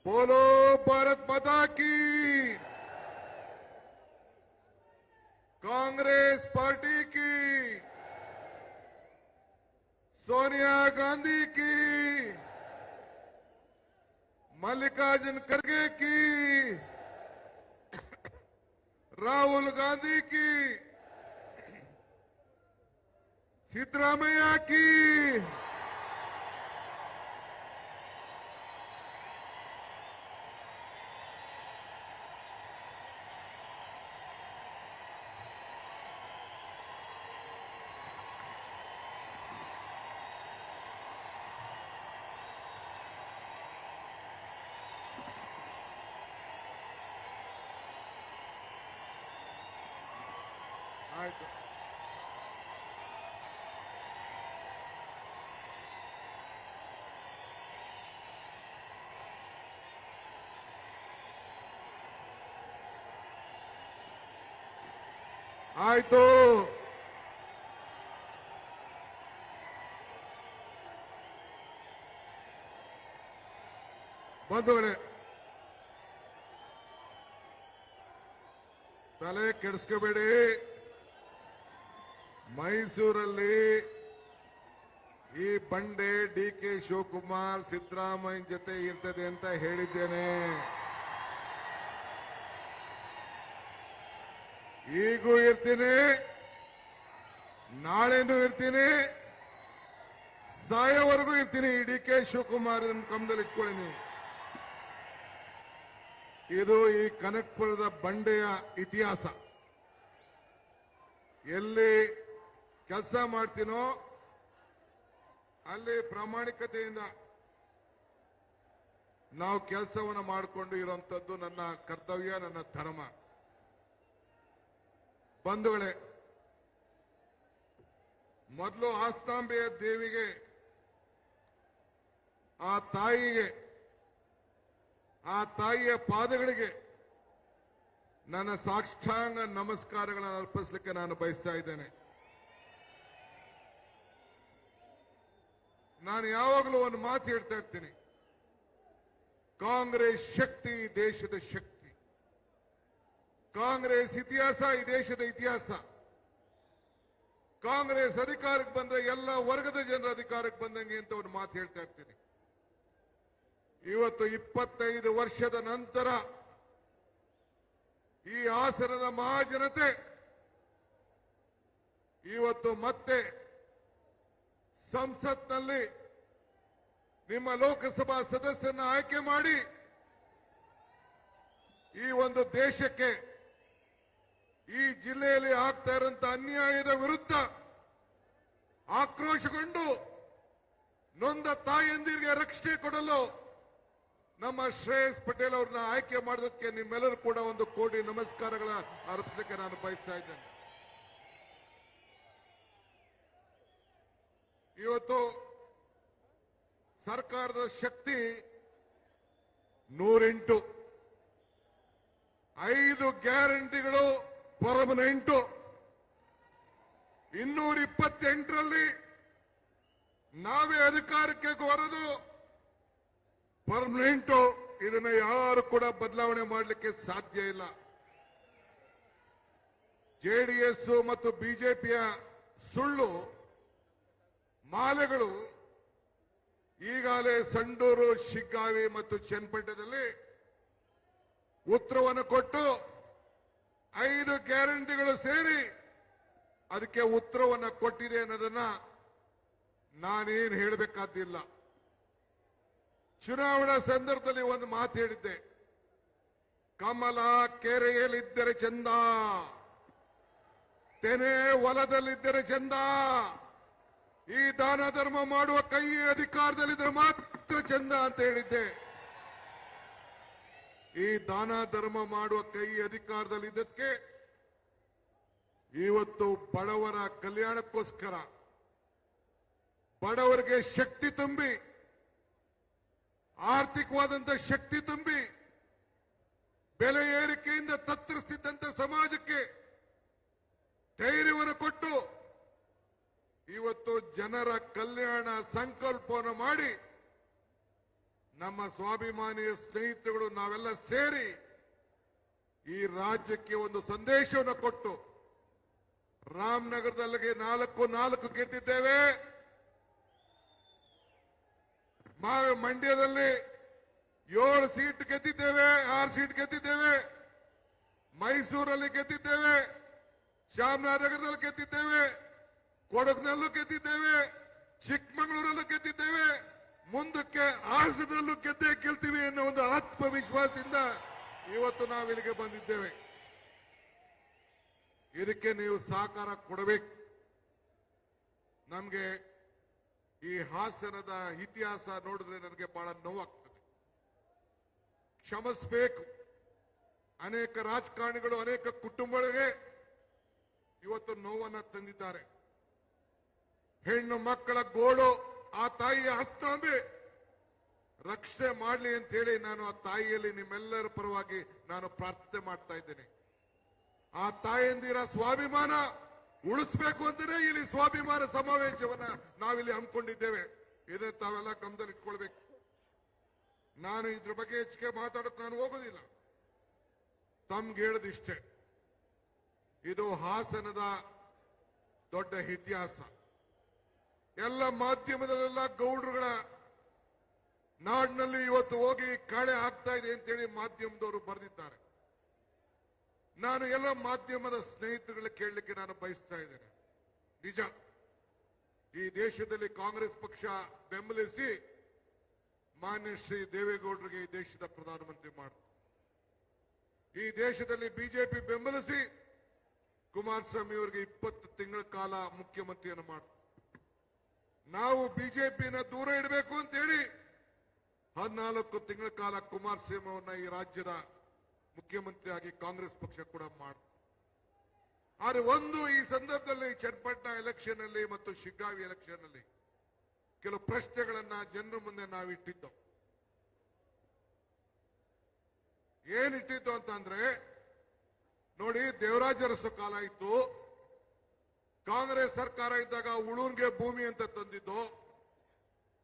बोलो भारत माता की। कांग्रेस पार्टी की, सोनिया गांधी की, मल्लिकार्जुन खड़गे की, राहुल गांधी की, सिद्धरामैया की, ಆಯ್ತು ಆಯ್ತು ಬಂಧುಗಳೇ, ತಲೆ ಕೆಡಿಸ್ಕೋಬೇಡಿ. ಮೈಸೂರಲ್ಲಿ ಈ ಬಂಡೆ ಡಿ.ಕೆ. ಶಿವಕುಮಾರ್ ಸಿದ್ದರಾಮಯ್ಯ ಜೊತೆ ಇರ್ತದೆ ಅಂತ ಹೇಳಿದ್ದೇನೆ. ಈಗೂ ಇರ್ತೀನಿ, ನಾಳೆನೂ ಇರ್ತೀನಿ, ಸಾಯೋವರೆಗೂ ಇರ್ತೀನಿ. ಡಿ.ಕೆ. ಶಿವಕುಮಾರ್ ಕಮದಲ್ಲಿ ಇಟ್ಕೊಳ್ಳಿ ನೀವು. ಇದು ಈ ಕನಕಪುರದ ಬಂಡೆಯ ಇತಿಹಾಸ. ಎಲ್ಲಿ ಕೆಲಸ ಮಾಡ್ತೀನೋ ಅಲ್ಲಿ ಪ್ರಾಮಾಣಿಕತೆಯಿಂದ ನಾವು ಕೆಲಸವನ್ನು ಮಾಡಿಕೊಂಡು ಇರುವಂತದ್ದು ನನ್ನ ಕರ್ತವ್ಯ, ನನ್ನ ಧರ್ಮ. ಬಂಧುಗಳೇ, ಮೊದಲು ಆಸ್ತಾಂಬೆಯ ದೇವಿಗೆ, ಆ ತಾಯಿಗೆ, ಆ ತಾಯಿಯ ಪಾದಗಳಿಗೆ ನನ್ನ ಸಾಷ್ಟಾಂಗ ನಮಸ್ಕಾರಗಳನ್ನು ಅರ್ಪಿಸಲಿಕ್ಕೆ ನಾನು ಬಯಸ್ತಾ ಇದ್ದೇನೆ. ನಾನು ಯಾವಾಗಲೂ ಒಂದು ಮಾತು ಹೇಳ್ತಾ ಇರ್ತೀನಿ, ಕಾಂಗ್ರೆಸ್ ಶಕ್ತಿ ಈ ದೇಶದ ಶಕ್ತಿ, ಕಾಂಗ್ರೆಸ್ ಇತಿಹಾಸ ಈ ದೇಶದ ಇತಿಹಾಸ. ಕಾಂಗ್ರೆಸ್ ಅಧಿಕಾರಕ್ಕೆ ಬಂದ್ರೆ ಎಲ್ಲ ವರ್ಗದ ಜನರ ಅಧಿಕಾರಕ್ಕೆ ಬಂದಂಗೆ ಅಂತ ಒಂದು ಮಾತು ಹೇಳ್ತಾ ಇರ್ತೀನಿ. ಇವತ್ತು 25 ವರ್ಷದ ನಂತರ ಈ ಹಾಸನದ ಮಹಾಜನತೆ ಇವತ್ತು ಮತ್ತೆ ಸಂಸತ್ನಲ್ಲಿ ನಿಮ್ಮ ಲೋಕಸಭಾ ಸದಸ್ಯರನ್ನ ಆಯ್ಕೆ ಮಾಡಿ ಈ ಒಂದು ದೇಶಕ್ಕೆ, ಈ ಜಿಲ್ಲೆಯಲ್ಲಿ ಆಗ್ತಾ ಇರುವಂತ ಅನ್ಯಾಯದ ವಿರುದ್ಧ ಆಕ್ರೋಶಗೊಂಡು ನೊಂದ ತಾಯಂದಿರಿಗೆ ರಕ್ಷಣೆ ಕೊಡಲು ನಮ್ಮ ಶ್ರೇಯಸ್ ಪಟೇಲ್ ಅವ್ರನ್ನ ಆಯ್ಕೆ ಮಾಡೋದಕ್ಕೆ ನಿಮ್ಮೆಲ್ಲರೂ ಕೂಡ ಒಂದು ಕೋಟಿ ನಮಸ್ಕಾರಗಳ ಅರ್ಪಿಸಲಿಕ್ಕೆ ನಾನು ಬಯಸ್ತಾ ಇದ್ದೇನೆ. ಇವತ್ತು ಸರ್ಕಾರದ ಶಕ್ತಿ 108, 5 ಗ್ಯಾರಂಟಿಗಳು ಪರ್ಮನೆಂಟ್, 228ರಲ್ಲಿ ನಾವೇ ಅಧಿಕಾರಕ್ಕೆ ಬರೋದು ಪರ್ಮನೆಂಟ್. ಇದನ್ನ ಯಾರು ಕೂಡ ಬದಲಾವಣೆ ಮಾಡಲಿಕ್ಕೆ ಸಾಧ್ಯ ಇಲ್ಲ. ಜೆಡಿಎಸ್ ಮತ್ತು ಬಿಜೆಪಿಯ ಸುಳ್ಳು ಮಾಲೆಗಳು ಈಗಾಗಲೇ ಸಂಡೂರು, ಶಿಗ್ಗಾವಿ ಮತ್ತು ಚನ್ನಪಟ್ಟಣದಲ್ಲಿ ಉತ್ತರವನ್ನು ಕೊಟ್ಟು 5 ಗ್ಯಾರಂಟಿಗಳು ಸೇರಿ ಅದಕ್ಕೆ ಉತ್ತರವನ್ನು ಕೊಟ್ಟಿದೆ ಅನ್ನೋದನ್ನ ನಾನೇನು ಹೇಳಬೇಕಾದಿಲ್ಲ. ಚುನಾವಣಾ ಸಂದರ್ಭದಲ್ಲಿ ಒಂದು ಮಾತು ಹೇಳಿದ್ದೆ, ಕಮಲ ಕೆರೆಯಲ್ಲಿದ್ದರೆ ಚಂದ, ತೆನೆ ಹೊಲದಲ್ಲಿದ್ದರೆ ಚಂದ, ಈ ದಾನ ಧರ್ಮ ಮಾಡುವ ಕೈ ಅಧಿಕಾರದಲ್ಲಿದ್ದರೆ ಮಾತ್ರ ಚಂದ ಅಂತ ಹೇಳಿದ್ದೆ. ಈ ದಾನ ಧರ್ಮ ಮಾಡುವ ಕೈ ಅಧಿಕಾರದಲ್ಲಿದ್ದಕ್ಕೆ ಇವತ್ತು ಬಡವರ ಕಲ್ಯಾಣಕ್ಕೋಸ್ಕರ, ಬಡವರಿಗೆ ಶಕ್ತಿ ತುಂಬಿ, ಆರ್ಥಿಕವಾದಂತ ಶಕ್ತಿ ತುಂಬಿ, ಬೆಲೆ ಏರಿಕೆಯಿಂದ ತತ್ತರಿಸಿದ್ದಂತ ಸಮಾಜಕ್ಕೆ ಧೈರ್ಯವನ್ನು ಕೊಟ್ಟು ಇವತ್ತು ಜನರ ಕಲ್ಯಾಣ ಸಂಕಲ್ಪವನ್ನು ಮಾಡಿ ನಮ್ಮ ಸ್ವಾಭಿಮಾನಿಯ ಸ್ನೇಹಿತರುಗಳು ನಾವೆಲ್ಲ ಸೇರಿ ಈ ರಾಜ್ಯಕ್ಕೆ ಒಂದು ಸಂದೇಶವನ್ನು ಕೊಟ್ಟು ರಾಮನಗರದಲ್ಲಿ 4 ಗೆದ್ದಿದ್ದೇವೆ. ಮಂಡ್ಯದಲ್ಲಿ 7 ಸೀಟ್ ಗೆದ್ದಿದ್ದೇವೆ, 6 ಸೀಟ್ ಗೆದ್ದಿದ್ದೇವೆ. ಮೈಸೂರಲ್ಲಿ ಗೆದ್ದಿದ್ದೇವೆ, ಚಾಮರಾಜನಗರದಲ್ಲಿ ಗೆದ್ದಿದ್ದೇವೆ, ಕೊಡಗಿನಲ್ಲೂ ಗೆದ್ದಿದ್ದೇವೆ, ಚಿಕ್ಕಮಗಳೂರಲ್ಲೂ ಗೆದ್ದಿದ್ದೇವೆ. ಮುಂದಕ್ಕೆ ಹಾಸನದಲ್ಲೂ ಗೆಲ್ತೀವಿ ಅನ್ನೋ ಒಂದು ಆತ್ಮವಿಶ್ವಾಸದಿಂದ ಇವತ್ತು ನಾವು ಇಲ್ಲಿಗೆ ಬಂದಿದ್ದೇವೆ. ಇದಕ್ಕೆ ನೀವು ಸಹಕಾರ ಕೊಡಬೇಕು. ನಮ್ಗೆ ಈ ಹಾಸನದ ಇತಿಹಾಸ ನೋಡಿದ್ರೆ ನನಗೆ ಬಹಳ ನೋವಾಗ್ತದೆ. ಕ್ಷಮಿಸಬೇಕು. ಅನೇಕ ರಾಜಕಾರಣಿಗಳು ಅನೇಕ ಕುಟುಂಬಗಳಿಗೆ ಇವತ್ತು ನೋವನ್ನ ತಂದಿದ್ದಾರೆ. ಹೆಣ್ಣು ಮಕ್ಕಳ ಗೋಳು, ಆ ತಾಯಿಯ ಹಸ್ತಾಂಬೆ ರಕ್ಷಣೆ ಮಾಡಲಿ ಅಂತ ಹೇಳಿ ನಾನು ಆ ತಾಯಿಯಲ್ಲಿ ನಿಮ್ಮೆಲ್ಲರ ಪರವಾಗಿ ನಾನು ಪ್ರಾರ್ಥನೆ ಮಾಡ್ತಾ ಇದ್ದೇನೆ. ಆ ತಾಯಂದಿರ ಸ್ವಾಭಿಮಾನ ಉಳಿಸಬೇಕು ಅಂತಾನೆ ಇಲ್ಲಿ ಸ್ವಾಭಿಮಾನ ಸಮಾವೇಶವನ್ನ ನಾವಿಲ್ಲಿ ಹಮ್ಮಿಕೊಂಡಿದ್ದೇವೆ. ಇದನ್ನ ತಾವೆಲ್ಲ ಗಮನದಲ್ಲಿ ಇಟ್ಕೊಳ್ಬೇಕು. ನಾನು ಇದ್ರ ಬಗ್ಗೆ ಹೆಚ್ಚಿಗೆ ಮಾತಾಡೋಕೆ ನಾನು ಹೋಗೋದಿಲ್ಲ. ತಮ್ಗೆ ಹೇಳದಿಷ್ಟೇ, ಇದು ಹಾಸನದ ದೊಡ್ಡ ಇತಿಹಾಸ. ಎಲ್ಲ ಮಾಧ್ಯಮದಲ್ಲೆಲ್ಲ ಗೌಡರುಗಳ ನಾಡಿನಲ್ಲಿ ಇವತ್ತು ಹೋಗಿ ಕಾಳೆ ಆಗ್ತಾ ಇದೆ ಅಂತೇಳಿ ಮಾಧ್ಯಮದವರು ಬರೆದಿದ್ದಾರೆ. ನಾನು ಎಲ್ಲ ಮಾಧ್ಯಮದ ಸ್ನೇಹಿತರುಗಳ ಕೇಳಲಿಕ್ಕೆ ನಾನು ಬಯಸ್ತಾ ಇದ್ದೇನೆ. ನಿಜ, ಈ ದೇಶದಲ್ಲಿ ಕಾಂಗ್ರೆಸ್ ಪಕ್ಷ ಬೆಂಬಲಿಸಿ ಮಾನ್ಯ ಶ್ರೀ ದೇವೇಗೌಡರಿಗೆ ಈ ದೇಶದ ಪ್ರಧಾನಮಂತ್ರಿ ಮಾಡಿತು. ಈ ದೇಶದಲ್ಲಿ ಬಿಜೆಪಿ ಬೆಂಬಲಿಸಿ ಕುಮಾರಸ್ವಾಮಿ ಅವರಿಗೆ 20 ತಿಂಗಳ ಕಾಲ ಮುಖ್ಯಮಂತ್ರಿಯನ್ನು ಮಾಡಿತು. ನಾವು ಬಿಜೆಪಿನ ದೂರ ಇಡಬೇಕು ಅಂತ ಹೇಳಿ 14 ತಿಂಗಳ ಕಾಲ ಕುಮಾರಸ್ವಾಮಿ ಅವರನ್ನ ಈ ರಾಜ್ಯದ ಮುಖ್ಯಮಂತ್ರಿಯಾಗಿ ಕಾಂಗ್ರೆಸ್ ಪಕ್ಷ ಕೂಡ ಮಾಡಿತು. ಆದರೆ ಒಂದು ಈ ಸಂದರ್ಭದಲ್ಲಿ ಚನ್ನಪಟ್ಟಣ ಎಲೆಕ್ಷನ್ ಅಲ್ಲಿ ಮತ್ತು ಶಿಗ್ಗಾವಿ ಎಲೆಕ್ಷನ್ ಅಲ್ಲಿ ಕೆಲವು ಪ್ರಶ್ನೆಗಳನ್ನ ಜನರ ಮುಂದೆ ನಾವು ಇಟ್ಟಿದ್ದು. ಏನಿಟ್ಟಿದ್ದು ಅಂತಂದ್ರೆ, ನೋಡಿ, ದೇವರಾಜ ಅರಸು ಕಾಲ ಇತ್ತು. ಕಾಂಗ್ರೆಸ್ ಸರ್ಕಾರ ಇದ್ದಾಗ ಉಳೂರ್ಗೆ ಭೂಮಿ ಅಂತ ತಂದಿದ್ದು,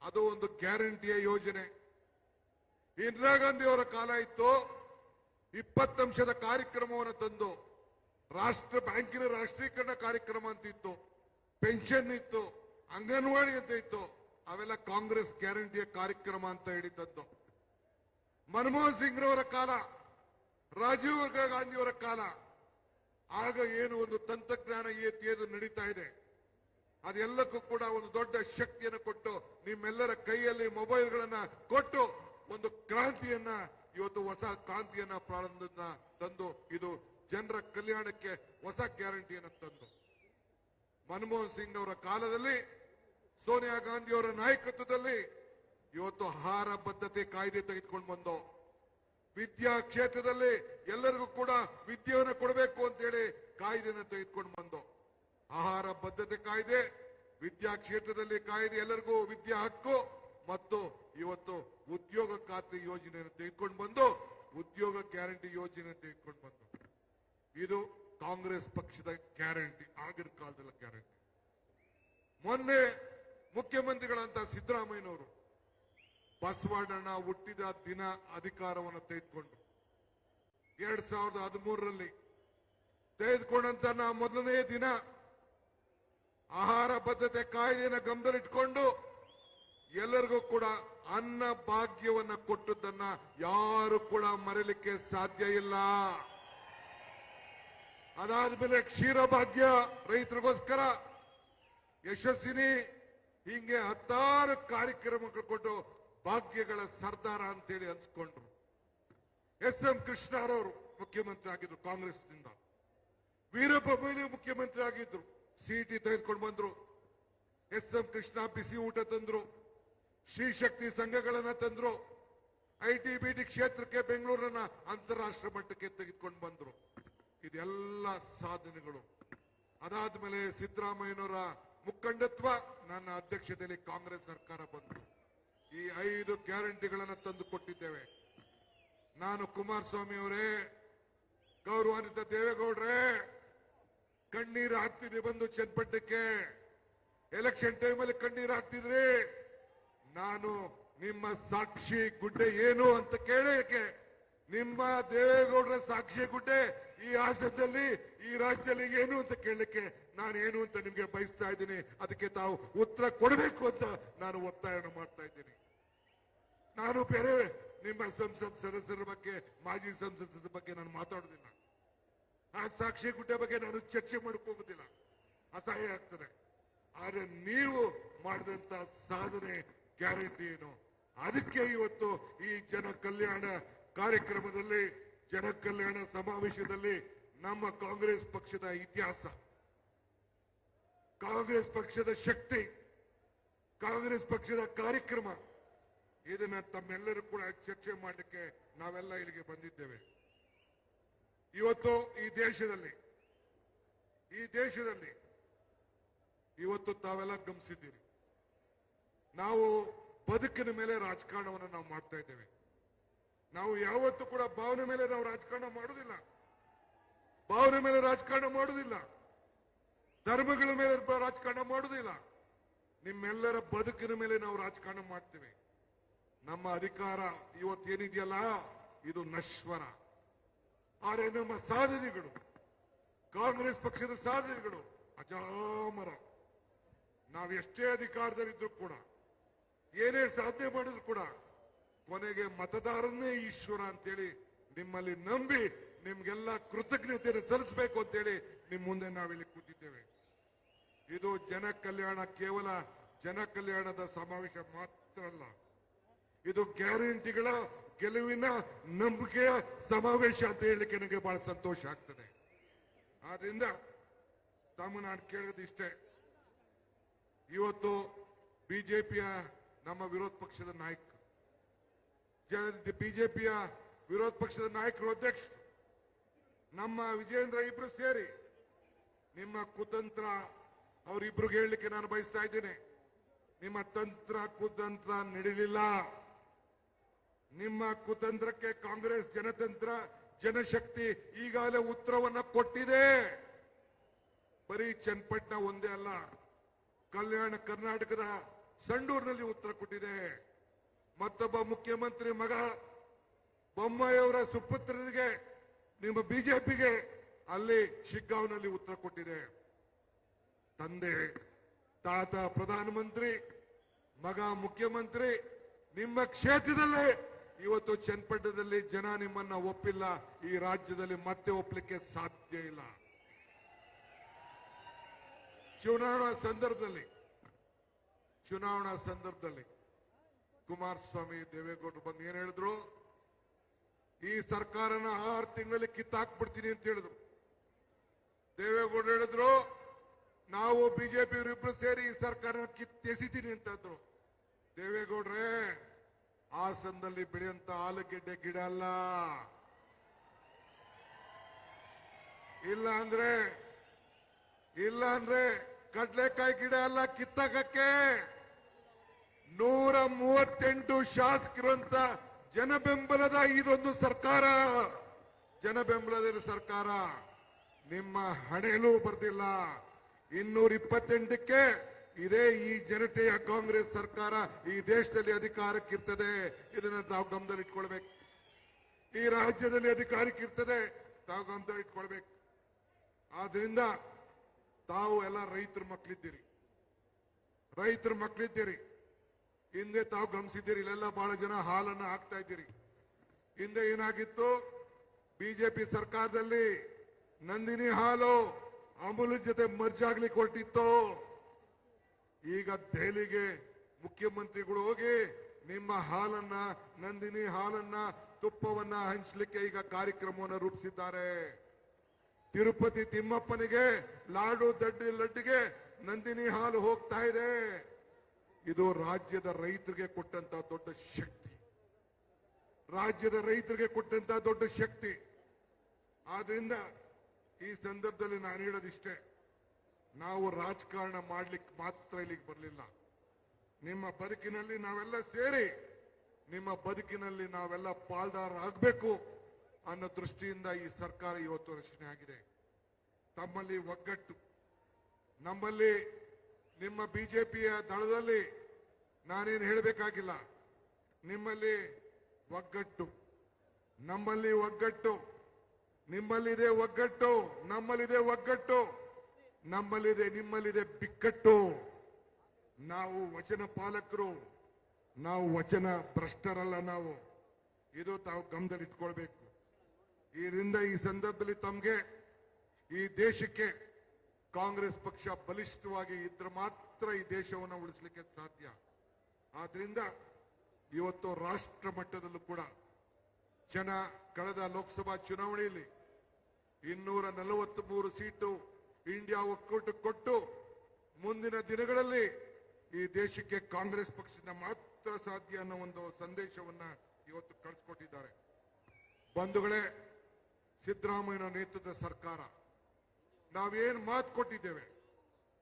ಅದು ಒಂದು ಗ್ಯಾರಂಟಿಯ ಯೋಜನೆ. ಇಂದಿರಾ ಗಾಂಧಿ ಅವರ ಕಾಲ ಇತ್ತು, 20 ಅಂಶದ ಕಾರ್ಯಕ್ರಮವನ್ನು ತಂದು ಬ್ಯಾಂಕಿನ ರಾಷ್ಟ್ರೀಕರಣ ಕಾರ್ಯಕ್ರಮ ಅಂತ ಇತ್ತು, ಪೆನ್ಷನ್ ಇತ್ತು, ಅಂಗನವಾಡಿ ಅಂತ ಇತ್ತು. ಅವೆಲ್ಲ ಕಾಂಗ್ರೆಸ್ ಗ್ಯಾರಂಟಿಯ ಕಾರ್ಯಕ್ರಮ ಅಂತ ಹೇಳಿದ್ದು. ಮನಮೋಹನ್ ಸಿಂಗ್ ರವರ ಕಾಲ, ರಾಜೀವ್ ಗಾಂಧಿಯವರ ಕಾಲ, ಆಗ ಏನು ಒಂದು ತಂತ್ರಜ್ಞಾನ ಏದು ನಡೀತಾ ಇದೆ, ಅದೆಲ್ಲಕ್ಕೂ ಕೂಡ ಒಂದು ದೊಡ್ಡ ಶಕ್ತಿಯನ್ನು ಕೊಟ್ಟು ನಿಮ್ಮೆಲ್ಲರ ಕೈಯಲ್ಲಿ ಮೊಬೈಲ್ಗಳನ್ನ ಕೊಟ್ಟು ಒಂದು ಕ್ರಾಂತಿಯನ್ನ, ಇವತ್ತು ಹೊಸ ಕ್ರಾಂತಿಯನ್ನ ಪ್ರಾರಂಭ ತಂದು ಇದು ಜನರ ಕಲ್ಯಾಣಕ್ಕೆ ಹೊಸ ಗ್ಯಾರಂಟಿಯನ್ನು ತಂದು. ಮನಮೋಹನ್ ಸಿಂಗ್ ಅವರ ಕಾಲದಲ್ಲಿ, ಸೋನಿಯಾ ಗಾಂಧಿ ಅವರ ನಾಯಕತ್ವದಲ್ಲಿ ಇವತ್ತು ಆಹಾರ ಬದ್ಧತೆ ಕಾಯ್ದೆ ತೆಗೆದುಕೊಂಡು ಬಂದು, ವಿದ್ಯಾ ಕ್ಷೇತ್ರದಲ್ಲಿ ಎಲ್ಲರಿಗೂ ಕೂಡ ವಿದ್ಯೆಯನ್ನು ಕೊಡಬೇಕು ಅಂತೇಳಿ ಕಾಯ್ದೆಯನ್ನು ತೆಗೆದುಕೊಂಡು ಬಂದು, ಆಹಾರ ಬದ್ಧತೆ ಕಾಯ್ದೆ, ವಿದ್ಯಾ ಕ್ಷೇತ್ರದಲ್ಲಿ ಕಾಯ್ದೆ, ಎಲ್ಲರಿಗೂ ವಿದ್ಯಾ ಹಕ್ಕು ಮತ್ತು ಇವತ್ತು ಉದ್ಯೋಗ ಖಾತ್ರಿ ಯೋಜನೆಯನ್ನು ತೆಗೆದುಕೊಂಡು ಬಂದು ಉದ್ಯೋಗ ಗ್ಯಾರಂಟಿ ಯೋಜನೆ ತೆಗೆದುಕೊಂಡು ಬಂದು. ಇದು ಕಾಂಗ್ರೆಸ್ ಪಕ್ಷದ ಗ್ಯಾರಂಟಿ, ಆಗಿನ ಕಾಲದ ಗ್ಯಾರಂಟಿ. ಮೊನ್ನೆ ಮುಖ್ಯಮಂತ್ರಿಗಳಂತ ಸಿದ್ದರಾಮಯ್ಯನವರು ಬಸವಣ್ಣನ ಹುಟ್ಟಿದ ದಿನ ಅಧಿಕಾರವನ್ನು ತೆಗೆದುಕೊಂಡು 2013ರಲ್ಲಿ ತೆಗೆದುಕೊಂಡಂತ ಮೊದಲನೇ ದಿನ ಆಹಾರ ಬದ್ಧತೆ ಕಾಯ್ದೆಯನ್ನು ಗಮನದಲ್ಲಿಟ್ಟುಕೊಂಡು ಎಲ್ಲರಿಗೂ ಕೂಡ ಅನ್ನ ಭಾಗ್ಯವನ್ನ ಕೊಟ್ಟದ್ದನ್ನ ಯಾರು ಕೂಡ ಮರೆಯಲಿಕ್ಕೆ ಸಾಧ್ಯ ಇಲ್ಲ. ಅದಾದ್ಮೇಲೆ ಕ್ಷೀರ ಭಾಗ್ಯ ರೈತರಿಗೋಸ್ಕರ ಯಶಸ್ವಿನಿ, ಹೀಗೆ 16 ಕಾರ್ಯಕ್ರಮಗಳು ಕೊಟ್ಟು ಭಾಗ್ಯಗಳ ಸರ್ದಾರ ಅಂತೇಳಿ ಅನ್ಸ್ಕೊಂಡ್ರು. ಎಸ್.ಎಂ. ಕೃಷ್ಣರವರು ಮುಖ್ಯಮಂತ್ರಿ ಆಗಿದ್ರು ಕಾಂಗ್ರೆಸ್ನಿಂದ, ವೀರಪ್ಪ ಮೊಯ್ಲಿ ಮುಖ್ಯಮಂತ್ರಿ ಆಗಿದ್ರು, ಸಿಟಿ ತೆಗೆದುಕೊಂಡು ಬಂದ್ರು. ಎಸ್.ಎಂ. ಕೃಷ್ಣ ಬಿಸಿ ಊಟ ತಂದ್ರು, ಶ್ರೀ ಶಕ್ತಿ ಸಂಘಗಳನ್ನ ತಂದ್ರು, ಐಟಿ-ಬಿಟಿ ಕ್ಷೇತ್ರಕ್ಕೆ ಬೆಂಗಳೂರನ್ನ ಅಂತಾರಾಷ್ಟ್ರೀಯ ಮಟ್ಟಕ್ಕೆ ತೆಗೆದುಕೊಂಡು ಬಂದ್ರು. ಇದೆಲ್ಲ ಸಾಧನೆಗಳು. ಅದಾದ್ಮೇಲೆ ಸಿದ್ದರಾಮಯ್ಯನವರ ಮುಖಂಡತ್ವ, ನನ್ನ ಅಧ್ಯಕ್ಷತೆಯಲ್ಲಿ ಕಾಂಗ್ರೆಸ್ ಸರ್ಕಾರ ಬಂತು. ಈ 5 ಗ್ಯಾರಂಟಿಗಳನ್ನು ತಂದು ಕೊಟ್ಟಿದ್ದೇವೆ. ನಾನು ಕುಮಾರಸ್ವಾಮಿ ಅವರೇ, ಗೌರವಾನ್ವಿತ ದೇವೇಗೌಡ್ರೆ, ಕಣ್ಣೀರು ಹಾಕ್ತಿದ್ರಿ ಬಂದು ಚನ್ನಪಟ್ಟಣಕ್ಕೆ. ಎಲೆಕ್ಷನ್ ಟೈಮಲ್ಲಿ ಕಣ್ಣೀರು ಹಾಕ್ತಿದ್ರಿ. ನಾನು ನಿಮ್ಮ ಸಾಕ್ಷಿ ಗುಡ್ಡೆ ಏನು ಅಂತ ಕೇಳಕ್ಕೆ, ನಿಮ್ಮ ದೇವೇಗೌಡರ ಸಾಕ್ಷಿ ಗುಡ್ಡೆ ಈ ಹಾಸನದಲ್ಲಿ ಈ ರಾಜ್ಯದಲ್ಲಿ ಏನು ಅಂತ ಕೇಳಲಿಕ್ಕೆ ನಾನು ಏನು ಅಂತ ನಿಮ್ಗೆ ಬಯಸ್ತಾ ಇದ್ದೀನಿ. ಅದಕ್ಕೆ ತಾವು ಉತ್ತರ ಕೊಡಬೇಕು ಅಂತ ನಾನು ಒತ್ತಾಯವನ್ನು ಮಾಡ್ತಾ ಇದ್ದೀನಿ. ನಾನು ಬೇರೆ ನಿಮ್ಮ ಸಂಸತ್ ಸದಸ್ಯರ ಬಗ್ಗೆ, ಮಾಜಿ ಸಂಸದರ ಬಗ್ಗೆ ನಾನು ಮಾತಾಡೋದಿಲ್ಲ. ಆ ಸಾಕ್ಷಿ ಗುಡ್ಡೆ ಬಗ್ಗೆ ನಾನು ಚರ್ಚೆ ಮಾಡಕ್ ಹೋಗುದಿಲ್ಲ, ಅಸಹ್ಯ ಆಗ್ತದೆ. ಆದ್ರೆ ನೀವು ಮಾಡಿದಂತ ಸಾಧನೆ ಗ್ಯಾರಂಟಿ ಏನು, ಅದಕ್ಕೆ ಇವತ್ತು ಈ ಜನ ಕಲ್ಯಾಣ ಕಾರ್ಯಕ್ರಮದಲ್ಲಿ, ಜನ ಕಲ್ಯಾಣ ಸಮಾವೇಶದಲ್ಲಿ ನಮ್ಮ ಕಾಂಗ್ರೆಸ್ ಪಕ್ಷದ ಇತಿಹಾಸ, ಕಾಂಗ್ರೆಸ್ ಪಕ್ಷದ ಶಕ್ತಿ, ಕಾಂಗ್ರೆಸ್ ಪಕ್ಷದ ಕಾರ್ಯಕ್ರಮ, ಇದನ್ನ ತಮ್ಮೆಲ್ಲರೂ ಕೂಡ ಚರ್ಚೆ ಮಾಡಲಿಕ್ಕೆ ನಾವೆಲ್ಲ ಇಲ್ಲಿಗೆ ಬಂದಿದ್ದೇವೆ. ಇವತ್ತು ಈ ದೇಶದಲ್ಲಿ ಇವತ್ತು ತಾವೆಲ್ಲ ಗಮನಿಸಿದ್ದೀರಿ, ನಾವು ಬದುಕಿನ ಮೇಲೆ ರಾಜಕಾರಣವನ್ನು ನಾವು ಮಾಡ್ತಾ ಇದ್ದೇವೆ. ನಾವು ಯಾವತ್ತೂ ಕೂಡ ಭಾವನೆ ಮೇಲೆ ನಾವು ರಾಜಕಾರಣ ಮಾಡುವುದಿಲ್ಲ, ಭಾವನೆ ಮೇಲೆ ರಾಜಕಾರಣ ಮಾಡುವುದಿಲ್ಲ, ಧರ್ಮಗಳ ಮೇಲೆ ರಾಜಕಾರಣ ಮಾಡುವುದಿಲ್ಲ. ನಿಮ್ಮೆಲ್ಲರ ಬದುಕಿನ ಮೇಲೆ ನಾವು ರಾಜಕಾರಣ ಮಾಡ್ತೇವೆ. ನಮ್ಮ ಅಧಿಕಾರ ಇವತ್ತೇನಿದೆಯಲ್ಲ ಇದು ನಶ್ವರ. ಆದರೆ ನಮ್ಮ ಸಾಧನೆಗಳು, ಕಾಂಗ್ರೆಸ್ ಪಕ್ಷದ ಸಾಧನೆಗಳು ಅಜಾಮರ. ನಾವೆಷ್ಟೇ ಅಧಿಕಾರದಲ್ಲಿದ್ರು ಕೂಡ, ಏನೇ ಸಾಧನೆ ಮಾಡಿದ್ರು ಕೂಡ ಕೊನೆಗೆ ಮತದಾರನ್ನೇ ಈಶ್ವರ ಅಂತೇಳಿ ನಿಮ್ಮಲ್ಲಿ ನಂಬಿ ನಿಮ್ಗೆಲ್ಲ ಕೃತಜ್ಞತೆಯನ್ನು ಸಲ್ಲಿಸಬೇಕು ಅಂತೇಳಿ ನಿಮ್ ಮುಂದೆ ನಾವಿಲ್ಲಿ ಕೂತಿದ್ದೇವೆ. ಇದು ಜನ ಕಲ್ಯಾಣ, ಕೇವಲ ಜನ ಕಲ್ಯಾಣದ ಸಮಾವೇಶ ಮಾತ್ರ ಅಲ್ಲ, ಇದು ಗ್ಯಾರಂಟಿಗಳ ಗೆಲುವಿನ ನಂಬಿಕೆಯ ಸಮಾವೇಶ ಅಂತ ಹೇಳಲಿಕ್ಕೆ ನನಗೆ ಬಹಳ ಸಂತೋಷ ಆಗ್ತದೆ. ಆದ್ರಿಂದ ನಾನು ಕೇಳೋದಿಷ್ಟೇ, ಇವತ್ತು ಬಿಜೆಪಿಯ ನಮ್ಮ ವಿರೋಧ ಪಕ್ಷದ ನಾಯಕ, ಬಿಜೆಪಿಯ ವಿರೋಧ ಪಕ್ಷದ ನಾಯಕರು, ಅಧ್ಯಕ್ಷರು ನಮ್ಮ ವಿಜೇಂದ್ರ ಇಬ್ರು ಸೇರಿ ನಿಮ್ಮ ಕುತಂತ್ರ ಅವರಿಬ್ರಿಗೆ ಹೇಳಲಿಕ್ಕೆ ನಾನು ಬಯಸ್ತಾ ಇದ್ದೇನೆ. ನಿಮ್ಮ ತಂತ್ರ ಕುತಂತ್ರ ನಡೆಯಲಿಲ್ಲ. ನಿಮ್ಮ ಕುತಂತ್ರಕ್ಕೆ ಕಾಂಗ್ರೆಸ್ ಜನತಂತ್ರ, ಜನಶಕ್ತಿ ಈಗಾಗಲೇ ಉತ್ತರವನ್ನ ಕೊಟ್ಟಿದೆ. ಬರೀ ಚನ್ನಪಟ್ಟಣ ಒಂದೇ ಅಲ್ಲ, ಕಲ್ಯಾಣ ಕರ್ನಾಟಕದ ಸಂಡೂರಿನಲ್ಲಿ ಉತ್ತರ ಕೊಟ್ಟಿದೆ. ಮತ್ತೊಬ್ಬ ಮುಖ್ಯಮಂತ್ರಿ ಮಗ ಬೊಮ್ಮಾಯಿಯವರ ಸುಪುತ್ರರಿಗೆ, ನಿಮ್ಮ ಬಿಜೆಪಿಗೆ ಅಲ್ಲಿ ಶಿಗ್ಗಾಂವ್ನಲ್ಲಿ ಉತ್ತರ ಕೊಟ್ಟಿದೆ. ತಂದೆ ತಾತ ಪ್ರಧಾನಮಂತ್ರಿ, ಮಗ ಮುಖ್ಯಮಂತ್ರಿ, ನಿಮ್ಮ ಕ್ಷೇತ್ರದಲ್ಲೇ ಇವತ್ತು ಚನ್ನಪಟ್ಟಣದಲ್ಲಿ ಜನ ನಿಮ್ಮನ್ನ ಒಪ್ಪಿಲ್ಲ. ಈ ರಾಜ್ಯದಲ್ಲಿ ಮತ್ತೆ ಒಪ್ಪಲಿಕ್ಕೆ ಸಾಧ್ಯ ಇಲ್ಲ. ಚುನಾವಣಾ ಸಂದರ್ಭದಲ್ಲಿ ಕುಮಾರಸ್ವಾಮಿ, ದೇವೇಗೌಡರು ಬಂದು ಏನ್ ಹೇಳಿದ್ರು, ಈ ಸರ್ಕಾರನ 6 ತಿಂಗಳಲ್ಲಿ ಕಿತ್ತಾಕ್ಬಿಡ್ತೀನಿ ಅಂತ ಹೇಳಿದ್ರು. ದೇವೇಗೌಡರು ಹೇಳಿದ್ರು, ನಾವು ಬಿಜೆಪಿ ಇಬ್ರು ಸೇರಿ ಈ ಸರ್ಕಾರನ ಕಿತ್ತೆಸಿತೀನಿ ಅಂತಂದ್ರು. ದೇವೇಗೌಡ್ರೆ, ಹಾಸನದಲ್ಲಿ ಬೆಳೆಯುವಂತ ಆಲೂಗೆಡ್ಡೆ ಗಿಡ ಅಲ್ಲ, ಇಲ್ಲ ಅಂದ್ರೆ ಕಡ್ಲೆಕಾಯಿ ಗಿಡ ಅಲ್ಲ ಕಿತ್ತಾಕಕ್ಕೆ. 138 ಶಾಸಕರಂತ ಜನಬೆಂಬಲದ ಇದೊಂದು ಸರ್ಕಾರ, ಜನಬೆಂಬಲದ ಸರ್ಕಾರ. ನಿಮ್ಮ ಹಣೆಯಲ್ಲೂ ಬರ್ದಿಲ್ಲ. 228ಕ್ಕೆ ಇದೇ ಈ ಜನತೆಯ ಕಾಂಗ್ರೆಸ್ ಸರ್ಕಾರ ಈ ದೇಶದಲ್ಲಿ ಅಧಿಕಾರಕ್ಕಿರ್ತದೆ. ಇದನ್ನ ತಾವು ಗಮನದಲ್ಲಿಟ್ಕೊಳ್ಬೇಕು. ಈ ರಾಜ್ಯದಲ್ಲಿ ಅಧಿಕಾರಕ್ಕಿರ್ತದೆ, ತಾವು ಗಮನದಲ್ಲಿಟ್ಕೊಳ್ಬೇಕು. ಆದ್ರಿಂದ ತಾವು ಎಲ್ಲ ರೈತರ ಮಕ್ಕಳಿದ್ದೀರಿ. ಹಿಂದೆ ತಾವು ಗಮನಿಸಿದ್ದೀರಿ, ಇಲ್ಲೆಲ್ಲ ಬಹಳ ಜನ ಹಾಲನ್ನ ಹಾಕ್ತಾ ಇದ್ದೀರಿ. ಹಿಂದೆ ಏನಾಗಿತ್ತು, ಬಿಜೆಪಿ ಸರ್ಕಾರದಲ್ಲಿ ನಂದಿನಿ ಹಾಲು ಅಮೂಲ್ ಜೊತೆ ಮರ್ಜ್ ಆಗ್ಲಿಕ್ಕೆ ಹೊರಟಿತ್ತು. ಈಗ ದೆಹಲಿಗೆ ಮುಖ್ಯಮಂತ್ರಿಗಳು ಹೋಗಿ ನಿಮ್ಮ ಹಾಲನ್ನ, ನಂದಿನಿ ಹಾಲನ್ನ, ತುಪ್ಪವನ್ನ ಹಂಚಲಿಕ್ಕೆ ಈಗ ಕಾರ್ಯಕ್ರಮವನ್ನು ರೂಪಿಸಿದ್ದಾರೆ. ತಿರುಪತಿ ತಿಮ್ಮಪ್ಪನಿಗೆ ಲಾಡು ಲಡ್ಡಿಗೆ ನಂದಿನಿ ಹಾಲು ಹೋಗ್ತಾ ಇದೆ. ಇದು ರಾಜ್ಯದ ರೈತರಿಗೆ ಕೊಟ್ಟಂತ ದೊಡ್ಡ ಶಕ್ತಿ, ಆದ್ರಿಂದ ಈ ಸಂದರ್ಭದಲ್ಲಿ ನಾನು ಹೇಳೋದಿಷ್ಟೇ, ನಾವು ರಾಜಕಾರಣ ಮಾಡ್ಲಿಕ್ಕೆ ಮಾತ್ರ ಇಲ್ಲಿಗೆ ಬರಲಿಲ್ಲ. ನಿಮ್ಮ ಬದುಕಿನಲ್ಲಿ ನಾವೆಲ್ಲ ಸೇರಿ, ನಿಮ್ಮ ಬದುಕಿನಲ್ಲಿ ನಾವೆಲ್ಲ ಪಾಲ್ದಾರ ಆಗಬೇಕು ಅನ್ನೋ ದೃಷ್ಟಿಯಿಂದ ಈ ಸರ್ಕಾರ ಇವತ್ತು ರಚನೆ ಆಗಿದೆ. ತಮ್ಮಲ್ಲಿ ಒಗ್ಗಟ್ಟು, ನಮ್ಮಲ್ಲಿ ನಿಮ್ಮ ಬಿಜೆಪಿಯ ದಳದಲ್ಲಿ ನಾನೇನು ಹೇಳಬೇಕಾಗಿಲ್ಲ. ನಿಮ್ಮಲ್ಲಿ ಒಗ್ಗಟ್ಟು, ನಮ್ಮಲ್ಲಿ ಒಗ್ಗಟ್ಟು, ನಿಮ್ಮಲ್ಲಿದೆ ಒಗ್ಗಟ್ಟು, ನಮ್ಮಲ್ಲಿದೆ ಒಗ್ಗಟ್ಟು, ನಮ್ಮಲ್ಲಿದೆ ನಿಮ್ಮಲ್ಲಿದೆ ಬಿಕ್ಕಟ್ಟು. ನಾವು ವಚನ ಪಾಲಕರು, ನಾವು ವಚನ ಭ್ರಷ್ಟರಲ್ಲ. ನಾವು ಇದು ತಾವು ಗಮನದಲ್ಲಿ ಇಟ್ಕೊಳ್ಬೇಕು. ಇದರಿಂದ ಈ ಸಂದರ್ಭದಲ್ಲಿ ತಮಗೆ ಈ ದೇಶಕ್ಕೆ ಕಾಂಗ್ರೆಸ್ ಪಕ್ಷ ಬಲಿಷ್ಠವಾಗಿ ಇದ್ರೆ ಮಾತ್ರ ಈ ದೇಶವನ್ನು ಉಳಿಸಲಿಕ್ಕೆ ಸಾಧ್ಯ. ಆದ್ರಿಂದ ಇವತ್ತು ರಾಷ್ಟ್ರ ಮಟ್ಟದಲ್ಲೂ ಕೂಡ ಜನ ಕಳೆದ ಲೋಕಸಭಾ ಚುನಾವಣೆಯಲ್ಲಿ 243 ಸೀಟು ಇಂಡಿಯಾ ಒಕ್ಕೂಟಕ್ಕೆ ಕೊಟ್ಟು ಮುಂದಿನ ದಿನಗಳಲ್ಲಿ ಈ ದೇಶಕ್ಕೆ ಕಾಂಗ್ರೆಸ್ ಪಕ್ಷದಿಂದ ಮಾತ್ರ ಸಾಧ್ಯ ಅನ್ನೋ ಒಂದು ಸಂದೇಶವನ್ನ ಇವತ್ತು ಕಳಿಸ್ಕೊಟ್ಟಿದ್ದಾರೆ. ಬಂಧುಗಳೇ, ಸಿದ್ದರಾಮಯ್ಯ ನೇತೃತ್ವದ ಸರ್ಕಾರ ನಾವೇನ್ ಮಾತು ಕೊಟ್ಟಿದ್ದೇವೆ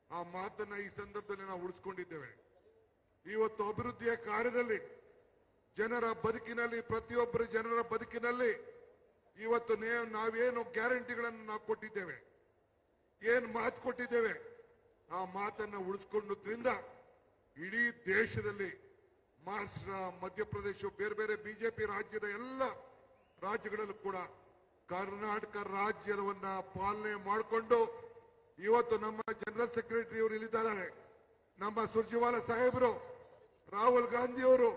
ಆ ಮಾತನ್ನ ಈ ಸಂದರ್ಭದಲ್ಲಿ ನಾವು ಉಳಿಸ್ಕೊಂಡಿದ್ದೇವೆ. ಇವತ್ತು ಅಭಿವೃದ್ಧಿಯ ಕಾರ್ಯದಲ್ಲಿ ಜನರ ಬದುಕಿನಲ್ಲಿ, ಪ್ರತಿಯೊಬ್ಬರ ಜನರ ಬದುಕಿನಲ್ಲಿ ಇವತ್ತು ನಾವೇನು ಗ್ಯಾರಂಟಿಗಳನ್ನು ನಾವು ಕೊಟ್ಟಿದ್ದೇವೆ, ಏನ್ ಮಾತು ಕೊಟ್ಟಿದ್ದೇವೆ ಆ ಮಾತನ್ನ ಉಳಿಸ್ಕೊಂಡ್ರಿಂದ ಇಡೀ ದೇಶದಲ್ಲಿ ಮಹಾರಾಷ್ಟ್ರ, ಮಧ್ಯಪ್ರದೇಶ, ಬೇರೆ ಬೇರೆ ಬಿಜೆಪಿ ರಾಜ್ಯದ ಎಲ್ಲ ರಾಜ್ಯಗಳಲ್ಲೂ ಕೂಡ ಕರ್ನಾಟಕ ರಾಜ್ಯದವನ್ನ ಪಾಲನೆ ಮಾಡಿಕೊಂಡು ಇವತ್ತು ನಮ್ಮ ಜನರಲ್ ಸೆಕ್ರೆಟರಿ ಅವರು ಇಲ್ಲಿದ್ದಾರೆ, ನಮ್ಮ ಸುರ್ಜೇವಾಲಾ ಸಾಹೇಬರು, ರಾಹುಲ್ ಗಾಂಧಿ ಅವರು,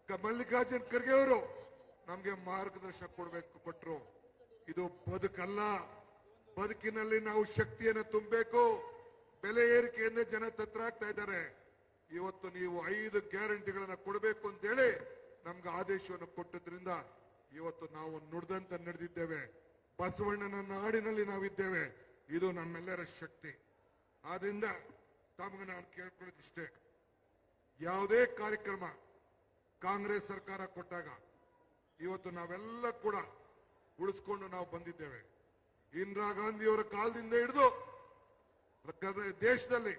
ಮಲ್ಲಿಕಾರ್ಜುನ್ ಖರ್ಗೆ ಅವರು ನಮ್ಗೆ ಮಾರ್ಗದರ್ಶನ ಕೊಟ್ಟರು. ಇದು ಬದುಕಲ್ಲ. ಬದುಕಿನಲ್ಲಿ ನಾವು ಶಕ್ತಿಯನ್ನು ತುಂಬಬೇಕು. ಬೆಲೆ ಏರಿಕೆಯಿಂದ ಜನ ತತ್ತರಾಗ್ತಾ ಇದ್ದಾರೆ. ಇವತ್ತು ನೀವು 5 ಗ್ಯಾರಂಟಿಗಳನ್ನ ಕೊಡಬೇಕು ಅಂತೇಳಿ ನಮ್ಗೆ ಆದೇಶವನ್ನು ಕೊಟ್ಟದ್ರಿಂದ ಇವತ್ತು ನಾವು ನುಡಿದಂತ ನಡೆದಿದ್ದೇವೆ. ಬಸವಣ್ಣನ ನಾಡಿನಲ್ಲಿ ನಾವಿದ್ದೇವೆ. ಇದು ನಮ್ಮೆಲ್ಲರ ಶಕ್ತಿ. ಆದ್ರಿಂದ ತಮಗೆ ನಾನು ಕೇಳ್ಕೊಳ್ಳೋದಿಷ್ಟೇ, ಯಾವುದೇ ಕಾರ್ಯಕ್ರಮ ಕಾಂಗ್ರೆಸ್ ಸರ್ಕಾರ ಕೊಟ್ಟಾಗ ಇವತ್ತು ನಾವೆಲ್ಲ ಕೂಡ ಉಳಿಸ್ಕೊಂಡು ನಾವು ಬಂದಿದ್ದೇವೆ. ಇಂದಿರಾ ಗಾಂಧಿಯವರ ಕಾಲದಿಂದ ಹಿಡಿದು ದೇಶದಲ್ಲಿ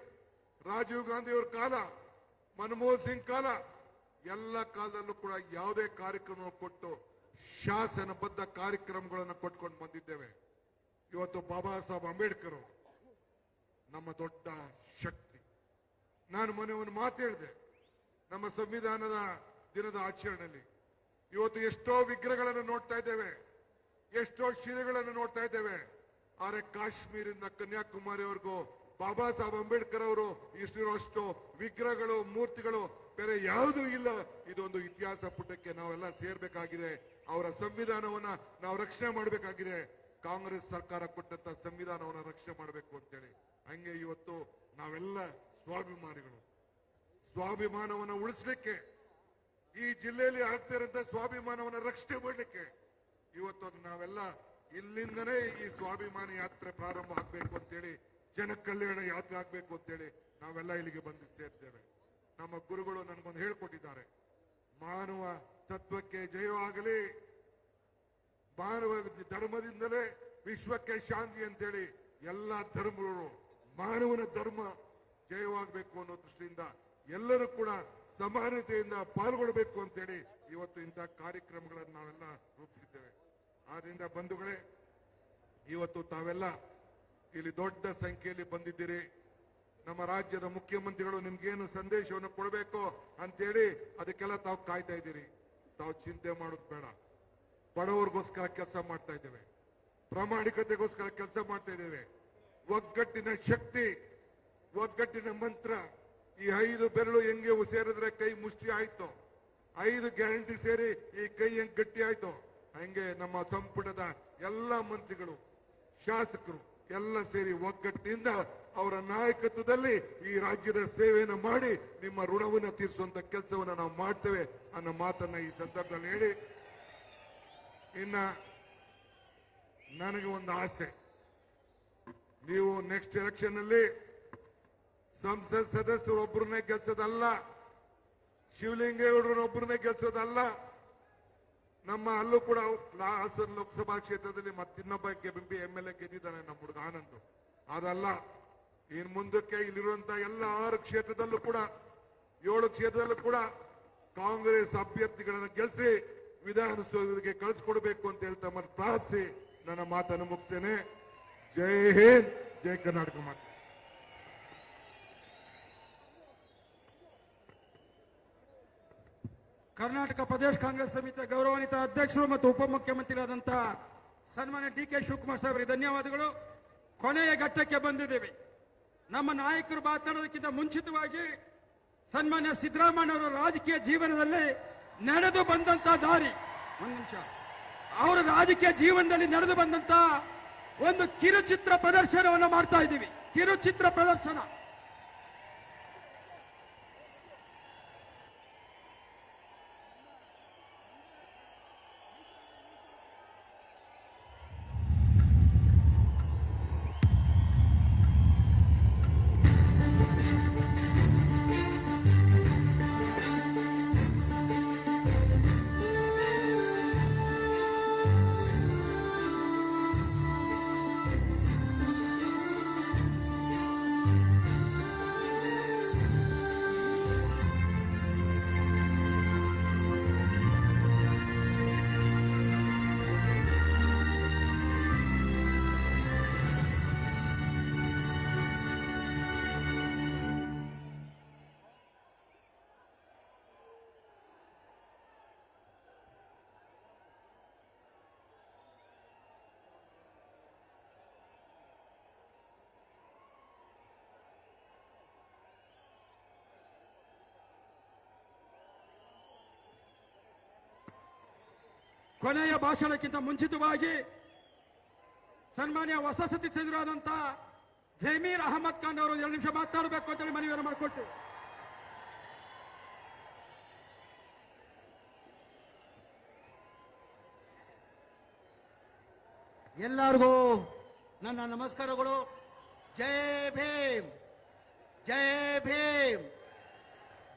ರಾಜೀವ್ ಗಾಂಧಿಯವರ ಕಾಲ, ಮನಮೋಹನ್ ಸಿಂಗ್ ಕಾಲ, ಎಲ್ಲ ಕಾಲದಲ್ಲೂ ಕೂಡ ಯಾವುದೇ ಕಾರ್ಯಕ್ರಮ ಕೊಟ್ಟು ಶಾಸನಬದ್ಧ ಕಾರ್ಯಕ್ರಮಗಳನ್ನು ಕೊಟ್ಕೊಂಡು ಬಂದಿದ್ದೇವೆ. ಇವತ್ತು ಬಾಬಾ ಸಾಹೇಬ್ ಅಂಬೇಡ್ಕರ್ ನಮ್ಮ ದೊಡ್ಡ ಶಕ್ತಿ. ನಾನು ಮೊನ್ನೆ ಒಂದು ಮಾತು ಹೇಳಿದೆ, ನಮ್ಮ ಸಂವಿಧಾನದ ದಿನದ ಆಚರಣೆಯಲ್ಲಿ ಇವತ್ತು ಎಷ್ಟೋ ವಿಗ್ರಹಗಳನ್ನು ನೋಡ್ತಾ ಇದ್ದೇವೆ, ಎಷ್ಟೋ ಶಿಲೆಗಳನ್ನು ನೋಡ್ತಾ ಇದ್ದೇವೆ. ಆದರೆ ಕಾಶ್ಮೀರದಿಂದ ಕನ್ಯಾಕುಮಾರಿವರೆಗೂ ಬಾಬಾ ಸಾಹೇಬ್ ಅಂಬೇಡ್ಕರ್ ಅವರು ಇಷ್ಟಿರೋಷ್ಟು ವಿಗ್ರಹಗಳು, ಮೂರ್ತಿಗಳು ಬೇರೆ ಯಾವುದೂ ಇಲ್ಲ. ಇದೊಂದು ಇತಿಹಾಸ ಪುಟಕ್ಕೆ ನಾವೆಲ್ಲ ಸೇರ್ಬೇಕಾಗಿದೆ. ಅವರ ಸಂವಿಧಾನವನ್ನ ನಾವು ರಕ್ಷಣೆ ಮಾಡಬೇಕಾಗಿದೆ. ಕಾಂಗ್ರೆಸ್ ಸರ್ಕಾರ ಕೊಟ್ಟಂತ ಸಂವಿಧಾನವನ್ನ ರಕ್ಷಣೆ ಮಾಡಬೇಕು ಅಂತೇಳಿ. ಹಂಗೆ ಇವತ್ತು ನಾವೆಲ್ಲ ಸ್ವಾಭಿಮಾನಿಗಳು. ಸ್ವಾಭಿಮಾನವನ್ನು ಉಳಿಸಲಿಕ್ಕೆ, ಈ ಜಿಲ್ಲೆಯಲ್ಲಿ ಆಗ್ತಾ ಇರುವಂತ ಸ್ವಾಭಿಮಾನವನ್ನು ರಕ್ಷಣೆ ಮಾಡಲಿಕ್ಕೆ ಇವತ್ತು ನಾವೆಲ್ಲ ಇಲ್ಲಿಂದನೇ ಈ ಸ್ವಾಭಿಮಾನಿ ಯಾತ್ರೆ ಪ್ರಾರಂಭ ಆಗ್ಬೇಕು ಅಂತೇಳಿ, ಜನ ಕಲ್ಯಾಣ ಯಾತ್ರೆ ಆಗ್ಬೇಕು ಅಂತೇಳಿ ನಾವೆಲ್ಲ ಇಲ್ಲಿಗೆ ಬಂದು ಸೇರ್ತೇವೆ. ನಮ್ಮ ಗುರುಗಳು ನನಗೊಂದು ಹೇಳ್ಕೊಟ್ಟಿದ್ದಾರೆ, ಮಾನವ ತತ್ವಕ್ಕೆ ಜಯವಾಗಲಿ, ಮಾನವ ಧರ್ಮದಿಂದಲೇ ವಿಶ್ವಕ್ಕೆ ಶಾಂತಿ ಅಂತೇಳಿ ಎಲ್ಲ ಧರ್ಮಗಳು, ಮಾನವನ ಧರ್ಮ ಜಯವಾಗಬೇಕು ಅನ್ನೋ ದೃಷ್ಟಿಯಿಂದ ಎಲ್ಲರೂ ಕೂಡ ಸಮಾನತೆಯಿಂದ ಪಾಲ್ಗೊಳ್ಳಬೇಕು ಅಂತೇಳಿ ಇವತ್ತು ಇಂಥ ಕಾರ್ಯಕ್ರಮಗಳನ್ನು ನಾವೆಲ್ಲ ರೂಪಿಸಿದ್ದೇವೆ. ಆದ್ರಿಂದ ಬಂಧುಗಳೇ, ಇವತ್ತು ತಾವೆಲ್ಲ ಇಲ್ಲಿ ದೊಡ್ಡ ಸಂಖ್ಯೆಯಲ್ಲಿ ಬಂದಿದ್ದೀರಿ. ನಮ್ಮ ರಾಜ್ಯದ ಮುಖ್ಯಮಂತ್ರಿಗಳು ನಿಮ್ಗೇನು ಸಂದೇಶವನ್ನು ಕೊಡಬೇಕು ಅಂತೇಳಿ ಅದಕ್ಕೆಲ್ಲ ತಾವು ಕಾಯ್ತಾ ಇದ್ದೀರಿ. ತಾವು ಚಿಂತೆ ಮಾಡೋದು ಬೇಡ. ಬಡವರಿಗೋಸ್ಕರ ಕೆಲಸ ಮಾಡ್ತಾ ಇದ್ದೇವೆ, ಪ್ರಾಮಾಣಿಕತೆಗೋಸ್ಕರ ಕೆಲಸ ಮಾಡ್ತಾ ಇದ್ದೇವೆ. ಒಗ್ಗಟ್ಟಿನ ಶಕ್ತಿ, ಒಗ್ಗಟ್ಟಿನ ಮಂತ್ರ. ಈ 5 ಬೆರಳು ಹೆಂಗೆ ಸೇರಿದ್ರೆ ಕೈ ಮುಷ್ಟಿ ಆಯ್ತು, 5 ಗ್ಯಾರಂಟಿ ಸೇರಿ ಈ ಕೈ ಹೆಂಗ್ ಗಟ್ಟಿ ಆಯ್ತು, ಹಂಗೆ ನಮ್ಮ ಸಂಪುಟದ ಎಲ್ಲ ಮಂತ್ರಿಗಳು, ಶಾಸಕರು ಎಲ್ಲ ಸೇರಿ ಒಗ್ಗಟ್ಟಿನಿಂದ ಅವರ ನಾಯಕತ್ವದಲ್ಲಿ ಈ ರಾಜ್ಯದ ಸೇವೆಯನ್ನು ಮಾಡಿ ನಿಮ್ಮ ಋಣವನ್ನು ತೀರಿಸುವಂತ ಕೆಲಸವನ್ನು ನಾವು ಮಾಡ್ತೇವೆ ಅನ್ನೋ ಮಾತನ್ನ ಈ ಸಂದರ್ಭದಲ್ಲಿ ಹೇಳಿ, ಇನ್ನ ನನಗೆ ಒಂದು ಆಸೆ, ನೀವು ನೆಕ್ಸ್ಟ್ ಎಲೆಕ್ಷನ್ ಅಲ್ಲಿ ಸಂಸತ್ ಸದಸ್ಯರೊಬ್ಬರನ್ನೇ ಗೆಲ್ಸೋದಲ್ಲ, ಶಿವಲಿಂಗೇಗೌಡರನ್ನೊಬ್ಬರನ್ನೇ ಗೆಲ್ಸೋದಲ್ಲ, ನಮ್ಮ ಅಲ್ಲೂ ಕೂಡ ಹಾಸನ ಲೋಕಸಭಾ ಕ್ಷೇತ್ರದಲ್ಲಿ ಮತ್ತಿನ್ನೊಬ್ಬ ಬಿಂಬಿ MLA ಗೆದ್ದಿದ್ದಾನೆ, ನಮ್ಮ ಹುಡುಗ ಆನಂದ್. ಅದಲ್ಲ, ಇನ್ ಮುಂದಕ್ಕೆ ಇಲ್ಲಿರುವಂತ ಎಲ್ಲ 6 ಕ್ಷೇತ್ರದಲ್ಲೂ ಕೂಡ 7 ಕ್ಷೇತ್ರದಲ್ಲೂ ಕೂಡ ಕಾಂಗ್ರೆಸ್ ಅಭ್ಯರ್ಥಿಗಳನ್ನು ಗೆಲ್ಲಿಸಿ ವಿಧಾನಸೌಧಕ್ಕೆ ಕಳಿಸ್ಕೊಡ್ಬೇಕು ಅಂತ ಹೇಳ್ತಾ ಪ್ರಾರ್ಥಿಸಿ ನನ್ನ ಮಾತನ್ನು ಮುಗಿಸ್ತೇನೆ. ಜೈ ಹಿಂದ್, ಜೈ ಕರ್ನಾಟಕ ಮಾತು. ಕರ್ನಾಟಕ ಪ್ರದೇಶ ಕಾಂಗ್ರೆಸ್ ಸಮಿತಿಯ ಗೌರವಾನ್ವಿತ ಅಧ್ಯಕ್ಷರು ಮತ್ತು ಉಪಮುಖ್ಯಮಂತ್ರಿಯಾದಂತಹ ಸನ್ಮಾನ್ಯ ಡಿ.ಕೆ. ಶಿವಕುಮಾರ್ ಸಾಹೇಬರಿಗೆ ಧನ್ಯವಾದಗಳು. ಕೊನೆಯ ಘಟ್ಟಕ್ಕೆ ಬಂದಿದ್ದೇವೆ. ನಮ್ಮ ನಾಯಕರು ಮಾತನಾಡೋದಕ್ಕಿಂತ ಮುಂಚಿತವಾಗಿ ಸನ್ಮಾನ್ಯ ಸಿದ್ದರಾಮಯ್ಯನವರ ರಾಜಕೀಯ ಜೀವನದಲ್ಲಿ ನಡೆದು ಬಂದಂತ ದಾರಿ, ಒಂದು ನಿಮಿಷ, ಅವರ ರಾಜಕೀಯ ಜೀವನದಲ್ಲಿ ನಡೆದು ಬಂದಂತ ಒಂದು ಕಿರುಚಿತ್ರ ಪ್ರದರ್ಶನವನ್ನು ಮಾಡ್ತಾ ಇದ್ದೀವಿ. ಕಿರುಚಿತ್ರ ಪ್ರದರ್ಶನ. ಕೊನೆಯ ಭಾಷಣಕ್ಕಿಂತ ಮುಂಚಿತವಾಗಿ ಸನ್ಮಾನ್ಯ ಹೊಸ ಸಚಿವರಾದಂತಹ ಜಮೀರ್ ಅಹಮದ್ ಖಾನ್ ಅವರು 2 ನಿಮಿಷ ಮಾತನಾಡಬೇಕು ಅಂತೇಳಿ ಮನವಿಯನ್ನು ಮಾಡಿಕೊಟ್ಟು. ಎಲ್ಲರಿಗೂ ನನ್ನ ನಮಸ್ಕಾರಗಳು. ಜೈ ಭೀಮ್, ಜೈ ಭೀಮ್,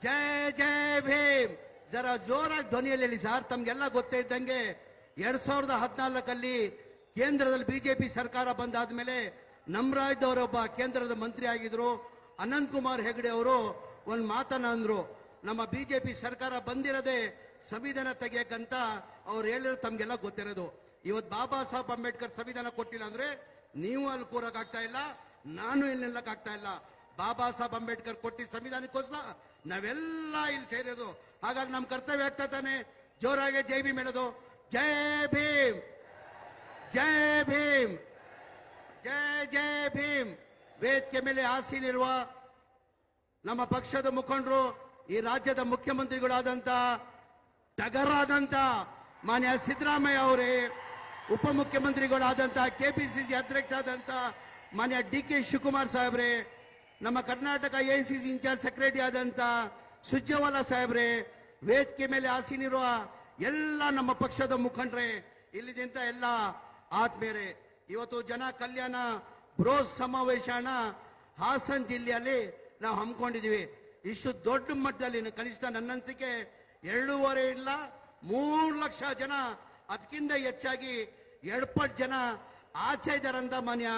ಜೈ ಜೈ ಭೀಮ್. ಜರ ಜೋರಾಗಿ ಧ್ವನಿಯಲ್ಲಿ ಹೇಳಿ ಸರ್. ತಮ್ಗೆಲ್ಲ ಗೊತ್ತೇ ಇದ್ದಂಗೆ 2014 ಕೇಂದ್ರದಲ್ಲಿ ಬಿಜೆಪಿ ಸರ್ಕಾರ ಬಂದಾದ್ಮೇಲೆ ನಮ್ಮ ರಾಜ್ಯದವರೊಬ್ಬ ಕೇಂದ್ರದ ಮಂತ್ರಿ ಆಗಿದ್ರು, ಅನಂತ್ ಕುಮಾರ್ ಹೆಗಡೆ ಅವರು ಒಂದು ಮಾತನ್ನ ಅಂದ್ರು, ನಮ್ಮ ಬಿಜೆಪಿ ಸರ್ಕಾರ ಬಂದಿರೋದೇ ಸಂವಿಧಾನ ತೆಗಿಯಕ್ಕಂತ ಅವ್ರು ಹೇಳಿರೋ ತಮ್ಗೆಲ್ಲ ಗೊತ್ತಿರೋದು. ಇವತ್ತು ಬಾಬಾ ಸಾಹೇಬ್ ಅಂಬೇಡ್ಕರ್ ಸಂವಿಧಾನ ಕೊಟ್ಟಿಲ್ಲ ಅಂದ್ರೆ ನೀವು ಅಲ್ಲಿ ಕೂರಕ್ಕಾಗ್ತಾ ಇಲ್ಲ, ನಾನು ಇಲ್ಲಿ ನಿಲ್ಲಕ್ಕಾಗ್ತಾ ಇಲ್ಲ. ಬಾಬಾ ಸಾಹೇಬ್ ಅಂಬೇಡ್ಕರ್ ಕೊಟ್ಟಿದ್ದ ಸಂವಿಧಾನಕ್ಕೋಸ್ಕರ ನಾವೆಲ್ಲ ಇಲ್ಲಿ ಸೇರೋದು. ಹಾಗಾಗಿ ನಮ್ಮ ಕರ್ತವ್ಯ ಆಗ್ತಾ ತಾನೆ ಜೋರಾಗಿ ಜೈ ಭೀಮ್ ಹೇಳೋದು. ಜೈ ಭೀಮ್, ಜೈ ಭೀಮ್, ಜೈ ಜೈ ಭೀಮ್. ವೇದಿಕೆ ಮೇಲೆ ಆಸೀನಿರುವ ನಮ್ಮ ಪಕ್ಷದ ಮುಖಂಡರು, ಈ ರಾಜ್ಯದ ಮುಖ್ಯಮಂತ್ರಿಗಳಾದಂತ ಟಗರಾದಂತ ಮಾನ್ಯ ಸಿದ್ದರಾಮಯ್ಯ ಅವರೇ, ಉಪಮುಖ್ಯಮಂತ್ರಿಗಳಾದಂತ ಕೆಪಿಸಿಸಿ ಅಧ್ಯಕ್ಷ ಆದಂತ ಮಾನ್ಯ ಡಿ.ಕೆ. ಶಿವಕುಮಾರ್ ಸಾಹೇಬ್ರೆ, ನಮ್ಮ ಕರ್ನಾಟಕ ಎಐಸಿಸಿ ಇನ್ಚಾರ್ಜ್ ಸೆಕ್ರೆಟರಿ ಆದಂತ ಸುರ್ಜೇವಾಲಾ ಸಾಹೇಬ್ರೆ, ವೇದಿಕೆ ಮೇಲೆ ಆಸೀನಿರುವ ಎಲ್ಲ ನಮ್ಮ ಪಕ್ಷದ ಮುಖಂಡರೇ, ಇಲ್ಲಿದ್ದಂತ ಎಲ್ಲ ಆತ್ಮೀಯರೇ, ಇವತ್ತು ಜನ ಕಲ್ಯಾಣ ಬೃಹತ್ ಸಮಾವೇಶನ ಹಾಸನ್ ಜಿಲ್ಲೆಯಲ್ಲಿ ನಾವು ಹಮ್ಮಿಕೊಂಡಿದೀವಿ. ಇಷ್ಟು ದೊಡ್ಡ ಮಟ್ಟದಲ್ಲಿ ಕನಿಷ್ಠ ನನ್ನ ಅನಿಸಿಕೆ 2.5 ಇಲ್ಲ 3 ಲಕ್ಷ ಜನ, ಅದಕ್ಕಿಂತ ಹೆಚ್ಚಾಗಿ 2 ಪಟ್ಟು ಜನ ಆಚೆ ಇದ್ದಾರಂತ ಮಾನ್ಯ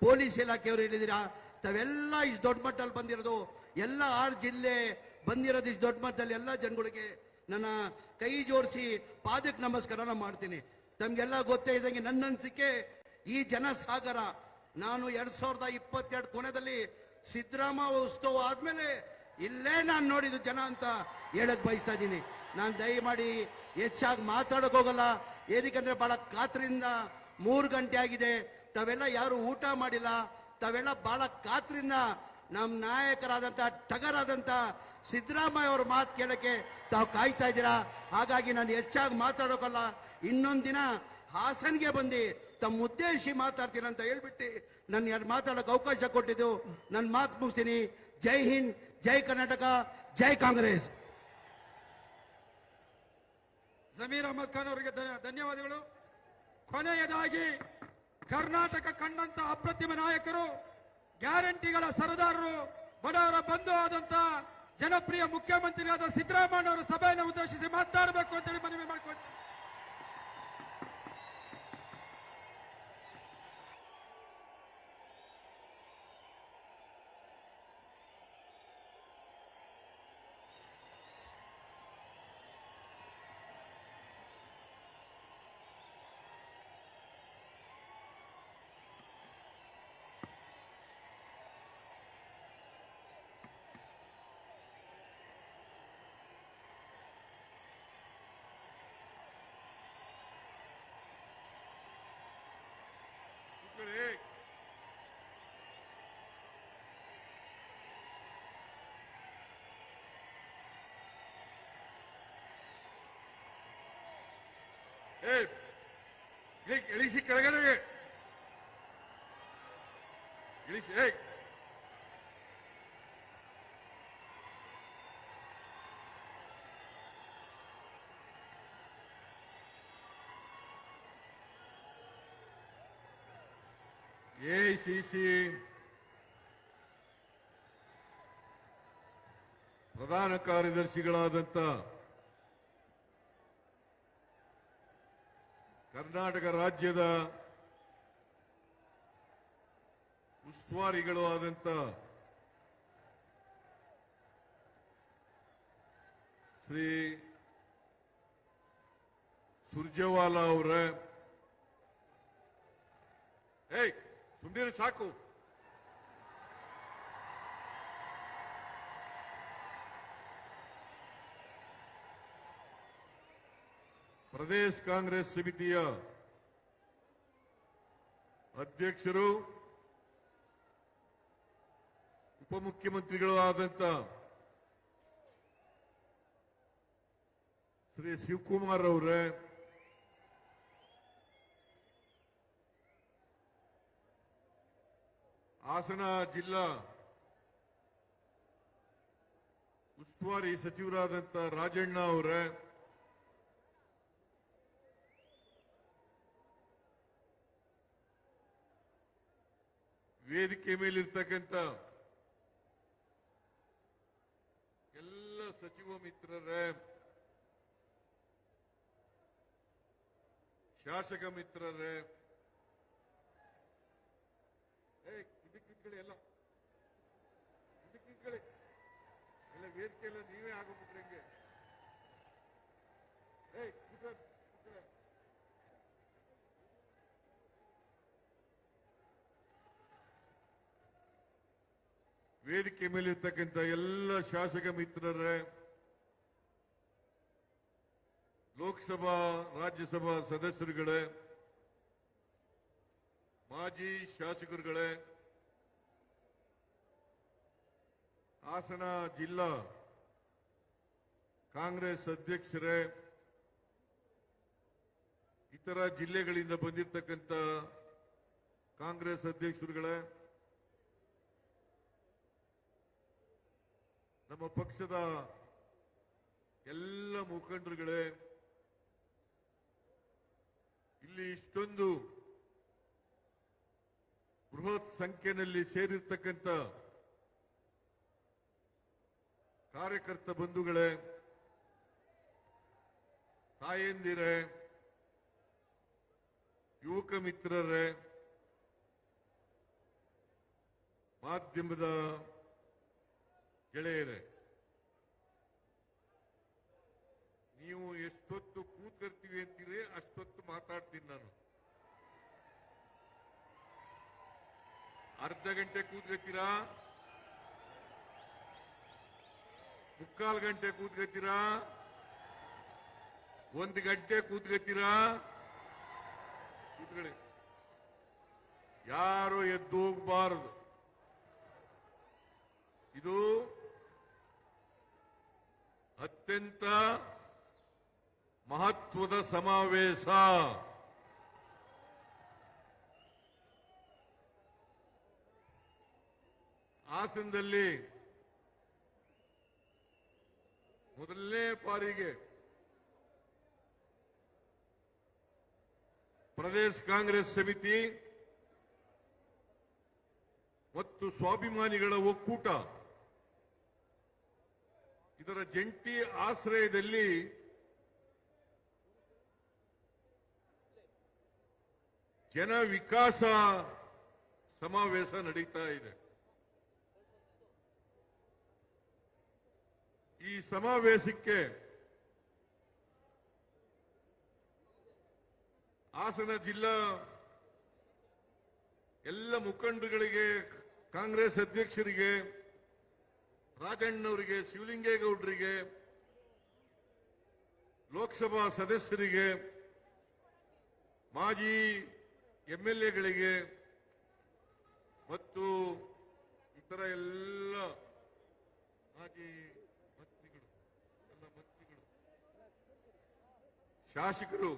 ಪೊಲೀಸ್ ಇಲಾಖೆಯವರು ಹೇಳಿದಿರಾ. ತಾವೆಲ್ಲ ಇಷ್ಟು ದೊಡ್ಡ ಮಟ್ಟದಲ್ಲಿ ಬಂದಿರೋದು, ಎಲ್ಲ 6 ಜಿಲ್ಲೆ ಬಂದಿರೋದು ಇಷ್ಟು ದೊಡ್ಡ ಮಟ್ಟದಲ್ಲಿ ಎಲ್ಲ ಜನಗಳಿಗೆ ನನ್ನ ಕೈ ಜೋಡಿಸಿ ಪಾದಕ್ಕೆ ನಮಸ್ಕಾರನ ಮಾಡ್ತೀನಿ. ತಮ್ಗೆಲ್ಲ ಗೊತ್ತೇ ಇದ್ದಂಗೆ ನನ್ನ ಅನಿಸಿಕೆ ಈ ಜನ ಸಾಗರ. ನಾನು 2022 ಕೊನೆಯಲ್ಲಿ ಸಿದ್ದರಾಮಯ್ಯ ಉತ್ಸವ ಆದ್ಮೇಲೆ ಇಲ್ಲೇ ನಾನು ನೋಡಿದ್ದು ಜನ ಅಂತ ಹೇಳಕ್ ಬಯಸ್ತಾ ಇದ್ದೀನಿ. ನಾನು ದಯಮಾಡಿ ಹೆಚ್ಚಾಗಿ ಮಾತಾಡಕ್ ಹೋಗಲ್ಲ, ಏನಕ್ಕಂದ್ರೆ ಬಹಳ ಕಾತ್ರಿಂದ 3 ಗಂಟೆ ಆಗಿದೆ. ತಾವೆಲ್ಲ ಯಾರು ಊಟ ಮಾಡಿಲ್ಲ, ತಾವೆಲ್ಲ ಬಹಳ ಕಾತ್ರಿಂದ ನಮ್ಮ ನಾಯಕರಾದಂತ ಟಗರಾದಂತ ಸಿದ್ದರಾಮಯ್ಯ ಅವ್ರ ಮಾತು ಕೇಳಕ್ಕೆ ತಾವು ಕಾಯ್ತಾ ಇದ್ದೀರಾ. ಹಾಗಾಗಿ ನಾನು ಹೆಚ್ಚಾಗಿ ಮಾತಾಡೋಕಲ್ಲ, ಇನ್ನೊಂದು ದಿನ ಹಾಸನ್ಗೆ ಬಂದು ತಮ್ಮ ಉದ್ದೇಶಿ ಮಾತಾಡ್ತೀನಿ ಅಂತ ಹೇಳ್ಬಿಟ್ಟು ನನ್ನ ಯಾರು ಮಾತಾಡೋಕೆ ಅವಕಾಶ ಕೊಟ್ಟಿದ್ದು ನನ್ನ ಮಾತು ಮುಗಿಸ್ತೀನಿ. ಜೈ ಹಿಂದ್, ಜೈ ಕರ್ನಾಟಕ, ಜೈ ಕಾಂಗ್ರೆಸ್. ಜಮೀರ್ ಅಹಮದ್ ಖಾನ್ ಅವರಿಗೆ ಧನ್ಯವಾದಗಳು. ಕೊನೆಯದಾಗಿ ಕರ್ನಾಟಕ ಕಂಡಂತ ಅಪ್ರತಿಮ ನಾಯಕರು, ಗ್ಯಾರಂಟಿಗಳ ಸರದಾರರು, ಬಡವರ ಬಂಧು ಆದಂತ ಜನಪ್ರಿಯ ಮುಖ್ಯಮಂತ್ರಿಯಾದ ಸಿದ್ದರಾಮಯ್ಯ ಅವರು ಸಭೆಯನ್ನು ಉದ್ದೇಶಿಸಿ ಮಾತನಾಡಬೇಕು ಅಂತೇಳಿ ಮನವಿ ಮಾಡಿಕೊಂಡು. ಏ ಇಳಿಸಿ ಕೆಳಗಡೆ ಇಳಿಸಿ. ಎಐಸಿಸಿ ಪ್ರಧಾನ ಕಾರ್ಯದರ್ಶಿಗಳಾದಂಥ ಕರ್ನಾಟಕ ರಾಜ್ಯದ ಉಸ್ತುವಾರಿಗಳು ಆದಂಥ ಶ್ರೀ ಸುರ್ಜೇವಾಲಾ ಅವರ ಸುಮ್ಮನೆ ಸಾಕು. ಪ್ರದೇಶ ಕಾಂಗ್ರೆಸ್ ಸಮಿತಿಯ ಅಧ್ಯಕ್ಷರು ಉಪಮುಖ್ಯಮಂತ್ರಿಗಳು ಆದಂತ ಶ್ರೀ ಶಿವಕುಮಾರ್ ಅವರೇ, ಹಾಸನ ಜಿಲ್ಲಾ ಉಸ್ತುವಾರಿ ಸಚಿವರಾದಂಥ ರಾಜಣ್ಣ ಅವರೇ, ವೇದಿಕೆ ಮೇಲಿರ್ತಕ್ಕಂಥ ಎಲ್ಲ ಸಚಿವ ಮಿತ್ರರೇ, ಶಾಸಕ ಮಿತ್ರರೇ, ಎಲ್ಲ ಎಲ್ಲ ವೇದಿಕೆ ಎಲ್ಲ ನೀವೇ ಆಗೋಗ್ಬಿಟ್ರೆ ಹೆಂಗೆ? ವೇದಿಕೆ ಮೇಲಿರ್ತಕ್ಕಂಥ ಎಲ್ಲ ಶಾಸಕ ಮಿತ್ರರೇ, ಲೋಕಸಭಾ ರಾಜ್ಯಸಭಾ ಸದಸ್ಯರುಗಳೇ, ಮಾಜಿ ಶಾಸಕರುಗಳೇ, ಹಾಸನ ಜಿಲ್ಲಾ ಕಾಂಗ್ರೆಸ್ ಅಧ್ಯಕ್ಷರೇ, ಇತರ ಜಿಲ್ಲೆಗಳಿಂದ ಬಂದಿರತಕ್ಕಂಥ ಕಾಂಗ್ರೆಸ್ ಅಧ್ಯಕ್ಷರುಗಳೇ, ನಮ್ಮ ಪಕ್ಷದ ಎಲ್ಲ ಮುಖಂಡರುಗಳೇ, ಇಲ್ಲಿ ಇಷ್ಟೊಂದು ಬೃಹತ್ ಸಂಖ್ಯೆಯಲ್ಲಿ ಸೇರಿರ್ತಕ್ಕಂಥ ಕಾರ್ಯಕರ್ತ ಬಂಧುಗಳೇ, ತಾಯಂದಿರೇ, ಯುವಕ ಮಿತ್ರರೇ, ಮಾಧ್ಯಮದ ಗೆಳೆಯರೇ, ನೀವು ಎಷ್ಟೊತ್ತು ಕೂತ್ಕರ್ತೀವಿ ಅಂತೀರಿ ಅಷ್ಟೊತ್ತು ಮಾತಾಡ್ತೀನಿ ನಾನು. ಅರ್ಧ ಗಂಟೆ ಕೂತ್ಕೊತೀರಾ, ಮುಕ್ಕಾಲು ಗಂಟೆ ಕೂತ್ಕೊತೀರಾ, 1 ಗಂಟೆ ಕೂತ್ಕೊತೀರಾ? ಕೂತ್ಕೊಳ್ಳಿ, ಯಾರು ಎದ್ದು ಹೋಗಬಾರದು. ಇದು ಅತ್ಯಂತ ಮಹತ್ವದ ಸಮಾವೇಶ. ಹಾಸನದಲ್ಲಿ ಮೊದಲನೇ ಬಾರಿಗೆ ಪ್ರದೇಶ ಕಾಂಗ್ರೆಸ್ ಸಮಿತಿ ಮತ್ತು ಸ್ವಾಭಿಮಾನಿಗಳ ಒಕ್ಕೂಟ ಇದರ ಜಂಟಿ ಆಶ್ರಯದಲ್ಲಿ ಜನ ವಿಕಾಸ ಸಮಾವೇಶ ನಡೀತಾ ಇದೆ. ಈ ಸಮಾವೇಶಕ್ಕೆ ಹಾಸನ ಜಿಲ್ಲಾ ಎಲ್ಲ ಮುಖಂಡರುಗಳಿಗೆ, ಕಾಂಗ್ರೆಸ್ ಅಧ್ಯಕ್ಷರಿಗೆ, ರಾಜಣ್ಣವರಿಗೆ, ಶಿವಲಿಂಗೇಗೌಡರಿಗೆ, ಲೋಕಸಭಾ ಸದಸ್ಯರಿಗೆ, ಮಾಜಿ ಎಂಎಲ್ಎಗಳಿಗೆ ಮತ್ತು ಇತರ ಎಲ್ಲ ಮಾಜಿ ಮಂತ್ರಿಗಳು, ಶಾಸಕರು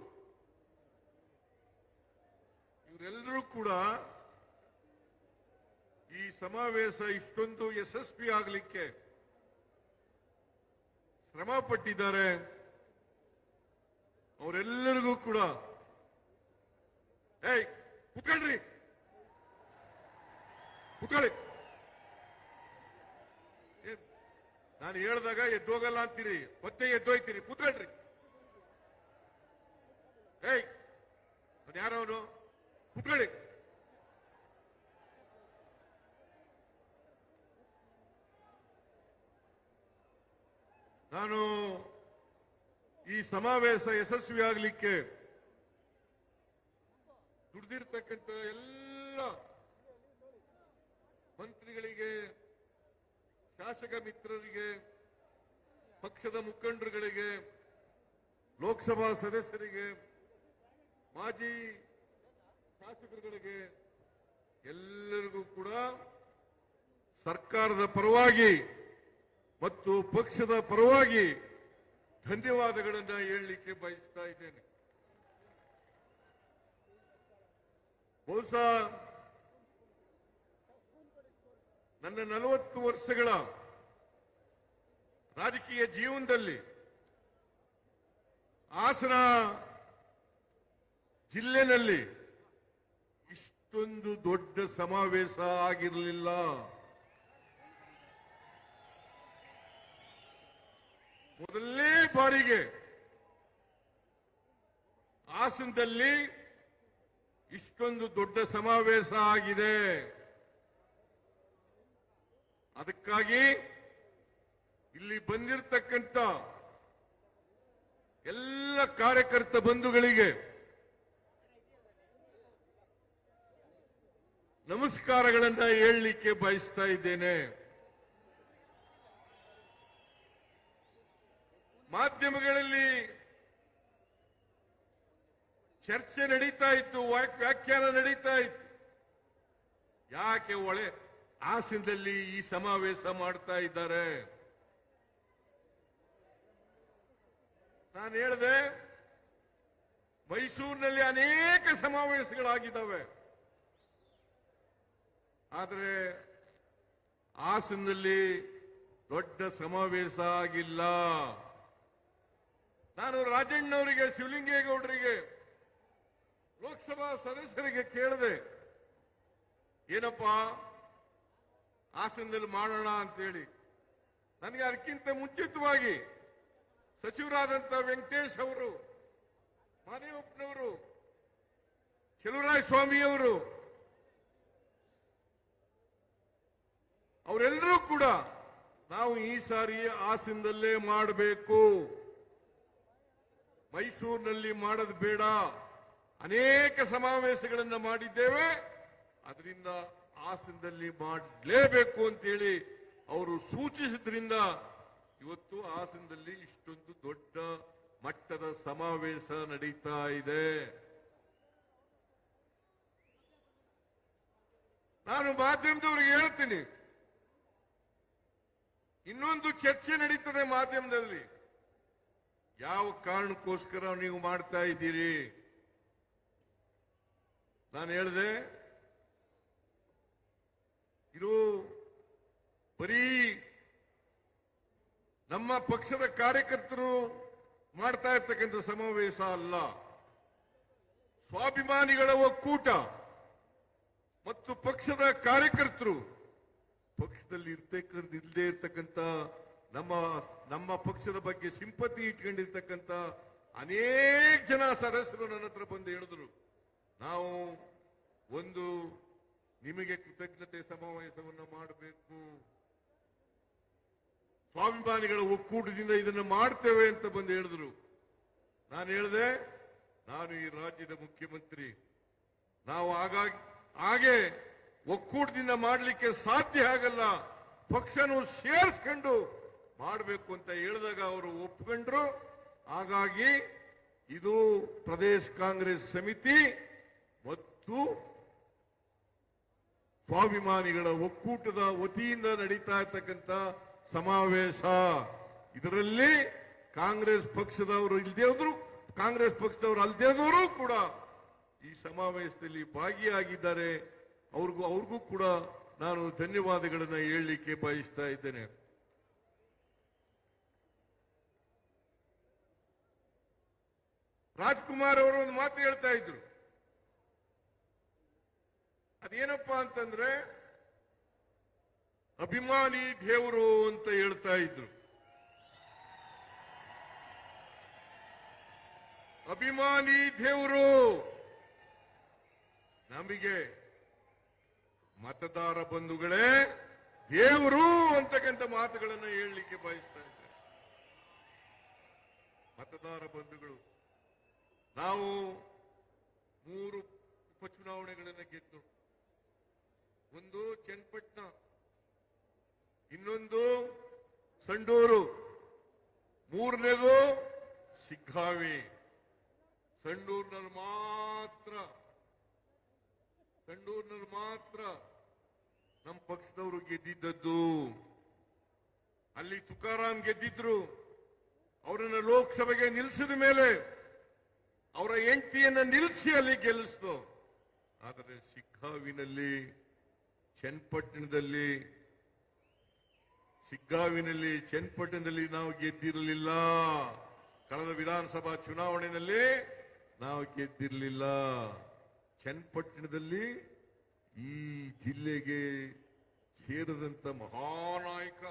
ಇವರೆಲ್ಲರೂ ಕೂಡ ಈ ಸಮಾವೇಶ ಇಷ್ಟೊಂದು ಯಶಸ್ವಿ ಆಗಲಿಕ್ಕೆ ಶ್ರಮ ಪಟ್ಟಿದ್ದಾರೆ. ಅವರೆಲ್ಲರಿಗೂ ಕೂಡ ಕುತ್ಕೊಳ್ರಿ, ಕುತ್ಕೊಳ್ಳಿ. ನಾನು ಹೇಳಿದಾಗ ಎದ್ದೋಗಲ್ಲ ಅಂತೀರಿ, ಮತ್ತೆ ಎದ್ದೋಯ್ತೀರಿ. ಕುತ್ಕೊಳ್ರಿ. ಯಾರವನು? ಕುತ್ಕೊಳ್ಳಿ. ನಾನು ಈ ಸಮಾವೇಶ ಯಶಸ್ವಿಯಾಗಲಿಕ್ಕೆ ದುಡಿದಿರ್ತಕ್ಕಂಥ ಎಲ್ಲ ಮಂತ್ರಿಗಳಿಗೆ, ಶಾಸಕ ಮಿತ್ರರಿಗೆ, ಪಕ್ಷದ ಮುಖಂಡರುಗಳಿಗೆ, ಲೋಕಸಭಾ ಸದಸ್ಯರಿಗೆ, ಮಾಜಿ ಶಾಸಕರುಗಳಿಗೆ ಎಲ್ಲರಿಗೂ ಕೂಡ ಸರ್ಕಾರದ ಪರವಾಗಿ ಮತ್ತು ಪಕ್ಷದ ಪರವಾಗಿ ಧನ್ಯವಾದಗಳನ್ನು ಹೇಳಲಿಕ್ಕೆ ಬಯಸ್ತಾ ಇದ್ದೇನೆ. ಬಹುಶಃ ನನ್ನ 40 ವರ್ಷಗಳ ರಾಜಕೀಯ ಜೀವನದಲ್ಲಿ ಹಾಸನ ಜಿಲ್ಲೆನಲ್ಲಿ ಇಷ್ಟೊಂದು ದೊಡ್ಡ ಸಮಾವೇಶ ಆಗಿರಲಿಲ್ಲ. ಮೊದಲನೇ ಬಾರಿಗೆ ಹಾಸನದಲ್ಲಿ ಇಷ್ಟೊಂದು ದೊಡ್ಡ ಸಮಾವೇಶ ಆಗಿದೆ. ಅದಕ್ಕಾಗಿ ಇಲ್ಲಿ ಬಂದಿರತಕ್ಕಂಥ ಎಲ್ಲ ಕಾರ್ಯಕರ್ತ ಬಂಧುಗಳಿಗೆ ನಮಸ್ಕಾರಗಳನ್ನ ಹೇಳಲಿಕ್ಕೆ ಬಯಸ್ತಾ ಇದ್ದೇನೆ. ಮಾಧ್ಯಮಗಳಲ್ಲಿ ಚರ್ಚೆ ನಡೀತಾ ಇತ್ತು, ವ್ಯಾಖ್ಯಾನ ನಡೀತಾ ಇತ್ತು. ಯಾಕೆ ಹಾಸನದಲ್ಲಿ ಈ ಸಮಾವೇಶ ಮಾಡ್ತಾ ಇದ್ದಾರೆ? ನಾನು ಹೇಳಿದೆ, ಮೈಸೂರಿನಲ್ಲಿ ಅನೇಕ ಸಮಾವೇಶಗಳಾಗಿದ್ದಾವೆ, ಆದರೆ ಹಾಸನದಲ್ಲಿ ದೊಡ್ಡ ಸಮಾವೇಶ ಆಗಿಲ್ಲ. ನಾನು ರಾಜಣ್ಣವರಿಗೆ, ಶಿವಲಿಂಗೇಗೌಡರಿಗೆ, ಲೋಕಸಭಾ ಸದಸ್ಯರಿಗೆ ಕೇಳಿದೆ, ಏನಪ್ಪಾ ಹಾಸನದಲ್ಲಿ ಮಾಡೋಣ ಅಂತೇಳಿ. ನನಗೆ ಅದಕ್ಕಿಂತ ಮುಂಚಿತವಾಗಿ ಸಚಿವರಾದಂಥ ವೆಂಕಟೇಶ್ ಅವರು, ಮಾದೇವಪ್ಪನವರು, ಚೆಲುವರಾಯ ಸ್ವಾಮಿಯವರು, ಅವರೆಲ್ಲರೂ ಕೂಡ ನಾವು ಈ ಸಾರಿ ಹಾಸನದಲ್ಲೇ ಮಾಡಬೇಕು, ಮೈಸೂರಿನಲ್ಲಿ ಮಾಡೋದು ಬೇಡ. ಅನೇಕ ಸಮಾವೇಶಗಳನ್ನು ಮಾಡಿದ್ದೇವೆ, ಅದರಿಂದ ಹಾಸನದಲ್ಲಿ ಮಾಡಲೇಬೇಕು ಅಂತೇಳಿ ಅವರು ಸೂಚಿಸಿದ್ರಿಂದ ಇವತ್ತು ಹಾಸನದಲ್ಲಿ ಇಷ್ಟೊಂದು ದೊಡ್ಡ ಮಟ್ಟದ ಸಮಾವೇಶ ನಡೀತಾ ಇದೆ. ನಾನು ಮಾಧ್ಯಮದವರಿಗೆ ಹೇಳ್ತೀನಿ, ಇನ್ನೊಂದು ಚರ್ಚೆ ನಡೀತದೆ ಮಾಧ್ಯಮದಲ್ಲಿ. ಯಾವ ಕಾರಣಕ್ಕೋಸ್ಕರ ನೀವು ಮಾಡ್ತಾ ಇದ್ದೀರಿ? ನಾನು ಹೇಳಿದೆ, ಇದು ಬರೀ ನಮ್ಮ ಪಕ್ಷದ ಕಾರ್ಯಕರ್ತರು ಮಾಡ್ತಾ ಇರ್ತಕ್ಕಂಥ ಸಮಾವೇಶ ಅಲ್ಲ, ಸ್ವಾಭಿಮಾನಿಗಳ ಒಕ್ಕೂಟ ಮತ್ತು ಪಕ್ಷದ ಕಾರ್ಯಕರ್ತರು, ಪಕ್ಷದಲ್ಲಿ ಇಲ್ಲದೆ ಇರ್ತಕ್ಕಂಥ ನಮ್ಮ ಪಕ್ಷದ ಬಗ್ಗೆ ಸಿಂಪತಿ ಇಟ್ಕೊಂಡಿರ್ತಕ್ಕಂಥ ಅನೇಕ ಜನ ಸದಸ್ಯರು ನನ್ನ ಹತ್ರ ಬಂದು ಹೇಳಿದ್ರು, ನಾವು ಒಂದು ನಿಮಗೆ ಕೃತಜ್ಞತೆ ಸಮಾವೇಶವನ್ನು ಮಾಡಬೇಕು, ಸ್ವಾಭಿಮಾನಿಗಳ ಒಕ್ಕೂಟದಿಂದ ಇದನ್ನು ಮಾಡ್ತೇವೆ ಅಂತ ಬಂದು ಹೇಳಿದ್ರು. ನಾನು ಹೇಳಿದೆ, ನಾನು ಈ ರಾಜ್ಯದ ಮುಖ್ಯಮಂತ್ರಿ, ನಾವು ಹಾಗೆ ಒಕ್ಕೂಟದಿಂದ ಮಾಡಲಿಕ್ಕೆ ಸಾಧ್ಯ ಆಗಲ್ಲ, ಪಕ್ಷನು ಸೇರಿಸ್ಕೊಂಡು ಮಾಡಬೇಕು ಅಂತ ಹೇಳಿದಾಗ ಅವರು ಒಪ್ಕೊಂಡ್ರು. ಹಾಗಾಗಿ ಇದು ಪ್ರದೇಶ ಕಾಂಗ್ರೆಸ್ ಸಮಿತಿ ಮತ್ತು ಸ್ವಾಭಿಮಾನಿಗಳ ಒಕ್ಕೂಟದ ವತಿಯಿಂದ ನಡೀತಾ ಇರ್ತಕ್ಕಂಥ ಸಮಾವೇಶ. ಇದರಲ್ಲಿ ಕಾಂಗ್ರೆಸ್ ಪಕ್ಷದವರು ಇಲ್ಲದೇ ಹೋದ್ರು, ಕಾಂಗ್ರೆಸ್ ಪಕ್ಷದವರು ಅಲ್ಲದೇ ಹೋದ್ರು ಕೂಡ ಈ ಸಮಾವೇಶದಲ್ಲಿ ಭಾಗಿಯಾಗಿದ್ದಾರೆ. ಅವ್ರಿಗೂ ಕೂಡ ನಾನು ಧನ್ಯವಾದಗಳನ್ನ ಹೇಳಲಿಕ್ಕೆ ಬಯಸ್ತಾ ಇದ್ದೇನೆ. ರಾಜ್ಕುಮಾರ್ ಅವರು ಒಂದು ಮಾತು ಹೇಳ್ತಾ ಇದ್ರು. ಅದೇನಪ್ಪಾ ಅಂತಂದ್ರೆ ಅಭಿಮಾನಿ ದೇವರು ಅಂತ ಹೇಳ್ತಾ ಇದ್ರು. ಅಭಿಮಾನಿ ದೇವರು ನಮಗೆ ಮತದಾರ ಬಂಧುಗಳೇ ದೇವರು ಅಂತಕ್ಕಂಥ ಮಾತುಗಳನ್ನು ಹೇಳಲಿಕ್ಕೆ ಬಯಸ್ತಾ ಇದ್ದಾರೆ. ಮತದಾರ ಬಂಧುಗಳು, ನಾವು 3 ಉಪಚುನಾವಣೆಗಳನ್ನು ಗೆದ್ದು, ಒಂದು ಚನ್ನಪಟ್ಟಣ, ಇನ್ನೊಂದು ಸಂಡೂರು, ಮೂರನೇದು ಶಿಗ್ಗಾವಿ. ಸಂಡೂರಿನಲ್ಲಿ ಮಾತ್ರ ನಮ್ಮ ಪಕ್ಷದವರು ಗೆದ್ದಿದ್ದದ್ದು. ಅಲ್ಲಿ ತುಕಾರಾಮ್ ಗೆದ್ದಿದ್ರು. ಅವರನ್ನ ಲೋಕಸಭೆಗೆ ನಿಲ್ಲಿಸಿದ ಮೇಲೆ ಅವರ ಹೆಂಡತಿಯನ್ನ ನಿಲ್ಲಿಸಿ ಅಲ್ಲಿ ಗೆಲ್ಲಿಸ್ತು. ಆದರೆ ಶಿಗ್ಗಾವಿನಲ್ಲಿ, ಚನ್ನಪಟ್ಟಣದಲ್ಲಿ ನಾವು ಗೆದ್ದಿರಲಿಲ್ಲ. ಕಳೆದ ವಿಧಾನಸಭಾ ಚುನಾವಣೆಯಲ್ಲಿ ನಾವು ಗೆದ್ದಿರಲಿಲ್ಲ. ಚನ್ನಪಟ್ಟಣದಲ್ಲಿ ಈ ಜಿಲ್ಲೆಗೆ ಸೇರಿದಂತ ಮಹಾನಾಯಕ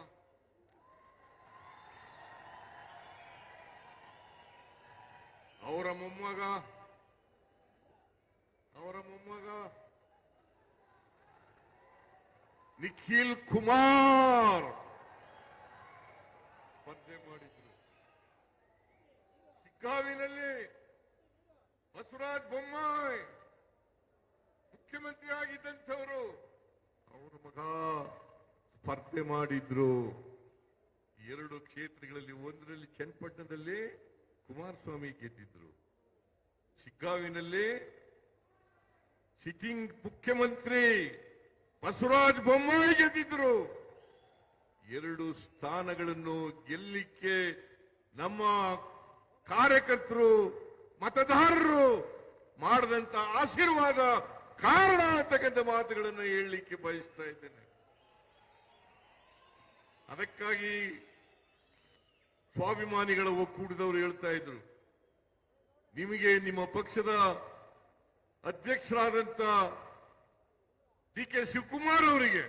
ಅವರ ಮೊಮ್ಮಗ ನಿಖಿಲ್ ಕುಮಾರ್ ಸ್ಪರ್ಧೆ ಮಾಡಿದ್ರು. ಶಿಗ್ಗಾವಿನಲ್ಲಿ ಬಸವರಾಜ ಬೊಮ್ಮಾಯಿ ಮುಖ್ಯಮಂತ್ರಿ ಆಗಿದ್ದಂಥವರು, ಅವರ ಮಗ ಸ್ಪರ್ಧೆ ಮಾಡಿದ್ರು. 2 ಕ್ಷೇತ್ರಗಳಲ್ಲಿ, ಒಂದರಲ್ಲಿ ಚನ್ನಪಟ್ಟಣದಲ್ಲಿ ಕುಮಾರಸ್ವಾಮಿ ಗೆದ್ದಿದ್ರು, ಶಿಗ್ಗಾವಿನಲ್ಲಿ ಸಿಟ್ಟಿಂಗ್ ಮುಖ್ಯಮಂತ್ರಿ ಬಸವರಾಜ ಬೊಮ್ಮಾಯಿ ಗೆದ್ದಿದ್ರು. 2 ಸ್ಥಾನಗಳನ್ನು ಗೆಲ್ಲಿಕ್ಕೆ ನಮ್ಮ ಕಾರ್ಯಕರ್ತರು, ಮತದಾರರು ಮಾಡಿದಂತ ಆಶೀರ್ವಾದ ಕಾರಣ ಅಂತಕ್ಕಂಥ ಮಾತುಗಳನ್ನು ಹೇಳಲಿಕ್ಕೆ ಬಯಸ್ತಾ ಇದ್ದೇನೆ. ಅದಕ್ಕಾಗಿ ಸ್ವಾಭಿಮಾನಿಗಳ ಒಕ್ಕೂಟದವರು ಹೇಳ್ತಾ ಇದ್ರು, ನಿಮಗೆ ನಿಮ್ಮ ಪಕ್ಷದ ಅಧ್ಯಕ್ಷರಾದಂತ DK ಶಿವಕುಮಾರ್ ಅವರಿಗೆ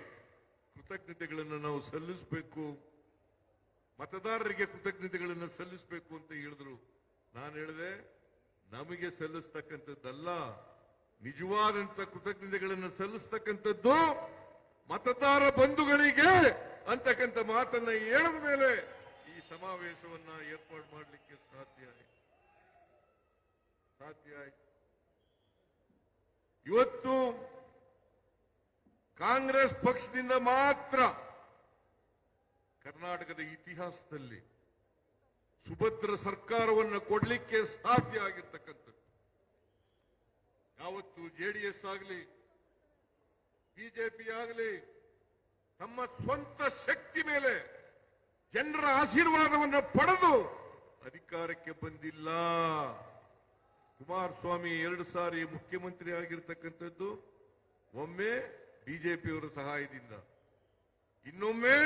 ಕೃತಜ್ಞತೆಗಳನ್ನು ನಾವು ಸಲ್ಲಿಸಬೇಕು, ಮತದಾರರಿಗೆ ಕೃತಜ್ಞತೆಗಳನ್ನು ಸಲ್ಲಿಸಬೇಕು ಅಂತ ಹೇಳಿದ್ರು. ನಾನು ಹೇಳಿದೆ, ನಮಗೆ ಸಲ್ಲಿಸ್ತಕ್ಕಂಥದ್ದಲ್ಲ, ನಿಜವಾದಂತ ಕೃತಜ್ಞತೆಗಳನ್ನು ಸಲ್ಲಿಸ್ತಕ್ಕಂಥದ್ದು ಮತದಾರ ಬಂಧುಗಳಿಗೆ ಅಂತಕ್ಕಂಥ ಮಾತನ್ನ ಹೇಳಿದ ಮೇಲೆ ಈ ಸಮಾವೇಶವನ್ನ ಏರ್ಪಾಡು ಮಾಡಲಿಕ್ಕೆ ಸಾಧ್ಯ ಆಯ್ತು. ಇವತ್ತು ಕಾಂಗ್ರೆಸ್ ಪಕ್ಷದಿಂದ ಮಾತ್ರ ಕರ್ನಾಟಕದ ಇತಿಹಾಸದಲ್ಲಿ ಸುಭದ್ರ ಸರ್ಕಾರವನ್ನು ಕೊಡಲಿಕ್ಕೆ ಸಾಧ್ಯ ಆಗಿರ್ತಕ್ಕಂಥದ್ದು. ಯಾವತ್ತು ಜೆಡಿಎಸ್ ಆಗಲಿ ಬಿಜೆಪಿ ಆಗಲಿ ತಮ್ಮ ಸ್ವಂತ ಶಕ್ತಿ ಮೇಲೆ ಜನರ ಆಶೀರ್ವಾದವನ್ನು ಪಡೆದು ಅಧಿಕಾರಕ್ಕೆ ಬಂದಿಲ್ಲ. ಕುಮಾರಸ್ವಾಮಿ 2 ಸಾರಿ ಮುಖ್ಯಮಂತ್ರಿ ಆಗಿರ್ತಕ್ಕಂಥದ್ದು, ಒಮ್ಮೆ ಬಿಜೆಪಿಯವರ ಸಹಾಯದಿಂದ, ಇನ್ನೊಮ್ಮೆ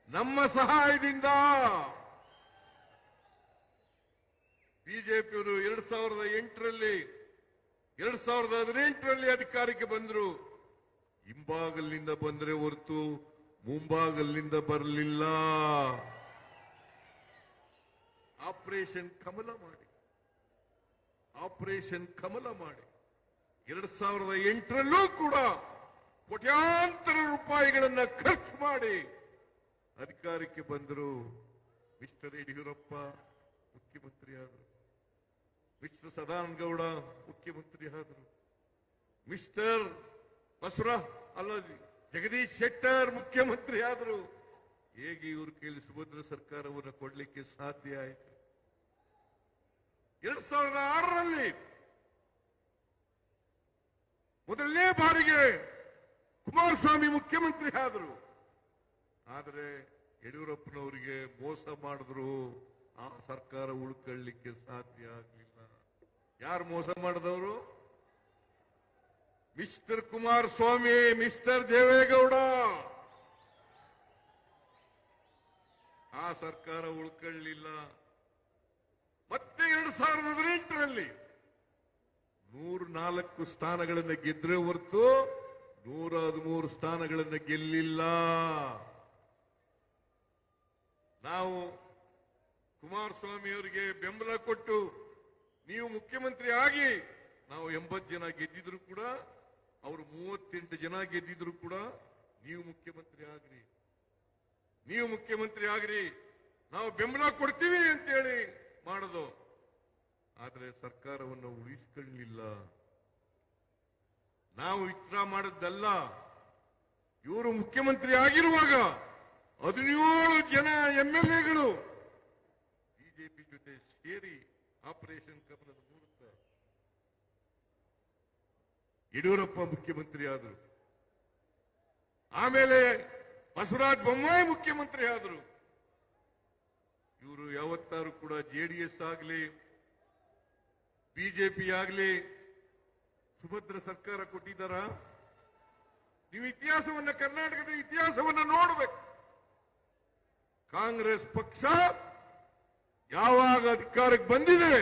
ನಮ್ಮ ಸಹಾಯದಿಂದ. ಬಿಜೆಪಿಯವರು 2008ರಲ್ಲಿ 2018ರಲ್ಲಿ ಅಧಿಕಾರಕ್ಕೆ ಬಂದರು. ಹಿಂಬಾಗಲಿನಿಂದ ಬಂದರೆ ಹೊರತು ಮುಂಬಾಗಲಿನಿಂದ ಬರಲಿಲ್ಲ. ಆಪರೇಷನ್ ಕಮಲ ಮಾಡಿ 2008ರಲ್ಲೂ ಕೂಡ ಕೋಟ್ಯಾಂತರ ರೂಪಾಯಿಗಳನ್ನ ಖರ್ಚು ಮಾಡಿ ಅಧಿಕಾರಕ್ಕೆ ಬಂದರು. ಮಿಸ್ಟರ್ ಯಡಿಯೂರಪ್ಪ ಮುಖ್ಯಮಂತ್ರಿ ಆದರು, ಮಿಸ್ಟರ್ ಸದಾನಂದಗೌಡ ಮುಖ್ಯಮಂತ್ರಿ ಆದರು, ಮಿಸ್ಟರ್ ಜಗದೀಶ್ ಶೆಟ್ಟರ್ ಮುಖ್ಯಮಂತ್ರಿ ಆದರು. ಹೇಗೆ ಇವ್ರ ಕೈಲಿ ಸುಭದ್ರ ಸರ್ಕಾರವನ್ನು ಕೊಡಲಿಕ್ಕೆ ಸಾಧ್ಯ ಆಯಿತು? 2006ರಲ್ಲಿ ಮೊದಲನೇ ಬಾರಿಗೆ ಕುಮಾರಸ್ವಾಮಿ ಮುಖ್ಯಮಂತ್ರಿ ಆದರು. ಆದರೆ ಯಡಿಯೂರಪ್ಪನವರಿಗೆ ಮೋಸ ಮಾಡಿದ್ರು, ಆ ಸರ್ಕಾರ ಉಳ್ಕೊಳ್ಳಿಕ್ಕೆ ಸಾಧ್ಯ ಆಗಲಿಲ್ಲ. ಯಾರು ಮೋಸ ಮಾಡಿದವರು? ಮಿಸ್ಟರ್ ಕುಮಾರಸ್ವಾಮಿ, ಮಿಸ್ಟರ್ ದೇವೇಗೌಡ, ಆ ಸರ್ಕಾರ ಉಳ್ಕೊಳ್ಳಿಲ್ಲ. ಮತ್ತೆ 2018ರಲ್ಲಿ 104 ಸ್ಥಾನಗಳನ್ನು ಗೆದ್ರೆ ಹೊರತು 113 ಸ್ಥಾನಗಳನ್ನು ಗೆಲ್ಲಿಲ್ಲ. ನಾವು ಕುಮಾರಸ್ವಾಮಿ ಅವರಿಗೆ ಬೆಂಬಲ ಕೊಟ್ಟು ನೀವು ಮುಖ್ಯಮಂತ್ರಿ ಆಗಿ, ನಾವು 80 ಜನ ಗೆದ್ದಿದ್ರು ಕೂಡ, ಅವರು 38 ಜನ ಗೆದ್ದಿದ್ರು ಕೂಡ, ನೀವು ಮುಖ್ಯಮಂತ್ರಿ ಆಗ್ರಿ, ನೀವು ಮುಖ್ಯಮಂತ್ರಿ ಆಗ್ರಿ, ನಾವು ಬೆಂಬಲ ಕೊಡ್ತೀವಿ ಅಂತೇಳಿ ಮಾಡೋದು. ಆದರೆ ಸರ್ಕಾರವನ್ನು ಉಳಿಸಿಕೊಳ್ಳಲಿಲ್ಲ. ನಾವು ವಿತ್ಡ್ರಾ ಮಾಡದ್ದಲ್ಲ. ಇವರು ಮುಖ್ಯಮಂತ್ರಿ ಆಗಿರುವಾಗ 17 ಜನ MLAಗಳು ಬಿಜೆಪಿ ಜೊತೆ ಸೇರಿ ಆಪರೇಷನ್ ಕಮಲದ ಮೂಲಕ ಯಡಿಯೂರಪ್ಪ ಮುಖ್ಯಮಂತ್ರಿ ಆದರು. ಆಮೇಲೆ ಬಸವರಾಜ ಬೊಮ್ಮಾಯಿ ಮುಖ್ಯಮಂತ್ರಿ ಆದರು. ಇವರು ಯಾವತ್ತಾರು ಕೂಡ JDS ಆಗಲಿ ಬಿಜೆಪಿ ಆಗಲಿ ಸುಭದ್ರ ಸರ್ಕಾರ ಕೊಟ್ಟಿದ್ದಾರ? ನೀವು ಇತಿಹಾಸವನ್ನ, ಕರ್ನಾಟಕದ ಇತಿಹಾಸವನ್ನ ನೋಡಬೇಕು. ಕಾಂಗ್ರೆಸ್ ಪಕ್ಷ ಯಾವಾಗ ಅಧಿಕಾರಕ್ಕೆ ಬಂದಿದೆ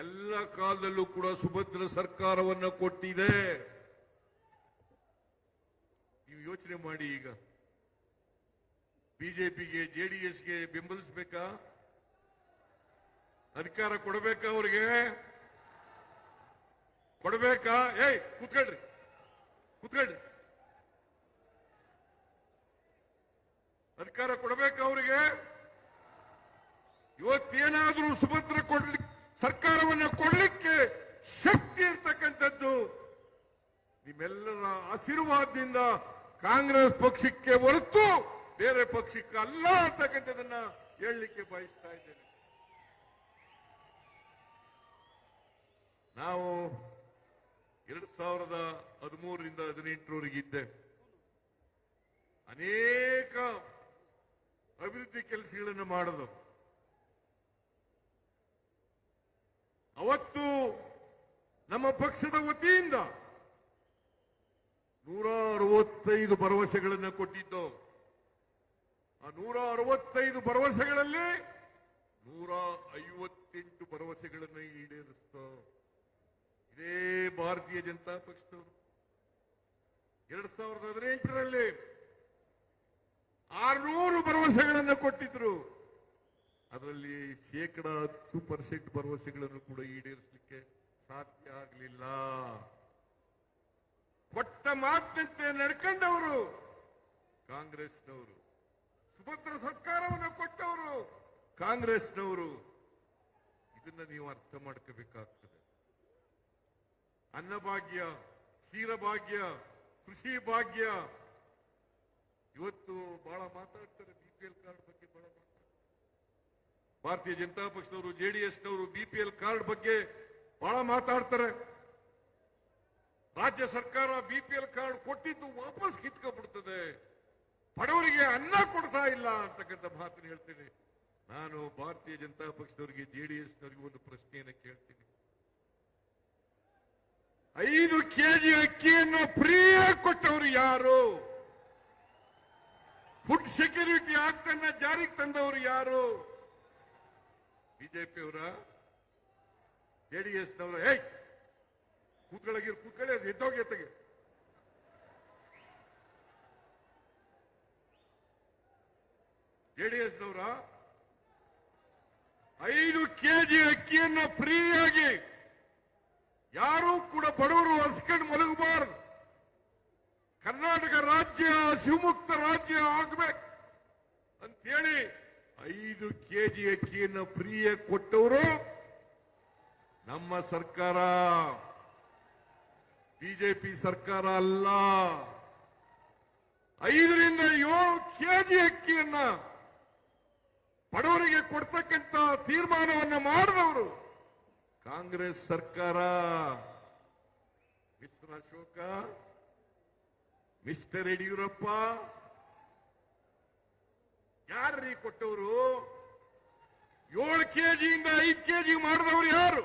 ಎಲ್ಲ ಕಾಲದಲ್ಲೂ ಕೂಡ ಸುಭದ್ರ ಸರ್ಕಾರವನ್ನು ಕೊಟ್ಟಿದೆ. ನೀವು ಯೋಚನೆ ಮಾಡಿ. ಈಗ ಬಿಜೆಪಿಗೆ JDSಗೆ ಬೆಂಬಲಿಸಬೇಕಾ? ಅಧಿಕಾರ ಕೊಡಬೇಕಾ? ಅವರಿಗೆ ಕೊಡಬೇಕಾ? ಕೂತ್ಕೊಳ್ರಿ, ಕೂತ್ಕೊಳ್ರಿ. ಅಧಿಕಾರ ಕೊಡಬೇಕಾ ಅವರಿಗೆ? ಇವತ್ತೇನಾದ್ರೂ ಸುಭದ್ರ ಸರ್ಕಾರವನ್ನು ಕೊಡ್ಲಿಕ್ಕೆ ಶಕ್ತಿ ಇರ್ತಕ್ಕಂಥದ್ದು ನಿಮ್ಮೆಲ್ಲರ ಆಶೀರ್ವಾದದಿಂದ ಕಾಂಗ್ರೆಸ್ ಪಕ್ಷಕ್ಕೆ ಹೊರತು ಬೇರೆ ಪಕ್ಷಕ್ಕೆ ಅಲ್ಲ ಅಂತಕ್ಕಂಥದನ್ನ ಹೇಳಲಿಕ್ಕೆ ಬಯಸ್ತಾ ಇದ್ದೇನೆ. ನಾವು 2013ರಿಂದ 2018ರವರೆಗೆ ಇದ್ದೆ. ಅನೇಕ ಅಭಿವೃದ್ಧಿ ಕೆಲಸಗಳನ್ನು ಮಾಡೋದು. ಅವತ್ತು ನಮ್ಮ ಪಕ್ಷದ ವತಿಯಿಂದ 165 ಭರವಸೆಗಳನ್ನು ಕೊಟ್ಟಿದ್ದು. ಆ 165 ಭರವಸೆಗಳಲ್ಲಿ 158 ಭರವಸೆಗಳನ್ನು ಈಡೇರಿಸ್ತು ಇದೇ ಭಾರತೀಯ ಜನತಾ ಪಕ್ಷದವರು. 2018ರಲ್ಲಿ 600 ಭರವಸೆಗಳನ್ನು ಕೊಟ್ಟಿದ್ರು. ಅದರಲ್ಲಿ 10% ಭರವಸೆಗಳನ್ನು ಕೂಡ ಈಡೇರಿಸಲಿಕ್ಕೆ ಸಾಧ್ಯ ಆಗಲಿಲ್ಲ. ಕೊಟ್ಟ ಮಾತಿನಂತೆ ನಡ್ಕೊಂಡವರು ಕಾಂಗ್ರೆಸ್ನವರು. ಸುಭದ್ರ ಸರ್ಕಾರವನ್ನು ಕೊಟ್ಟವರು ಕಾಂಗ್ರೆಸ್ನವರು. ಇದನ್ನ ನೀವು ಅರ್ಥ ಮಾಡ್ಕೋಬೇಕಾಗ್ತದೆ. ಅನ್ನಭಾಗ್ಯ, ಕ್ಷೀರಭಾಗ್ಯ, ಕೃಷಿ ಭಾಗ್ಯ, ಇವತ್ತು ಬಹಳ ಮಾತಾಡ್ತಾರೆ. BPL ಕಾರ್ಡ್ ಬಗ್ಗೆ ಬಹಳ ಮಾತಾಡ್ತಾರೆ. ಭಾರತೀಯ ಜನತಾ ಪಕ್ಷದವರು, JDSನವರು BPL ಕಾರ್ಡ್ ಬಗ್ಗೆ ಬಹಳ ಮಾತಾಡ್ತಾರೆ. ರಾಜ್ಯ ಸರ್ಕಾರ BPL ಕಾರ್ಡ್ ಕೊಟ್ಟಿದ್ದು ವಾಪಸ್ ಕಿತ್ಕೊಂಡ್ಬಿಡ್ತದೆ, ಬಡವರಿಗೆ ಅನ್ನ ಕೊಡ್ತಾ ಇಲ್ಲ ಅಂತಕ್ಕಂಥ ಮಾತನ್ನು ಹೇಳ್ತೀನಿ. ನಾನು ಭಾರತೀಯ ಜನತಾ ಪಕ್ಷದವರಿಗೆ, JDSನವರಿಗೆ ಒಂದು ಪ್ರಶ್ನೆಯನ್ನು ಕೇಳ್ತೀನಿ. 5 ಕೆಜಿ ಅಕ್ಕಿಯನ್ನು ಫ್ರೀಯಾಗಿ ಕೊಟ್ಟವರು ಯಾರು? ಫುಡ್ ಸೆಕ್ಯೂರಿಟಿ ಆಕ್ಟ್ ಅನ್ನ ಜಾರಿಗೆ ತಂದವರು ಯಾರು? ಬಿಜೆಪಿಯವರ, JDSನವರ? ಕೂತ್ಕೊಳ್ಳಿ, ಅದು ಎದ್ದೋಗಿ ಎತ್ತಗೆ. JDSನವರ 5 ಕೆಜಿ ಅಕ್ಕಿಯನ್ನು ಫ್ರೀಯಾಗಿ ಯಾರೂ ಕೂಡ ಬಡವರು ಹಸ್ಕೊಂಡು ಮಲಗಬಾರದು. ಕರ್ನಾಟಕ ರಾಜ್ಯ ಶಿವಮುಕ್ತ ರಾಜ್ಯ ಆಗಬೇಕು ಅಂತೇಳಿ 5 ಕೆಜಿ ಅಕ್ಕಿಯನ್ನು ಫ್ರೀಯಾಗಿ ಕೊಟ್ಟವರು ನಮ್ಮ ಸರ್ಕಾರ, ಬಿಜೆಪಿ ಸರ್ಕಾರ ಅಲ್ಲ. 5 ರಿಂದ 7 ಕೆಜಿ ಅಕ್ಕಿಯನ್ನ ಬಡವರಿಗೆ ಕೊಡ್ತಕ್ಕಂಥ ತೀರ್ಮಾನವನ್ನು ಮಾಡಿದವರು ಕಾಂಗ್ರೆಸ್ ಸರ್ಕಾರ. ಮಿಸ್ಟರ್ ಅಶೋಕ, ಮಿಸ್ಟರ್ ಯಡಿಯೂರಪ್ಪ, ಯಾರ್ರೀ ಕೊಟ್ಟವರು? 7 ಕೆಜಿಯಿಂದ 5 ಕೆಜಿ ಮಾಡಿದವರು ಯಾರು?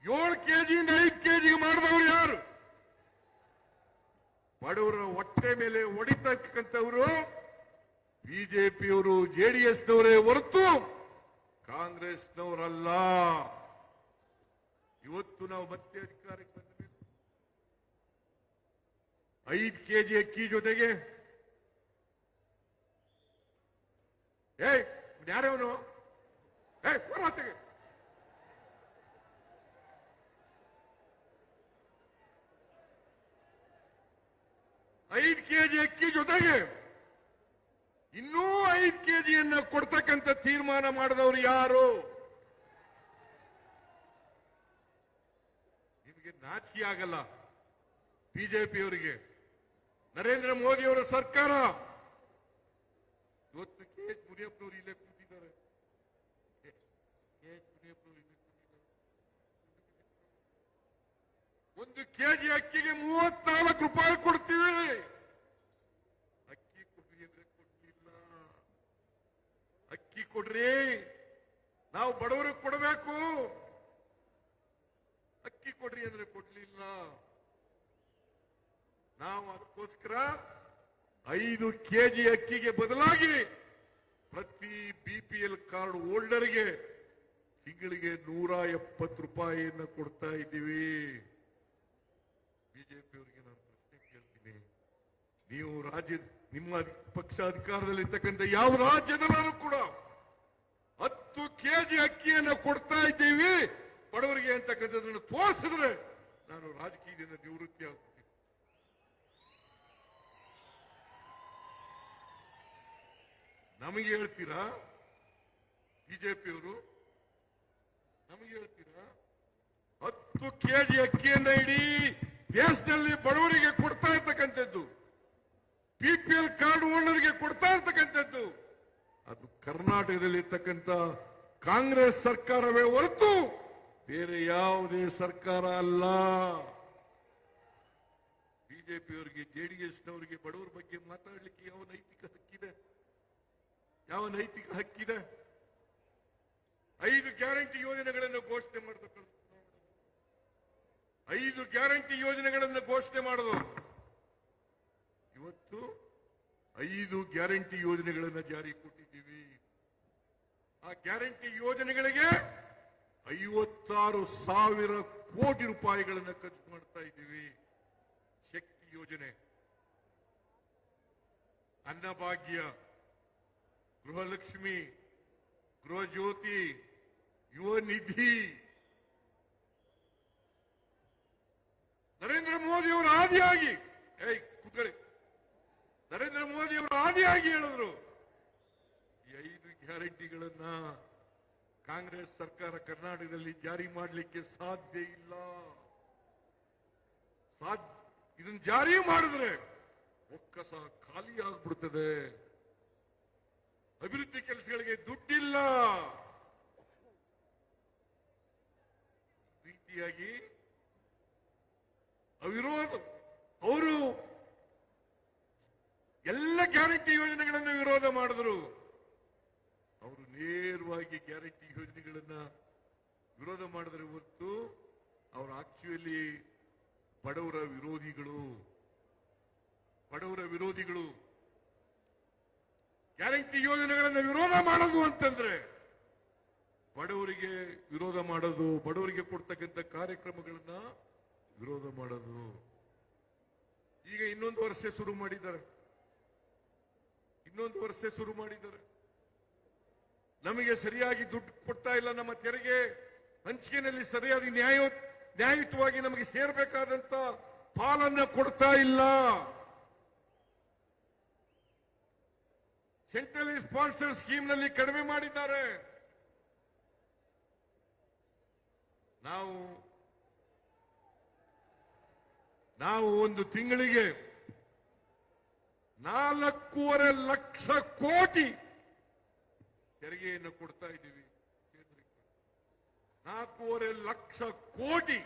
7 ಕೆಜಿಯಿಂದ 5 ಕೆಜಿಗೆ ಮಾಡಿದವರು ಯಾರು? ಬಡವರ ಹೊಟ್ಟೆ ಮೇಲೆ ಹೊಡಿತಕ್ಕಂಥವರು ಬಿಜೆಪಿಯವರು, ಜೆಡಿಎಸ್ನವರೇ ಹೊರತು ಕಾಂಗ್ರೆಸ್ನವರಲ್ಲ. ಇವತ್ತು ನಾವು ಮತ್ತೆ ಅಧಿಕಾರಕ್ಕೆ ಬಂದಬೇಕು. 5 ಕೆಜಿ ಅಕ್ಕಿ ಜೊತೆಗೆ ಯಾರವನು ಹೊರತೆಗೆ 5 ಕೆಜಿ ಅಕ್ಕಿ ಜೊತೆಗೆ ಇನ್ನೂ 5 ಕೆಜಿಯನ್ನ ಕೊಡ್ತಕ್ಕಂಥ ತೀರ್ಮಾನ ಮಾಡಿದವರು ಯಾರು? ನಿಮಗೆ ನಾಚಿಕೆ ಆಗಲ್ಲ? ಬಿಜೆಪಿಯವರಿಗೆ, ನರೇಂದ್ರ ಮೋದಿಯವರ ಸರ್ಕಾರ ಇವತ್ತು KH ಮುನಿಯಪ್ಪನವರು ಇಲ್ಲೇ ಕೂತಿದ್ದಾರೆ. ಒಂದು ಕೆಜಿ ಅಕ್ಕಿಗೆ 34 ರೂಪಾಯಿ ಕೊಡ್ತೀವಿ. ಅಕ್ಕಿ ಕೊಡ್ರಿ ಅಂದ್ರೆ ಕೊಡ್ಲಿಲ್ಲ. ಅಕ್ಕಿ ಕೊಡ್ರಿ, ನಾವು ಬಡವರಿಗೆ ಕೊಡಬೇಕು. ಅಕ್ಕಿ ಕೊಡ್ರಿ ಅಂದ್ರೆ ಕೊಡ್ಲಿಲ್ಲ. ನಾವು ಅದಕ್ಕೋಸ್ಕರ 5 ಕೆಜಿ ಅಕ್ಕಿಗೆ ಬದಲಾಗಿ ಪ್ರತಿ BPL ಕಾರ್ಡ್ ಹೋಲ್ಡರ್ಗೆ ತಿಂಗಳಿಗೆ 170 ರೂಪಾಯಿಯನ್ನು ಕೊಡ್ತಾ ಇದ್ದೀವಿ. ಬಿಜೆಪಿಯವರಿಗೆ ನಾನು ಪ್ರಶ್ನೆ ಕೇಳ್ತೀನಿ, ನೀವು ನಿಮ್ಮ ಪಕ್ಷ ಅಧಿಕಾರದಲ್ಲಿರ್ತಕ್ಕಂಥ ಯಾವ ರಾಜ್ಯದಲ್ಲೂ ಕೂಡ 10 ಕೆಜಿ ಅಕ್ಕಿಯನ್ನು ಕೊಡ್ತಾ ಇದ್ದೀವಿ ಬಡವರಿಗೆ ಅಂತಕ್ಕಂಥದ್ದನ್ನು ತೋರಿಸಿದ್ರೆ ನಾನು ರಾಜಕೀಯದಿಂದ ನಿವೃತ್ತಿ ಆಗ್ತೀನಿ. ನಮಗೆ ಹೇಳ್ತೀರಾ ಬಿಜೆಪಿಯವರು? ನಮಗೆ ಹೇಳ್ತೀರಾ? 10 ಕೆಜಿ ಅಕ್ಕಿಯನ್ನ ಇಡೀ ದೇಶದಲ್ಲಿ ಬಡವರಿಗೆ ಕೊಡ್ತಾ ಇರ್ತಕ್ಕಂಥದ್ದು, BPL ಕಾರ್ಡ್ ಹೋಲ್ಡರ್ಗೆ ಕೊಡ್ತಾ ಇರ್ತಕ್ಕಂಥದ್ದು ಅದು ಕರ್ನಾಟಕದಲ್ಲಿ ಇರ್ತಕ್ಕಂಥ ಕಾಂಗ್ರೆಸ್ ಸರ್ಕಾರವೇ ಹೊರತು ಬೇರೆ ಯಾವುದೇ ಸರ್ಕಾರ ಅಲ್ಲ. ಬಿಜೆಪಿಯವರಿಗೆ, ಜೆಡಿಎಸ್ನವರಿಗೆ ಬಡವರ ಬಗ್ಗೆ ಮಾತಾಡಲಿಕ್ಕೆ ಯಾವ ನೈತಿಕ ಹಕ್ಕಿದೆ? ಯಾವ ನೈತಿಕ ಹಕ್ಕಿದೆ? 5 ಗ್ಯಾರಂಟಿ ಯೋಜನೆಗಳನ್ನು ಘೋಷಣೆ ಮಾಡತಕ್ಕಂಥ 5 ಗ್ಯಾರಂಟಿ ಯೋಜನೆಗಳನ್ನು ಘೋಷಣೆ ಮಾಡೋದು. ಇವತ್ತು 5 ಗ್ಯಾರಂಟಿ ಯೋಜನೆಗಳನ್ನು ಜಾರಿ ಕೊಟ್ಟಿದ್ದೀವಿ. ಆ ಗ್ಯಾರಂಟಿ ಯೋಜನೆಗಳಿಗೆ 56,000 ಕೋಟಿ ರೂಪಾಯಿಗಳನ್ನು ಖರ್ಚು ಮಾಡ್ತಾ ಇದ್ದೀವಿ. ಶಕ್ತಿ ಯೋಜನೆ, ಅನ್ನಭಾಗ್ಯ, ಗೃಹಲಕ್ಷ್ಮಿ, ಗೃಹ ಜ್ಯೋತಿ, ಯುವ ನಿಧಿ, ನರೇಂದ್ರ ಮೋದಿ ಅವರು ಆದಿಯಾಗಿ ಕೂತ್ಕೊಳ್ಳಿ, ನರೇಂದ್ರ ಮೋದಿ ಅವರು ಆದಿಯಾಗಿ ಹೇಳಿದ್ರು ಈ 5 ಗ್ಯಾರಂಟಿಗಳನ್ನ ಕಾಂಗ್ರೆಸ್ ಸರ್ಕಾರ ಕರ್ನಾಟಕದಲ್ಲಿ ಜಾರಿ ಮಾಡಲಿಕ್ಕೆ ಸಾಧ್ಯ ಇಲ್ಲ. ಇದನ್ನು ಜಾರಿ ಮಾಡಿದ್ರೆ ಒಕ್ಕಸ ಖಾಲಿ ಆಗ್ಬಿಡ್ತದೆ, ಅಭಿವೃದ್ಧಿ ಕೆಲಸಗಳಿಗೆ ದುಡ್ಡಿಲ್ಲ. ರೀತಿಯಾಗಿ ಅವರು ಎಲ್ಲ ಗ್ಯಾರಂಟಿ ಯೋಜನೆಗಳನ್ನು ವಿರೋಧ ಮಾಡಿದ್ರು. ಅವರು ನೇರವಾಗಿ ಗ್ಯಾರಂಟಿ ಯೋಜನೆಗಳನ್ನ ವಿರೋಧ ಮಾಡಿದ್ರೆ ಹೊರತು ಅವರು ಆಕ್ಚುಲಿ ಬಡವರ ವಿರೋಧಿಗಳು. ಗ್ಯಾರಂಟಿ ಯೋಜನೆಗಳನ್ನು ವಿರೋಧ ಮಾಡೋದು ಅಂತಂದ್ರೆ ಬಡವರಿಗೆ ವಿರೋಧ ಮಾಡೋದು, ಬಡವರಿಗೆ ಕೊಡ್ತಕ್ಕಂಥ ಕಾರ್ಯಕ್ರಮಗಳನ್ನ ವಿರೋಧ ಮಾಡೋದು. ಈಗ ಇನ್ನೊಂದು ವರ್ಷ ಶುರು ಮಾಡಿದ್ದಾರೆ. ನಮಗೆ ಸರಿಯಾಗಿ ದುಡ್ಡು ಕೊಡ್ತಾ ಇಲ್ಲ. ನಮ್ಮ ತೆರಿಗೆ ಹಂಚಿಕೆಯಲ್ಲಿ ಸರಿಯಾಗಿ ನ್ಯಾಯಯುತವಾಗಿ ನಮಗೆ ಸೇರಬೇಕಾದಂತ ಪಾಲನ್ನ ಕೊಡ್ತಾ ಇಲ್ಲ. ಸೆಂಟ್ರಲಿ ಸ್ಪಾನ್ಸರ್ ಸ್ಕೀಮ್ ನಲ್ಲಿ ಕಡಿಮೆ ಮಾಡಿದ್ದಾರೆ. ನಾವು ಒಂದು ತಿಂಗಳಿಗೆ 4.5 ಲಕ್ಷ ಕೋಟಿ ತೆರಿಗೆಯನ್ನು ಕೊಡ್ತಾ ಇದ್ದೀವಿ ಕೇಂದ್ರಕ್ಕೆ. 4.5 ಲಕ್ಷ ಕೋಟಿ.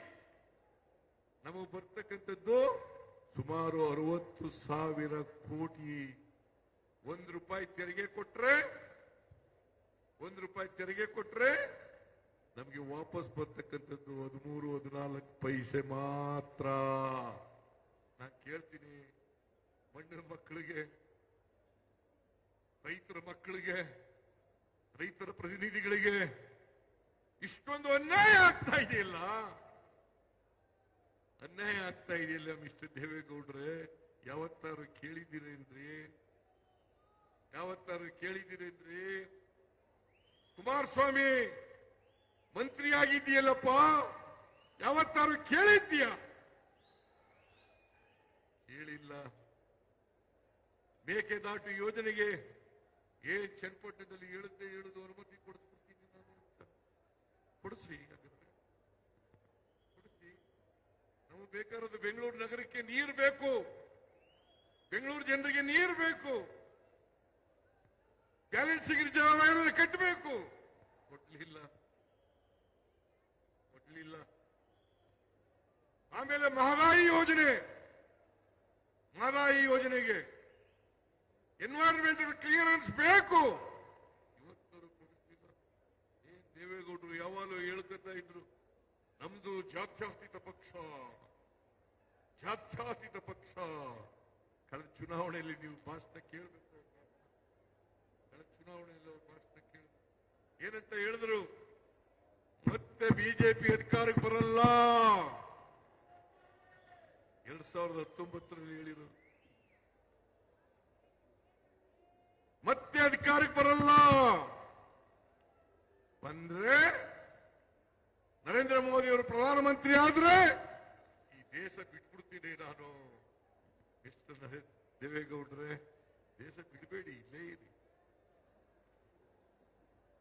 ನಮಗೆ ಬರ್ತಕ್ಕಂಥದ್ದು ಸುಮಾರು 60,000 ಕೋಟಿ. 1 ರೂಪಾಯಿ ತೆರಿಗೆ ಕೊಟ್ರೆ ನಮಗೆ ಅವರಿಗೆ ವಾಪಸ್ ಬರ್ತಕ್ಕಂಥದ್ದು 13-14 ಪೈಸೆ ಮಾತ್ರ. ನಾನು ಕೇಳ್ತೀನಿ, ಮಣ್ಣಿನ ಮಕ್ಕಳಿಗೆ, ರೈತರ ಮಕ್ಕಳಿಗೆ, ರೈತರ ಪ್ರತಿನಿಧಿಗಳಿಗೆ ಇಷ್ಟೊಂದು ಅನ್ಯಾಯ ಆಗ್ತಾ ಇದೆಯಲ್ಲ, ಅನ್ಯಾಯ ಆಗ್ತಾ ಇದೆಯಲ್ಲ ಮಿಸ್ಟರ್ ದೇವೇಗೌಡ್ರೆ. ಯಾವತ್ತಾರು ಕೇಳಿದ್ದೀರೇನ್ರಿ? ಯಾವತ್ತಾರು ಕೇಳಿದ್ದೀರೇನ್ರಿ? ಕುಮಾರಸ್ವಾಮಿ ಮಂತ್ರಿ ಆಗಿದ್ದೀಯಲ್ಲಪ್ಪ, ಯಾವತ್ತಾರು ಕೇಳಿದ್ದೀಯ? ಕೇಳಿಲ್ಲ. ಮೇಕೆದಾಟು ಯೋಜನೆಗೆ ಏನ್ ಚನ್ನಪಟ್ಟಣದಲ್ಲಿ ಹೇಳುದು ಅನುಮತಿ ಕೊಡಿಸ್ಬಿಡ್ತೀನಿ ನಾನು ಅಂತ. ಕೊಡಿಸಿ, ಕೊಡಿಸಿ. ನಮಗೆ ಬೇಕಾದ ಬೆಂಗಳೂರು ನಗರಕ್ಕೆ ನೀರು ಬೇಕು, ಬೆಂಗಳೂರು ಜನರಿಗೆ ನೀರು ಬೇಕು, ಬ್ಯಾಲೆನ್ಸಿಂಗ್ ರಿಸರ್ವಾಯರ್ ಕಟ್ಟಬೇಕು. ಕೊಡ್ಲಿಲ್ಲ. ಆಮೇಲೆ ಮಹದಾಯಿ ಯೋಜನೆಗೆ ಎನ್ವೈರನ್ಮೆಂಟಲ್ ಕ್ಲಿಯರೆನ್ಸ್ ಬೇಕು, ಇವತ್ತರೂ ಕೊಡಿಸ್ಲಿಲ್ಲ. ಏನ್ ದೇವೇಗೌಡರು ಯಾವಾಗಲೂ ಹೇಳ್ಕೊತಾ ಇದ್ರು, ನಮ್ದು ಜಾತ್ಯತೀತ ಪಕ್ಷ. ಕಳೆದ ಚುನಾವಣೆಯಲ್ಲಿ ನೀವು ಭಾಷಣ ಕೇಳಬೇಕು. ಏನಂತ ಹೇಳಿದ್ರು? ಮತ್ತೆ ಬಿಜೆಪಿ ಅಧಿಕಾರಕ್ಕೆ ಬರಲ್ಲ. 2019ರಲ್ಲಿ ಹೇಳಿರೋದು. ಮತ್ತೆ ಅಧಿಕಾರಕ್ಕೆ ಬರಲ್ಲ. ಬಂದ್ರೆ ನರೇಂದ್ರ ಮೋದಿ ಅವರು ಪ್ರಧಾನಮಂತ್ರಿ ಆದ್ರೆ ಈ ದೇಶ ಬಿಟ್ಬಿಡ್ತೀನಿ ನಾನು. ಮಿಸ್ಟರ್ ದೇವೇಗೌಡ್ರೆ, ದೇಶ ಬಿಡಬೇಡಿ, ಇಲ್ಲೇ ಇರಿ.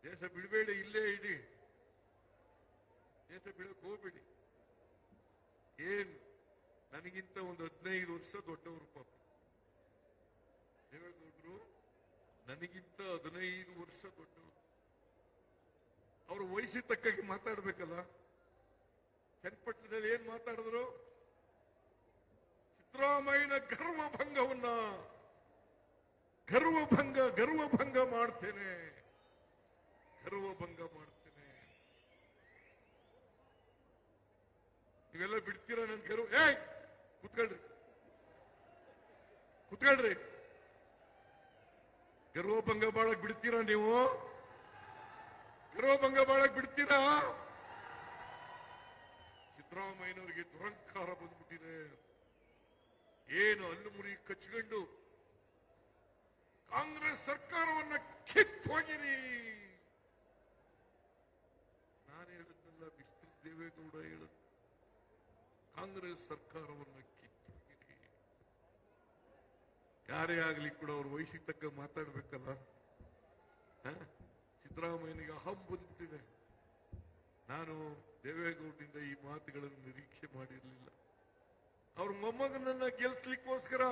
ದೇಶ ಬಿಡಬೇಡಿ, ಇಲ್ಲೇ ಇಡಿ. ದೇಶ ಬಿಡಕ್ ಹೋಗ್ಬೇಡಿ. ಏನ್ ನನಗಿಂತ ಒಂದು 15 ವರ್ಷ ದೊಡ್ಡವರು ಪಾಪ ದೇವೇಗೌಡರು, ನನಗಿಂತ 15 ವರ್ಷ ದೊಡ್ಡವರು. ಅವರು ವಯಸ್ಸಿಗೆ ತಕ್ಕಾಗಿ ಮಾತಾಡ್ಬೇಕಲ್ಲ. ಚನ್ನಪಟ್ಟಣದಲ್ಲಿ ಏನ್ ಮಾತಾಡಿದ್ರು? ಸಿದ್ದರಾಮಯ್ಯನ ಗರ್ವಭಂಗ ಮಾಡ್ತೇನೆ. ನೀವೆಲ್ಲ ಬಿಡ್ತೀರಾ ನನ್ ಗರ್ವ? ಕುತ್ಕೊಳ್ರಿ. ಗರ್ವಭಂಗ ಮಾಡಕ್ ಬಿಡ್ತೀರಾ ನೀವು? ಗರ್ವಭಂಗ ಮಾಡಕ್ ಬಿಡ್ತೀರಾ? ಸಿದ್ದರಾಮಯ್ಯನವರಿಗೆ ದುರಂಕಾರ ಬಂದ್ಬಿಟ್ಟಿದೆ. ಏನು ಹಲ್ಲು ಮುರಿ ಕಚ್ಕೊಂಡು ಕಾಂಗ್ರೆಸ್ ಸರ್ಕಾರವನ್ನ ಕಿತ್ತೋಗಿರಿ. ನಾನು ಹೇಳಿದ್ನಲ್ಲ, ಮಿಸ್ಟರ್ ದೇವೇಗೌಡ ಹೇಳಿದ್, ಕಾಂಗ್ರೆಸ್ ಸರ್ಕಾರವನ್ನು ಕಿತ್ತೋಗಿರಿ. ಯಾರೇ ಆಗ್ಲಿ ಕೂಡ ಅವ್ರ ವಯಸ್ಸಿಗೆ ತಕ್ಕ ಮಾತಾಡ್ಬೇಕಲ್ಲ. ಸಿದ್ದರಾಮಯ್ಯನಿಗೆ ಅಹಂ ಬಂದ್ಬಿಟ್ಟಿದೆ. ನಾನು ದೇವೇಗೌಡರಿಂದ ಈ ಮಾತುಗಳನ್ನು ನಿರೀಕ್ಷೆ ಮಾಡಿರಲಿಲ್ಲ. ಅವ್ರ ಮೊಮ್ಮಗನನ್ನ ಗೆಲ್ಲಿಸ್ಲಿಕ್ಕೋಸ್ಕರ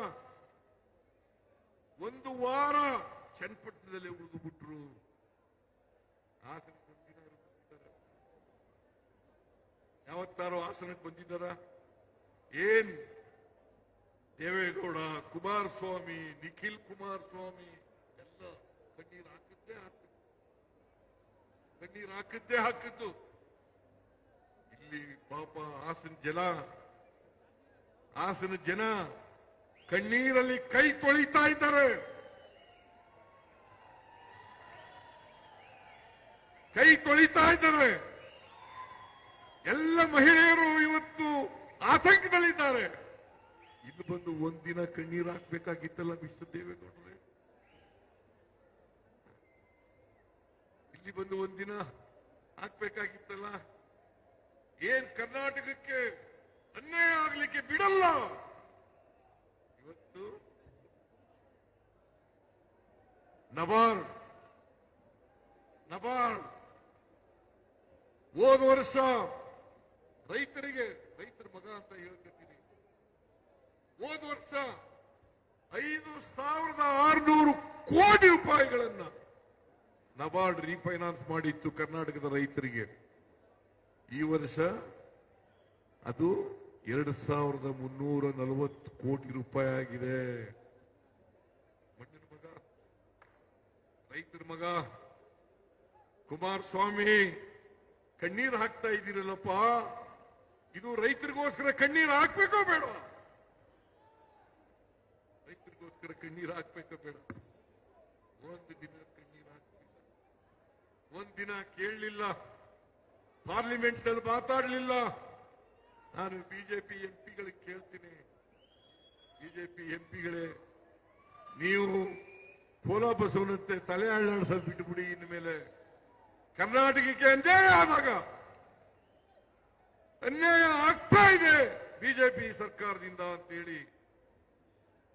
1 ವಾರ ಚನ್ನಪಟ್ಟಣದಲ್ಲಿ ಉಳಿದು ಬಿಟ್ರು. ಹಾಸನಕ್ಕೆ ಬಂದಿದ್ದಾರೆ? ಯಾವತ್ತಾರೋ ಹಾಸನಕ್ಕೆ ಬಂದಿದ್ದಾರ? ಏನ್ ದೇವೇಗೌಡ, ಕುಮಾರಸ್ವಾಮಿ, ನಿಖಿಲ್ ಕುಮಾರಸ್ವಾಮಿ ಎಲ್ಲ ಕಣ್ಣೀರು ಹಾಕಿದ್ದೇ. ಇಲ್ಲಿ ಪಾಪ ಹಾಸನ ಜನ ಕಣ್ಣೀರಲ್ಲಿ ಕೈ ತೊಳಿತಾ ಇದ್ದಾರೆ. ಎಲ್ಲ ಮಹಿಳೆಯರು ಇವತ್ತು ಆತಂಕದಲ್ಲಿದ್ದಾರೆ. ಇಲ್ಲಿ ಬಂದು ಒಂದಿನ ಕಣ್ಣೀರು ಹಾಕ್ಬೇಕಾಗಿತ್ತಲ್ಲ ಮಿಸ್ಟರ್ ದೇವೇಗೌಡರೇ? ಇಲ್ಲಿ ಬಂದು ಒಂದಿನ ಹಾಕ್ಬೇಕಾಗಿತ್ತಲ್ಲ? ಏನ್ ಕರ್ನಾಟಕಕ್ಕೆ ಅನ್ಯಾಯ ಆಗ್ಲಿಕ್ಕೆ ಬಿಡಲ್ಲ. ಇವತ್ತು ನಬಾರ್ಡ್ ಹೋದ ವರ್ಷ ರೈತರ ಮಗ ಅಂತ ಹೇಳ್ತೀನಿ, ಹೋದ ವರ್ಷ 5,600 ಕೋಟಿ ರೂಪಾಯಿಗಳನ್ನ ನಬಾರ್ಡ್ ರೀಫೈನಾನ್ಸ್ ಮಾಡಿತ್ತು ಕರ್ನಾಟಕದ ರೈತರಿಗೆ. ಈ ವರ್ಷ ಅದು 2,340 ಕೋಟಿ ರೂಪಾಯಿ ಆಗಿದೆ. ಮಣ್ಣಿನ ಮಗ, ರೈತರ ಮಗ ಕುಮಾರಸ್ವಾಮಿ ಕಣ್ಣೀರು ಹಾಕ್ತಾ ಇದ್ದೀರಲ್ಲಪ್ಪ, ಇದು ರೈತರಿಗೋಸ್ಕರ ಕಣ್ಣೀರು ಹಾಕ್ಬೇಕೋ ಬೇಡ? ರೈತರಿಗೋಸ್ಕರ ಕಣ್ಣೀರು ಹಾಕ್ಬೇಕೋ ಬೇಡ? ಒಂದು ದಿನ ಕಣ್ಣೀರು ಹಾಕ್ಲಿಲ್ಲ, ಒಂದಿನ ಕೇಳಲಿಲ್ಲ, ಪಾರ್ಲಿಮೆಂಟ್ ನಲ್ಲಿ ಮಾತಾಡಲಿಲ್ಲ. ನಾನು ಬಿಜೆಪಿ ಎಂಪಿಗಳಿಗೆ ಕೇಳ್ತೀನಿ, ಬಿಜೆಪಿ ಎಂಪಿಗಳೇ, ನೀವು ಕೋಲಾ ಬಸವನಂತೆ ತಲೆ ಅಳ್ಳಾಡಿಸೋದು ಬಿಟ್ಟುಬಿಡಿ. ಇನ್ಮೇಲೆ ಕರ್ನಾಟಕಕ್ಕೆ ಅನ್ಯಾಯ ಆದಾಗ, ಅನ್ಯಾಯ ಆಗ್ತಾ ಇದೆ ಬಿಜೆಪಿ ಸರ್ಕಾರದಿಂದ ಅಂತೇಳಿ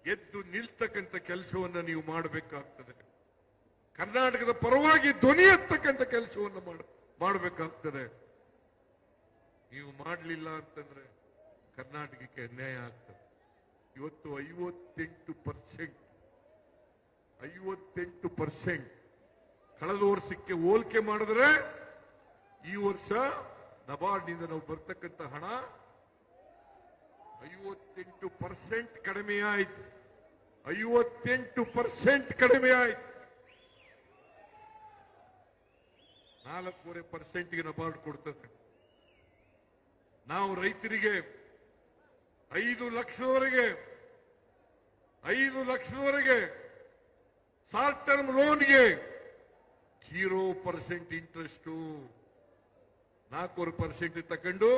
ಎದ್ದು ನಿಲ್ತಕ್ಕಂಥ ಕೆಲಸವನ್ನ ನೀವು ಮಾಡಬೇಕಾಗ್ತದೆ. ಕರ್ನಾಟಕದ ಪರವಾಗಿ ಧ್ವನಿ ಎತ್ತಕ್ಕಂಥ ಕೆಲಸವನ್ನು ಮಾಡಬೇಕಾಗ್ತದೆ. ನೀವು ಮಾಡಲಿಲ್ಲ ಅಂತಂದ್ರೆ ಕರ್ನಾಟಕಕ್ಕೆ ಅನ್ಯಾಯ ಆಗ್ತದೆ. ಇವತ್ತು 58% ಕಳೆದ ವರ್ಷಕ್ಕೆ ಹೋಲಿಕೆ ಮಾಡಿದ್ರೆ ಈ ವರ್ಷ ನಬಾರ್ಡ್ನಿಂದ ನಾವು ಬರ್ತಕ್ಕಂಥ ಹಣ 58% ಕಡಿಮೆ ಆಯ್ತು. 58% ಕಡಿಮೆ ಆಯ್ತು. 4.5%ಗೆ ನಬಾರ್ಡ್ ಕೊಡ್ತದೆ. ನಾವು ರೈತರಿಗೆ 5 ಲಕ್ಷದವರೆಗೆ ಶಾರ್ಟ್ ಟರ್ಮ್ ಲೋನ್ಗೆ 0% ಇಂಟ್ರೆಸ್ಟ್, 4% ತಕೊಂಡು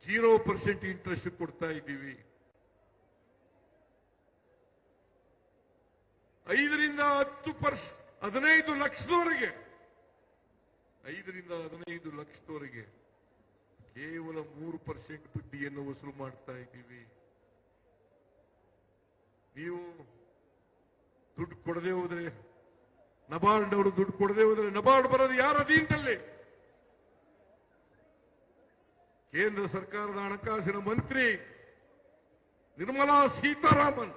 0% ಇಂಟ್ರೆಸ್ಟ್ ಕೊಡ್ತಾ ಇದ್ದೀವಿ. 5 ರಿಂದ 15 ಲಕ್ಷದವರೆಗೆ, 5 ರಿಂದ 15 ಲಕ್ಷದವರೆಗೆ ಕೇವಲ 3% ಬಡ್ಡಿಯನ್ನು ವಸೂಲು ಮಾಡ್ತಾ ಇದ್ದೀವಿ. ನೀವು ದುಡ್ಡು ಕೊಡದೆ ಹೋದ್ರೆ, ನಬಾರ್ಡ್ ಅವರು ದುಡ್ಡು ಕೊಡದೆ ಹೋದ್ರೆ, ನಬಾರ್ಡ್ ಬರೋದು ಯಾರ ಅಧೀನದಲ್ಲಿ? ಕೇಂದ್ರ ಸರ್ಕಾರದ ಹಣಕಾಸಿನ ಮಂತ್ರಿ ನಿರ್ಮಲಾ ಸೀತಾರಾಮನ್.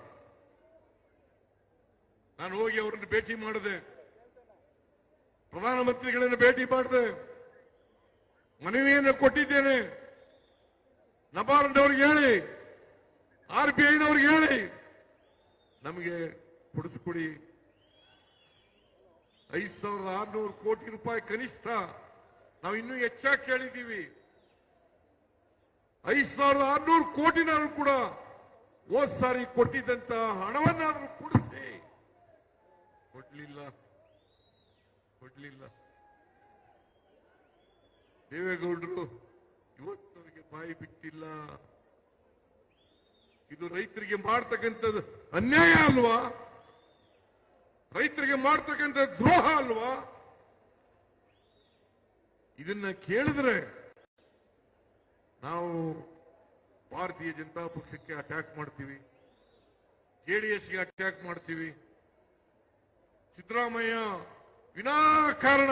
ನಾನು ಹೋಗಿ ಅವರನ್ನು ಭೇಟಿ ಮಾಡಿದೆ, ಪ್ರಧಾನಮಂತ್ರಿಗಳನ್ನು ಭೇಟಿ ಮಾಡಿದೆ, ಮನವಿಯನ್ನು ಕೊಟ್ಟಿದ್ದೇನೆ. ನಬಾರ್ಡ್ ಅವ್ರಿಗೆ ಹೇಳಿ, RBIನವ್ರಿಗೆ ಹೇಳಿ, ನಮಗೆ ಕೊಡಿಸ್ಕೊಡಿ. 5,600 ಕೋಟಿ ರೂಪಾಯಿ ಕನಿಷ್ಠ. ನಾವು ಇನ್ನೂ ಹೆಚ್ಚಾಗಿ ಕೇಳಿದ್ದೀವಿ. 5,600 ಕೋಟಿನಾದ್ರೂ ಕೂಡ ಹೋದ್ ಸಾರಿ ಕೊಟ್ಟಿದ್ದಂತ ಹಣವನ್ನಾದ್ರೂ ಕೊಡಿಸಿ. ಕೊಡ್ಲಿಲ್ಲ. ದೇವೇಗೌಡರು ಇವತ್ತವರಿಗೆ ಬಾಯಿ ಬಿಟ್ಟಿಲ್ಲ. ಇದು ರೈತರಿಗೆ ಮಾಡ್ತಕ್ಕಂಥದ್ದು ಅನ್ಯಾಯ ಅಲ್ವಾ? ರೈತರಿಗೆ ಮಾಡ್ತಕ್ಕಂಥ ದ್ರೋಹ ಅಲ್ವಾ? ಇದನ್ನ ಕೇಳಿದ್ರೆ ನಾವು ಭಾರತೀಯ ಜನತಾ ಪಕ್ಷಕ್ಕೆ ಅಟ್ಯಾಕ್ ಮಾಡ್ತೀವಿ, JDSಗೆ ಅಟ್ಯಾಕ್ ಮಾಡ್ತೀವಿ. ಸಿದ್ದರಾಮಯ್ಯ ವಿನಾಕಾರಣ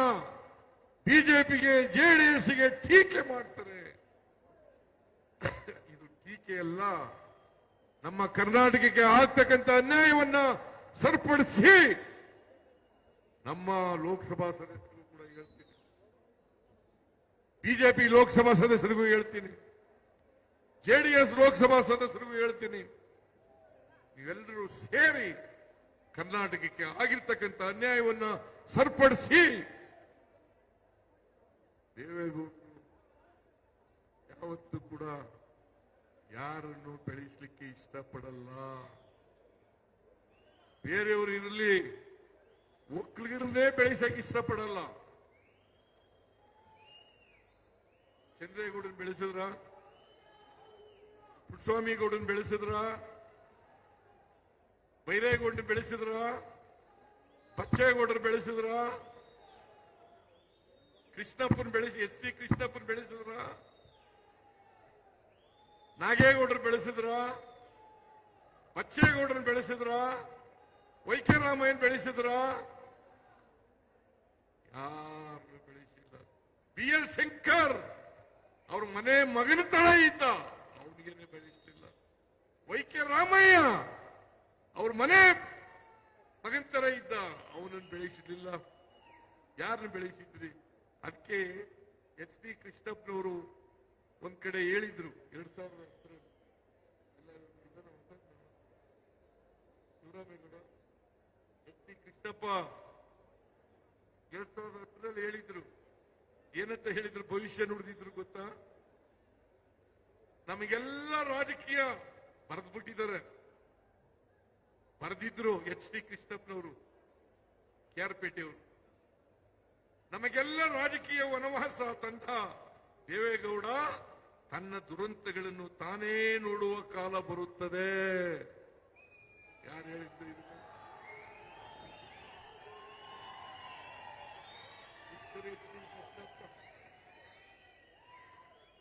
ಬಿಜೆಪಿಗೆ JDSಗೆ ಟೀಕೆ ಮಾಡ್ತಾರೆ. ಇದು ಟೀಕೆ ಅಲ್ಲ. ನಮ್ಮ ಕರ್ನಾಟಕಕ್ಕೆ ಆಗ್ತಕ್ಕಂಥ ಅನ್ಯಾಯವನ್ನ ಸರಿಪಡಿಸಿ ನಮ್ಮ ಲೋಕಸಭಾ ಸದಸ್ಯರು ಕೂಡ ಹೇಳ್ತೀನಿ, ಬಿಜೆಪಿ ಲೋಕಸಭಾ ಸದಸ್ಯರಿಗೂ ಹೇಳ್ತೀನಿ, JDS ಲೋಕಸಭಾ ಸದಸ್ಯರಿಗೂ ಹೇಳ್ತೀನಿ, ನೀವೆಲ್ಲರೂ ಸೇರಿ ಕರ್ನಾಟಕಕ್ಕೆ ಆಗಿರ್ತಕ್ಕಂಥ ಅನ್ಯಾಯವನ್ನ ಸರಿಪಡಿಸಿ. ದೇವೇಗೌಡರು ಯಾವತ್ತೂ ಕೂಡ ಯಾರನ್ನು ಬೆಳೆಸಲಿಕ್ಕೆ ಇಷ್ಟಪಡಲ್ಲ. ಬೇರೆಯವರು ಇರಲಿ, ಒಕ್ಕಲಿಗರನ್ನೇ ಬೆಳೆಸಕ್ಕೆ ಇಷ್ಟಪಡಲ್ಲ. ಚಂದ್ರೇಗೌಡನ್ ಬೆಳೆಸಿದ್ರ, ಪುಟ್ಟಸ್ವಾಮಿಗೌಡನ್ ಬೆಳೆಸಿದ್ರ, ಬೈರೇಗೌಡನ್ ಬೆಳೆಸಿದ್ರ, ಬಚ್ಚೇಗೌಡರು ಬೆಳೆಸಿದ್ರ, ಕೃಷ್ಣಪ್ಪನ್ SD ಕೃಷ್ಣಪ್ಪನ್ ಬೆಳೆಸಿದ್ರ, ನಾಗೇಗೌಡರು ಬೆಳೆಸಿದ್ರ, ಬಚ್ಚೇಗೌಡರನ್ನು ಬೆಳೆಸಿದ್ರ, ವೈಕೆರಾಮಯ್ಯನ್ ಬೆಳೆಸಿದ್ರ? ಯಾರು ಬೆಳೆಸಿಲ್ಲ. BL ಶಂಕರ್ ಅವ್ರ ಮನೆ ಮಗನ ತರ ಇದ್ದ, ಅವನಿಗೇನೆ ಬೆಳೆಸಲಿಲ್ಲ. ವೈಕೆರಾಮಯ್ಯ ಅವ್ರ ಮನೆ ಮಗನ ತರ ಇದ್ದ, ಅವನನ್ನು ಬೆಳೆಸಲಿಲ್ಲ. ಯಾರನ್ನು ಬೆಳೆಸಿದ್ರಿ? ಅದಕ್ಕೆ SD ಕೃಷ್ಣಪ್ಪನವರು ಒಂದ್ ಕಡೆ ಹೇಳಿದ್ರು, 2010 SD ಕೃಷ್ಣಪ್ಪ 2010 ಹೇಳಿದ್ರು, ಏನಂತ ಹೇಳಿದ್ರು, ಭವಿಷ್ಯ ನುಡಿದಿದ್ರು ಗೊತ್ತಾ? ನಮಗೆಲ್ಲ ರಾಜಕೀಯ ಬರೆದು ಬಿಟ್ಟಿದ್ದಾರೆ. ಬರೆದಿದ್ರು ಎಚ್ ಡಿ ಕೃಷ್ಣಪ್ಪನವರು, ಕ್ಯಾರ್ಪೇಟೆಯವರು. ನಮಗೆಲ್ಲ ರಾಜಕೀಯ ವನವಾಸ ತಂದ ದೇವೇಗೌಡ ತನ್ನ ದುರಂತಗಳನ್ನು ತಾನೇ ನೋಡುವ ಕಾಲ ಬರುತ್ತದೆ. ಯಾರು ಹೇಳಿದ್ರು ಇದನ್ನು?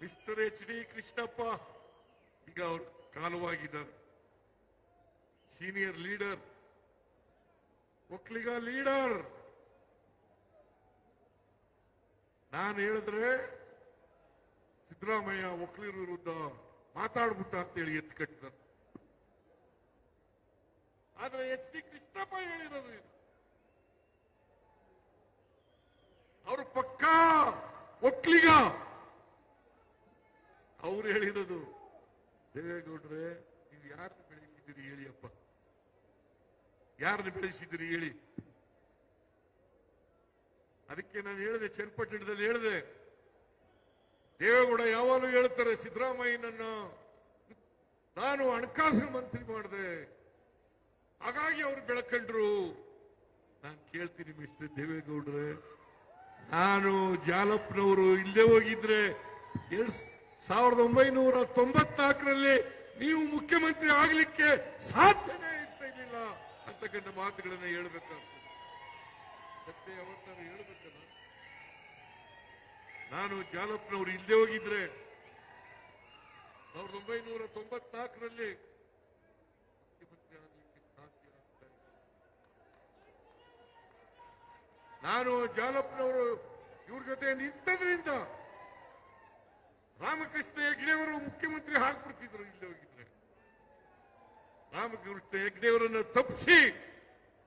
ಮಿಸ್ಟರ್ ಎಚ್ ಡಿ ಕೃಷ್ಣಪ್ಪ ಈಗ ಅವರು ಕಾಲವಾಗಿದ್ದಾರೆ. Senior leader, Vokkaliga leader. ನಾನು ಹೇಳಿದ್ರೆ ಸಿದ್ದರಾಮಯ್ಯ ಒಕ್ಕಲಿಗರ ವಿರುದ್ಧ ಮಾತಾಡ್ಬಿಟ್ಟ ಅಂತೇಳಿ ಎತ್ತು ಕಟ್ಟಿದ್ದಾರೆ. ಆದ್ರೆ ಎಚ್ ಡಿ ಕೃಷ್ಣಪ್ಪ ಹೇಳಿರೋದು ಇದು. ಅವರು ಪಕ್ಕಾ ಒಕ್ಕಲಿಗ. ಅವ್ರು ಹೇಳಿರೋದು, ದೇವೇಗೌಡ್ರೆ ನೀವು ಯಾರನ್ನು ಬೆಳೆಸಿದ್ದೀರಿ ಹೇಳಿಯಪ್ಪ, ಯಾರನ್ನು ಬೆಳೆಸಿದ್ದೀರಿ ಹೇಳಿ. ಅದಕ್ಕೆ ನಾನು ಹೇಳಿದೆ, ಚನ್ನಪಟ್ಟಣದಲ್ಲಿ ಹೇಳಿದೆ, ದೇವೇಗೌಡ ಯಾವಾಗಲೂ ಹೇಳ್ತಾರೆ ಸಿದ್ದರಾಮಯ್ಯನನ್ನ ನಾನು ಹಣಕಾಸಿನ ಮಂತ್ರಿ ಮಾಡಿದೆ, ಹಾಗಾಗಿ ಅವರು ಬೆಳಕಂಡ್ರು. ನಾನು ಕೇಳ್ತೀನಿ ಮಿಸ್ಟರ್ ದೇವೇಗೌಡ್ರೆ, ನಾನು ಜಾಲಪ್ಪನವರು ಇಲ್ಲೇ ಹೋಗಿದ್ರೆ 1994ರಲ್ಲಿ ನೀವು ಮುಖ್ಯಮಂತ್ರಿ ಆಗ್ಲಿಕ್ಕೆ ಸಾಧ್ಯನೇ ಇರ್ತಿರ್ಲಿಲ್ಲ ಅಂತಕ್ಕಂಥ ಮಾತುಗಳನ್ನ ಹೇಳ್ಬೇಕಾಗ್ತದೆ. ಸತ್ಯ ಯಾವತ್ತಾರು ಹೇಳ್ಬೇಕಲ್ಲ. ನಾನು ಜಾಲಪ್ಪನವರು ಇಲ್ಲೇ ಹೋಗಿದ್ರೆ 1994ರಲ್ಲಿ ಮುಖ್ಯಮಂತ್ರಿ ಆಗ್ಲಿಕ್ಕೆ ಸಾಧ್ಯ ಆಗ್ತಾ ಇಲ್ಲ. ನಾನು ಜಾಲಪ್ಪನವರು ಇವ್ರ ಜೊತೆ ನಿಂತದ್ರಿಂದ ರಾಮಕೃಷ್ಣ ಹೆಗ್ಡೆಯವರು ಮುಖ್ಯಮಂತ್ರಿ ಹಾಕ್ಬಿಡ್ತಿದ್ರು ಇಲ್ಲೇ ಹೋಗಿದ್ರೆ. ರಾಮಕೃಷ್ಣ ಹೆಗ್ಡೆಯವರನ್ನು ತಪ್ಪಿಸಿ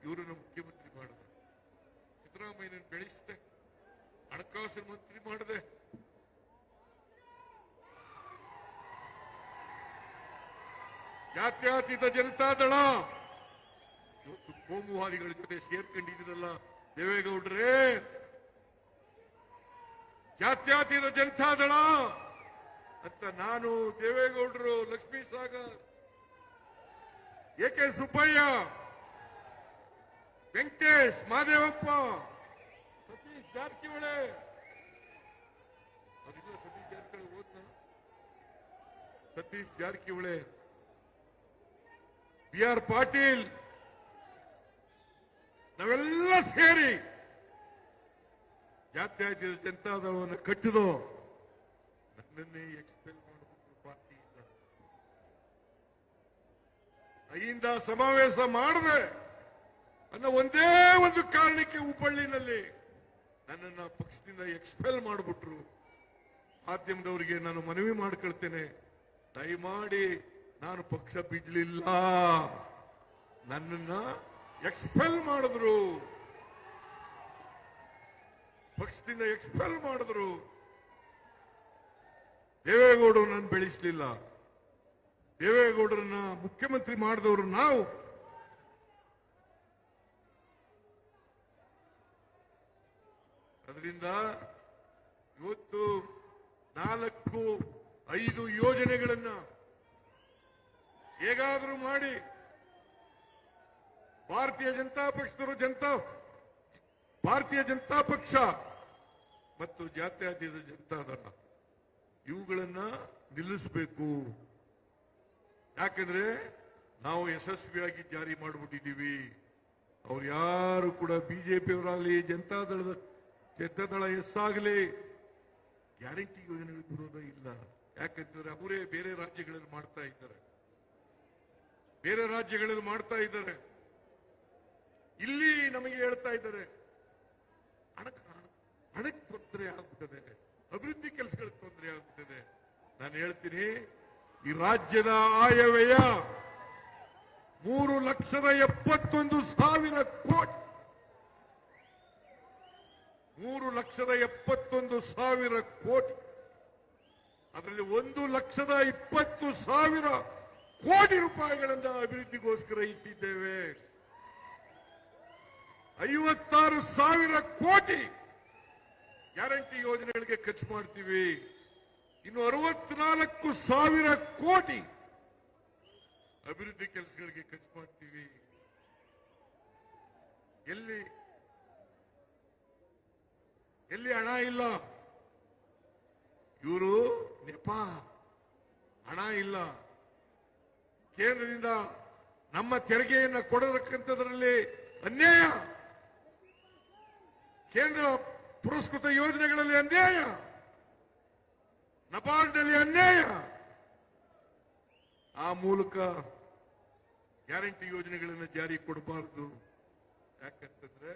ಇವರನ್ನು ಮುಖ್ಯಮಂತ್ರಿ ಮಾಡಿದೆ. ಸಿದ್ದರಾಮಯ್ಯನನ್ನು ಬೆಳೆಸಿದೆ, ಹಣಕಾಸಿನ ಮಂತ್ರಿ ಮಾಡಿದೆ. ಜಾತ್ಯತೀತ ಜನತಾದಳ ಇವತ್ತು ಕೋಮುವಾದಿಗಳ ಜೊತೆ ಸೇರ್ಕೊಂಡಿದ್ದೀರಲ್ಲ ದೇವೇಗೌಡ್ರೆ. ಜಾತ್ಯತೀತ ಜನತಾದಳ ಅಂತ ನಾನು, ದೇವೇಗೌಡರು, ಲಕ್ಷ್ಮೀ ಸಾಗರ್, ಎಕೆ ಸುಬ್ಬಯ್ಯ, ವೆಂಕಟೇಶ್, ಮಾದೇವಪ್ಪ, ಸತೀಶ್ ಜಾರಕಿಹೊಳಿ, ಅದಿಲ್ಲ ಸತೀಶ್ ಜಾರಕಿಹೊಳಿ ಹೋದ್ನ, ಸತೀಶ್ ಜಾರಕಿಹೊಳಿ, ಬಿ ಆರ್ ಪಾಟೀಲ್, ನಾವೆಲ್ಲ ಸೇರಿ ಜಾತ್ಯತೀತ ಜನತಾದಳವನ್ನು ಕಟ್ಟಿದೋ. ನನ್ನನ್ನೇ ಎಕ್ಸ್ಪೆಲ್ ಮಾಡಬೇಕು ಪಾರ್ಟಿಯಿಂದ. ಅಹಿಂದ ಸಮಾವೇಶ ಮಾಡದೆ ಅನ್ನೋ ಒಂದೇ ಒಂದು ಕಾರಣಕ್ಕೆ ಹುಬ್ಬಳ್ಳಿನಲ್ಲಿ ನನ್ನನ್ನ ಪಕ್ಷದಿಂದ ಎಕ್ಸ್ಪೆಲ್ ಮಾಡಿಬಿಟ್ರು. ಮಾಧ್ಯಮದವರಿಗೆ ನಾನು ಮನವಿ ಮಾಡ್ಕೊಳ್ತೇನೆ, ದಯಮಾಡಿ ನಾನು ಪಕ್ಷ ಬಿಡ್ಲಿಲ್ಲ, ನನ್ನನ್ನ ಎಕ್ಸ್ಪೆಲ್ ಮಾಡಿದ್ರು, ಪಕ್ಷದಿಂದ ಎಕ್ಸ್ಪೆಲ್ ಮಾಡಿದ್ರು. ದೇವೇಗೌಡರು ನಾನು ಬೆಳೆಸಲಿಲ್ಲ. ದೇವೇಗೌಡರನ್ನ ಮುಖ್ಯಮಂತ್ರಿ ಮಾಡಿದವರು ನಾವು. ಅದರಿಂದ ಇವತ್ತು 4-5 ಯೋಜನೆಗಳನ್ನ ಹೇಗಾದರೂ ಮಾಡಿ ಭಾರತೀಯ ಜನತಾ ಪಕ್ಷ ಮತ್ತು ಜಾತ್ಯತೀತ ಜನತಾದಳ ಇವುಗಳನ್ನ ನಿಲ್ಲಿಸಬೇಕು. ಯಾಕಂದ್ರೆ ನಾವು ಯಶಸ್ವಿಯಾಗಿ ಜಾರಿ ಮಾಡಿಬಿಟ್ಟಿದ್ದೀವಿ. ಅವ್ರು ಯಾರು ಕೂಡ ಬಿಜೆಪಿಯವರಾಗಲಿ ಜನತಾದಳ ಎಸ್ಸಾಗಲಿ ಗ್ಯಾರಂಟಿ ಯೋಜನೆಗಳು ಬರೋದೇ ಇಲ್ಲ. ಯಾಕಂತಂದ್ರೆ ಅವರೇ ಬೇರೆ ರಾಜ್ಯಗಳಲ್ಲಿ ಮಾಡ್ತಾ ಇದ್ದಾರೆ, ಇಲ್ಲಿ ನಮಗೆ ಹೇಳ್ತಾ ಇದ್ದಾರೆ ಹಣಕ್ಕೆ ತೊಂದರೆ ಆಗ್ಬಿಟ್ಟದೆ, ಅಭಿವೃದ್ಧಿ ಕೆಲಸಗಳಿಗೆ ತೊಂದರೆ ಆಗ್ಬಿಟ್ಟದೆ. ನಾನು ಹೇಳ್ತೀನಿ, ಈ ರಾಜ್ಯದ ಆಯವ್ಯಯ 3,71,000 ಕೋಟಿ, 3,71,000 ಕೋಟಿ. ಅದರಲ್ಲಿ 1,20,000 ಕೋಟಿ ರೂಪಾಯಿಗಳನ್ನ ಅಭಿವೃದ್ಧಿಗೋಸ್ಕರ ಇಟ್ಟಿದ್ದೇವೆ. 56,000 ಕೋಟಿ ಗ್ಯಾರಂಟಿ ಯೋಜನೆಗಳಿಗೆ ಖರ್ಚು ಮಾಡ್ತೀವಿ. ಇನ್ನು 64,000 ಕೋಟಿ ಅಭಿವೃದ್ಧಿ ಕೆಲಸಗಳಿಗೆ ಖರ್ಚು ಮಾಡ್ತೀವಿ. ಎಲ್ಲಿ ಹಣ ಇಲ್ಲ, ಇವರು ನೆಪ, ಹಣ ಇಲ್ಲ. ಕೇಂದ್ರದಿಂದ ನಮ್ಮ ತೆರಿಗೆಯನ್ನು ಕೊಡತಕ್ಕಂಥದ್ರಲ್ಲಿ ಅನ್ಯಾಯ, ಕೇಂದ್ರ ಪುರಸ್ಕೃತ ಯೋಜನೆಗಳಲ್ಲಿ ಅನ್ಯಾಯ, ನಬಾರ್ಡ್ನಲ್ಲಿ ಅನ್ಯಾಯ. ಆ ಮೂಲಕ ಗ್ಯಾರಂಟಿ ಯೋಜನೆಗಳನ್ನು ಜಾರಿ ಕೊಡಬಾರದು. ಯಾಕಂತಂದ್ರೆ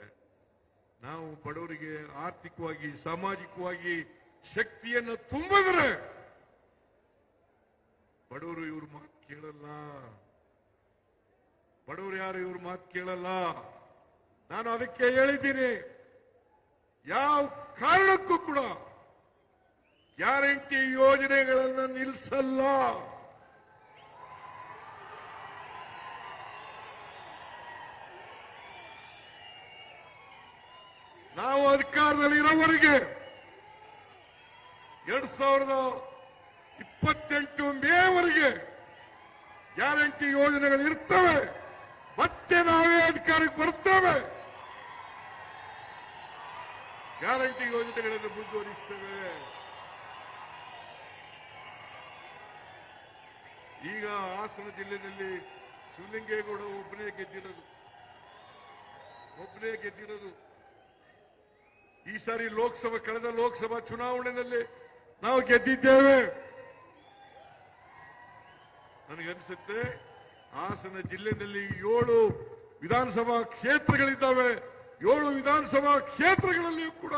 ನಾವು ಬಡವರಿಗೆ ಆರ್ಥಿಕವಾಗಿ ಸಾಮಾಜಿಕವಾಗಿ ಶಕ್ತಿಯನ್ನು ತುಂಬಿದ್ರೆ ಬಡವರು ಇವ್ರ ಮಾತು ಕೇಳಲ್ಲ. ಬಡವರು ಯಾರು ಇವ್ರ ಮಾತು ಕೇಳಲ್ಲ. ನಾನು ಅದಕ್ಕೆ ಹೇಳಿದ್ದೀನಿ, ಯಾವ ಕಾರಣಕ್ಕೂ ಕೂಡ ಗ್ಯಾರಂಟಿ ಯೋಜನೆಗಳನ್ನು ನಿಲ್ಲಿಸಲ್ಲ. ನಾವು ಅಧಿಕಾರದಲ್ಲಿ ಇರೋವರೆಗೆ 2028 ಮೇವರೆಗೆ ಗ್ಯಾರಂಟಿ ಯೋಜನೆಗಳು ಇರ್ತವೆ. ಮತ್ತೆ ನಾವೇ ಅಧಿಕಾರಕ್ಕೆ ಬರ್ತೇವೆ, ಗ್ಯಾರಂಟಿ ಯೋಜನೆಗಳನ್ನು ಮುಂದುವರಿಸ್ತೇವೆ. ಈಗ ಹಾಸನ ಜಿಲ್ಲೆಯಲ್ಲಿ ಶಿವಲಿಂಗೇಗೌಡ ಒಬ್ಬನೇ ಗೆದ್ದಿರೋದು. ಈ ಸಾರಿ ಕಳೆದ ಲೋಕಸಭಾ ಚುನಾವಣೆಯಲ್ಲಿ ನಾವು ಗೆದ್ದಿದ್ದೇವೆ. ನನಗನ್ಸುತ್ತೆ ಹಾಸನ ಜಿಲ್ಲೆಯಲ್ಲಿ 7 ವಿಧಾನಸಭಾ ಕ್ಷೇತ್ರಗಳಿದ್ದಾವೆ. 7 ವಿಧಾನಸಭಾ ಕ್ಷೇತ್ರಗಳಲ್ಲಿಯೂ ಕೂಡ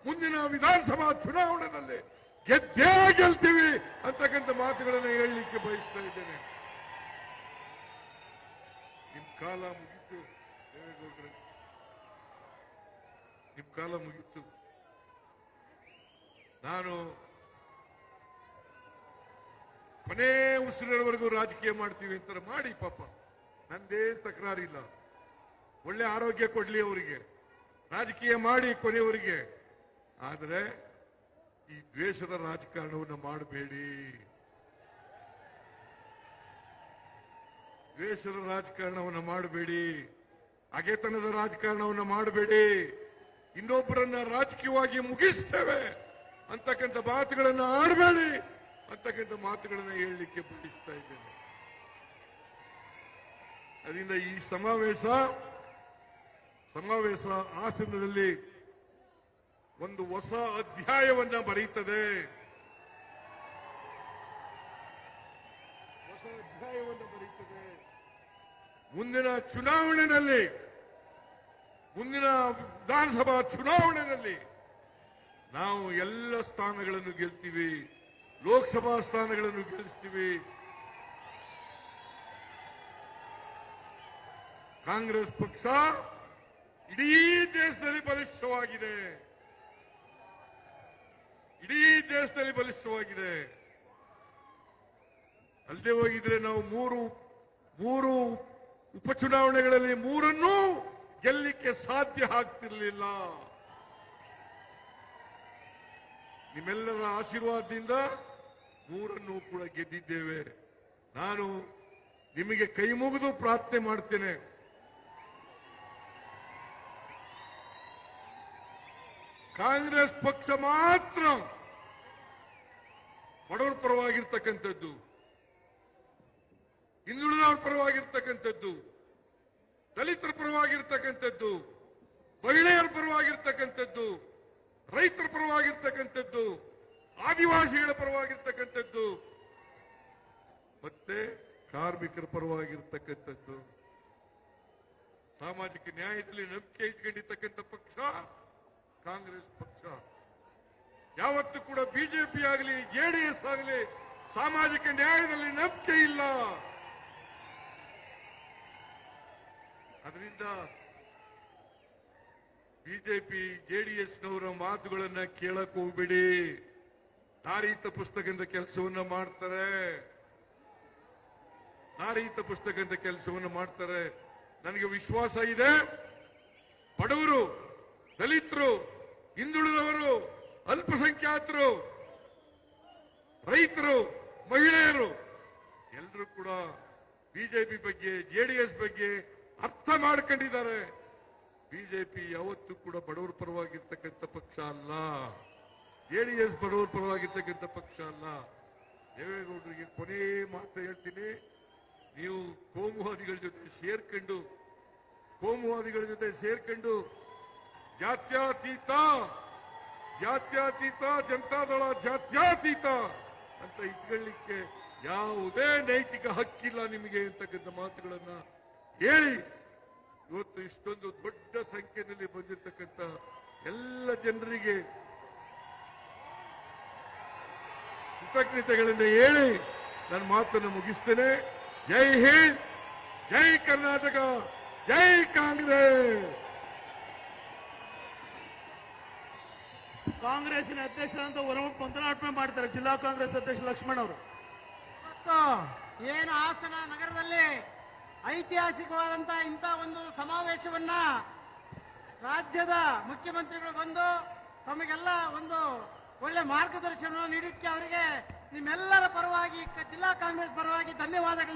ಮುಂದಿನ ವಿಧಾನಸಭಾ ಚುನಾವಣೆಯಲ್ಲಿ ಗೆದ್ದೇ ಗೆಲ್ತೀವಿ ಅಂತಕ್ಕಂಥ ಮಾತುಗಳನ್ನು ಹೇಳಲಿಕ್ಕೆ ಬಯಸ್ತಾ ಇದ್ದೇನೆ. ನಿಮ್ ಕಾಲ ಮುಗಿತು ದೇವೇಗೌಡರೇ, ನಿಮ್ ಕಾಲ ಮುಗಿತು. ನಾನು ಕೊನೆ ಉಸಿರಿನವರೆಗೂ ರಾಜಕೀಯ ಮಾಡ್ತೀವಿ ಅಂತ ಮಾಡಿ, ಪಾಪ ನಂದೇನ್ ತಕರಾರಿಲ್ಲ. ಒಳ್ಳೆ ಆರೋಗ್ಯ ಕೊಡ್ಲಿ ಅವರಿಗೆ, ರಾಜಕೀಯ ಮಾಡಿ ಕೊನೆಯವರಿಗೆ. ಆದರೆ ಈ ದ್ವೇಷದ ರಾಜಕಾರಣವನ್ನು ಮಾಡಬೇಡಿ. ದ್ವೇಷದ ರಾಜಕಾರಣವನ್ನು ಮಾಡಬೇಡಿ, ಹಗೆತನದ ರಾಜಕಾರಣವನ್ನು ಮಾಡಬೇಡಿ. ಇನ್ನೊಬ್ಬರನ್ನ ರಾಜಕೀಯವಾಗಿ ಮುಗಿಸ್ತೇವೆ ಅಂತಕ್ಕಂಥ ಮಾತುಗಳನ್ನು ಆಡಬೇಡಿ ಅಂತಕ್ಕಂಥ ಮಾತುಗಳನ್ನು ಹೇಳಲಿಕ್ಕೆ ಬಯಸ್ತಾ ಇದ್ದೇನೆ. ಅದರಿಂದ ಈ ಸಮಾವೇಶ ಹಾಸನದಲ್ಲಿ ಒಂದು ಹೊಸ ಅಧ್ಯಾಯವನ್ನ ಬರೀತದೆ. ಮುಂದಿನ ವಿಧಾನಸಭಾ ಚುನಾವಣೆಯಲ್ಲಿ ನಾವು ಎಲ್ಲ ಸ್ಥಾನಗಳನ್ನು ಗೆಲ್ತೀವಿ, ಲೋಕಸಭಾ ಸ್ಥಾನಗಳನ್ನು ಗೆಲ್ಲಿಸ್ತೀವಿ. ಕಾಂಗ್ರೆಸ್ ಪಕ್ಷ ಇಡೀ ದೇಶದಲ್ಲಿ ಬಲಿಷ್ಠವಾಗಿದೆ. ಅಲ್ಲದೆ ಹೋಗಿದ್ರೆ ನಾವು ಮೂರು ಉಪಚುನಾವಣೆಗಳಲ್ಲಿ 3 ಗೆಲ್ಲಲಿಕ್ಕೆ ಸಾಧ್ಯ ಆಗ್ತಿರಲಿಲ್ಲ. ನಿಮ್ಮೆಲ್ಲರ ಆಶೀರ್ವಾದದಿಂದ 3 ಕೂಡ ಗೆದ್ದಿದ್ದೇವೆ. ನಾನು ನಿಮಗೆ ಕೈ ಮುಗಿದು ಪ್ರಾರ್ಥನೆ ಮಾಡ್ತೇನೆ, ಕಾಂಗ್ರೆಸ್ ಪಕ್ಷ ಮಾತ್ರ ಬಡವರ ಪರವಾಗಿರ್ತಕ್ಕಂಥದ್ದು, ಹಿಂದುಳಿದವರ ಪರವಾಗಿರ್ತಕ್ಕಂಥದ್ದು, ದಲಿತರ ಪರವಾಗಿರ್ತಕ್ಕಂಥದ್ದು, ಮಹಿಳೆಯರ ಪರವಾಗಿರ್ತಕ್ಕಂಥದ್ದು, ರೈತರ ಪರವಾಗಿರ್ತಕ್ಕಂಥದ್ದು, ಆದಿವಾಸಿಗಳ ಪರವಾಗಿರ್ತಕ್ಕಂಥದ್ದು, ಮತ್ತೆ ಕಾರ್ಮಿಕರ ಪರವಾಗಿರ್ತಕ್ಕಂಥದ್ದು, ಸಾಮಾಜಿಕ ನ್ಯಾಯದಲ್ಲಿ ನಂಬಿಕೆ ಇಟ್ಕೊಂಡಿರ್ತಕ್ಕಂಥ ಪಕ್ಷ ಕಾಂಗ್ರೆಸ್ ಪಕ್ಷ. ಯಾವತ್ತೂ ಕೂಡ ಬಿಜೆಪಿ ಆಗಲಿ ಜೆಡಿಎಸ್ ಆಗಲಿ ಸಾಮಾಜಿಕ ನ್ಯಾಯದಲ್ಲಿ ನಂಬಿಕೆ ಇಲ್ಲ. ಅದರಿಂದ ಬಿಜೆಪಿ ಜೆಡಿಎಸ್ನವರ ಮಾತುಗಳನ್ನ ಕೇಳಕ್ ಹೋಗ್ಬೇಡಿ. ದಾರಿ ತಪ್ಪಿಸ್ತಕ್ಕಂಥ ಕೆಲಸವನ್ನ ಮಾಡ್ತಾರೆ. ನನಗೆ ವಿಶ್ವಾಸ ಇದೆ, ಬಡವರು, ದಲಿತರು, ಹಿಂದುಳಿದವರು, ಅಲ್ಪಸಂಖ್ಯಾತರು, ರೈತರು, ಮಹಿಳೆಯರು ಎಲ್ಲರೂ ಕೂಡ ಬಿಜೆಪಿ ಬಗ್ಗೆ, ಜೆಡಿಎಸ್ ಬಗ್ಗೆ ಅರ್ಥ ಮಾಡ್ಕೊಂಡಿದ್ದಾರೆ. ಬಿಜೆಪಿ ಯಾವತ್ತೂ ಕೂಡ ಬಡವರ ಪರವಾಗಿರ್ತಕ್ಕಂಥ ಪಕ್ಷ ಅಲ್ಲ. ಜೆಡಿಎಸ್ ಬಡವರ ಪರವಾಗಿರ್ತಕ್ಕಂಥ ಪಕ್ಷ ಅಲ್ಲ. ದೇವೇಗೌಡರಿಗೆ ಕೊನೆ ಮಾತು ಹೇಳ್ತೀನಿ, ನೀವು ಕೋಮುವಾದಿಗಳ ಜೊತೆ ಸೇರ್ಕೊಂಡು ಜಾತ್ಯತೀತ ಜನತಾದಳ ಜಾತ್ಯತೀತ ಅಂತ ಇಟ್ಕೊಳ್ಳಿಕ್ಕೆ ಯಾವುದೇ ನೈತಿಕ ಹಕ್ಕಿಲ್ಲ ನಿಮಗೆ ಅಂತಕ್ಕಂಥ ಮಾತುಗಳನ್ನ ಹೇಳಿ ಇವತ್ತು ಇಷ್ಟೊಂದು ದೊಡ್ಡ ಸಂಖ್ಯೆಯಲ್ಲಿ ಬಂದಿರತಕ್ಕಂಥ ಎಲ್ಲ ಜನರಿಗೆ ಕೃತಜ್ಞತೆಗಳನ್ನು ಹೇಳಿ ನನ್ನ ಮಾತನ್ನು ಮುಗಿಸ್ತೇನೆ. ಜೈ ಹಿಂದ್, ಜೈ ಕರ್ನಾಟಕ, ಜೈ ಕಾಂಗ್ರೆಸ್. ಕಾಂಗ್ರೆಸ್ಸಿನ ಅಧ್ಯಕ್ಷರಂತ ಪಂಥನಾಟನೆ ಮಾಡ್ತಾರೆ ಜಿಲ್ಲಾ ಕಾಂಗ್ರೆಸ್ ಅಧ್ಯಕ್ಷ ಲಕ್ಷ್ಮಣ್ ಅವರು. ಇವತ್ತು ಏನು ಹಾಸನ ನಗರದಲ್ಲಿ ಐತಿಹಾಸಿಕವಾದಂತಹ ಇಂಥ ಒಂದು ಸಮಾವೇಶವನ್ನ ರಾಜ್ಯದ ಮುಖ್ಯಮಂತ್ರಿಗಳು ಬಂದು ತಮಗೆಲ್ಲ ಒಂದು ಒಳ್ಳೆ ಮಾರ್ಗದರ್ಶನ ನೀಡಿದ್ದಕ್ಕೆ ಅವರಿಗೆ ನಿಮ್ಮೆಲ್ಲರ ಪರವಾಗಿ ಜಿಲ್ಲಾ ಕಾಂಗ್ರೆಸ್ ಪರವಾಗಿ ಧನ್ಯವಾದಗಳು.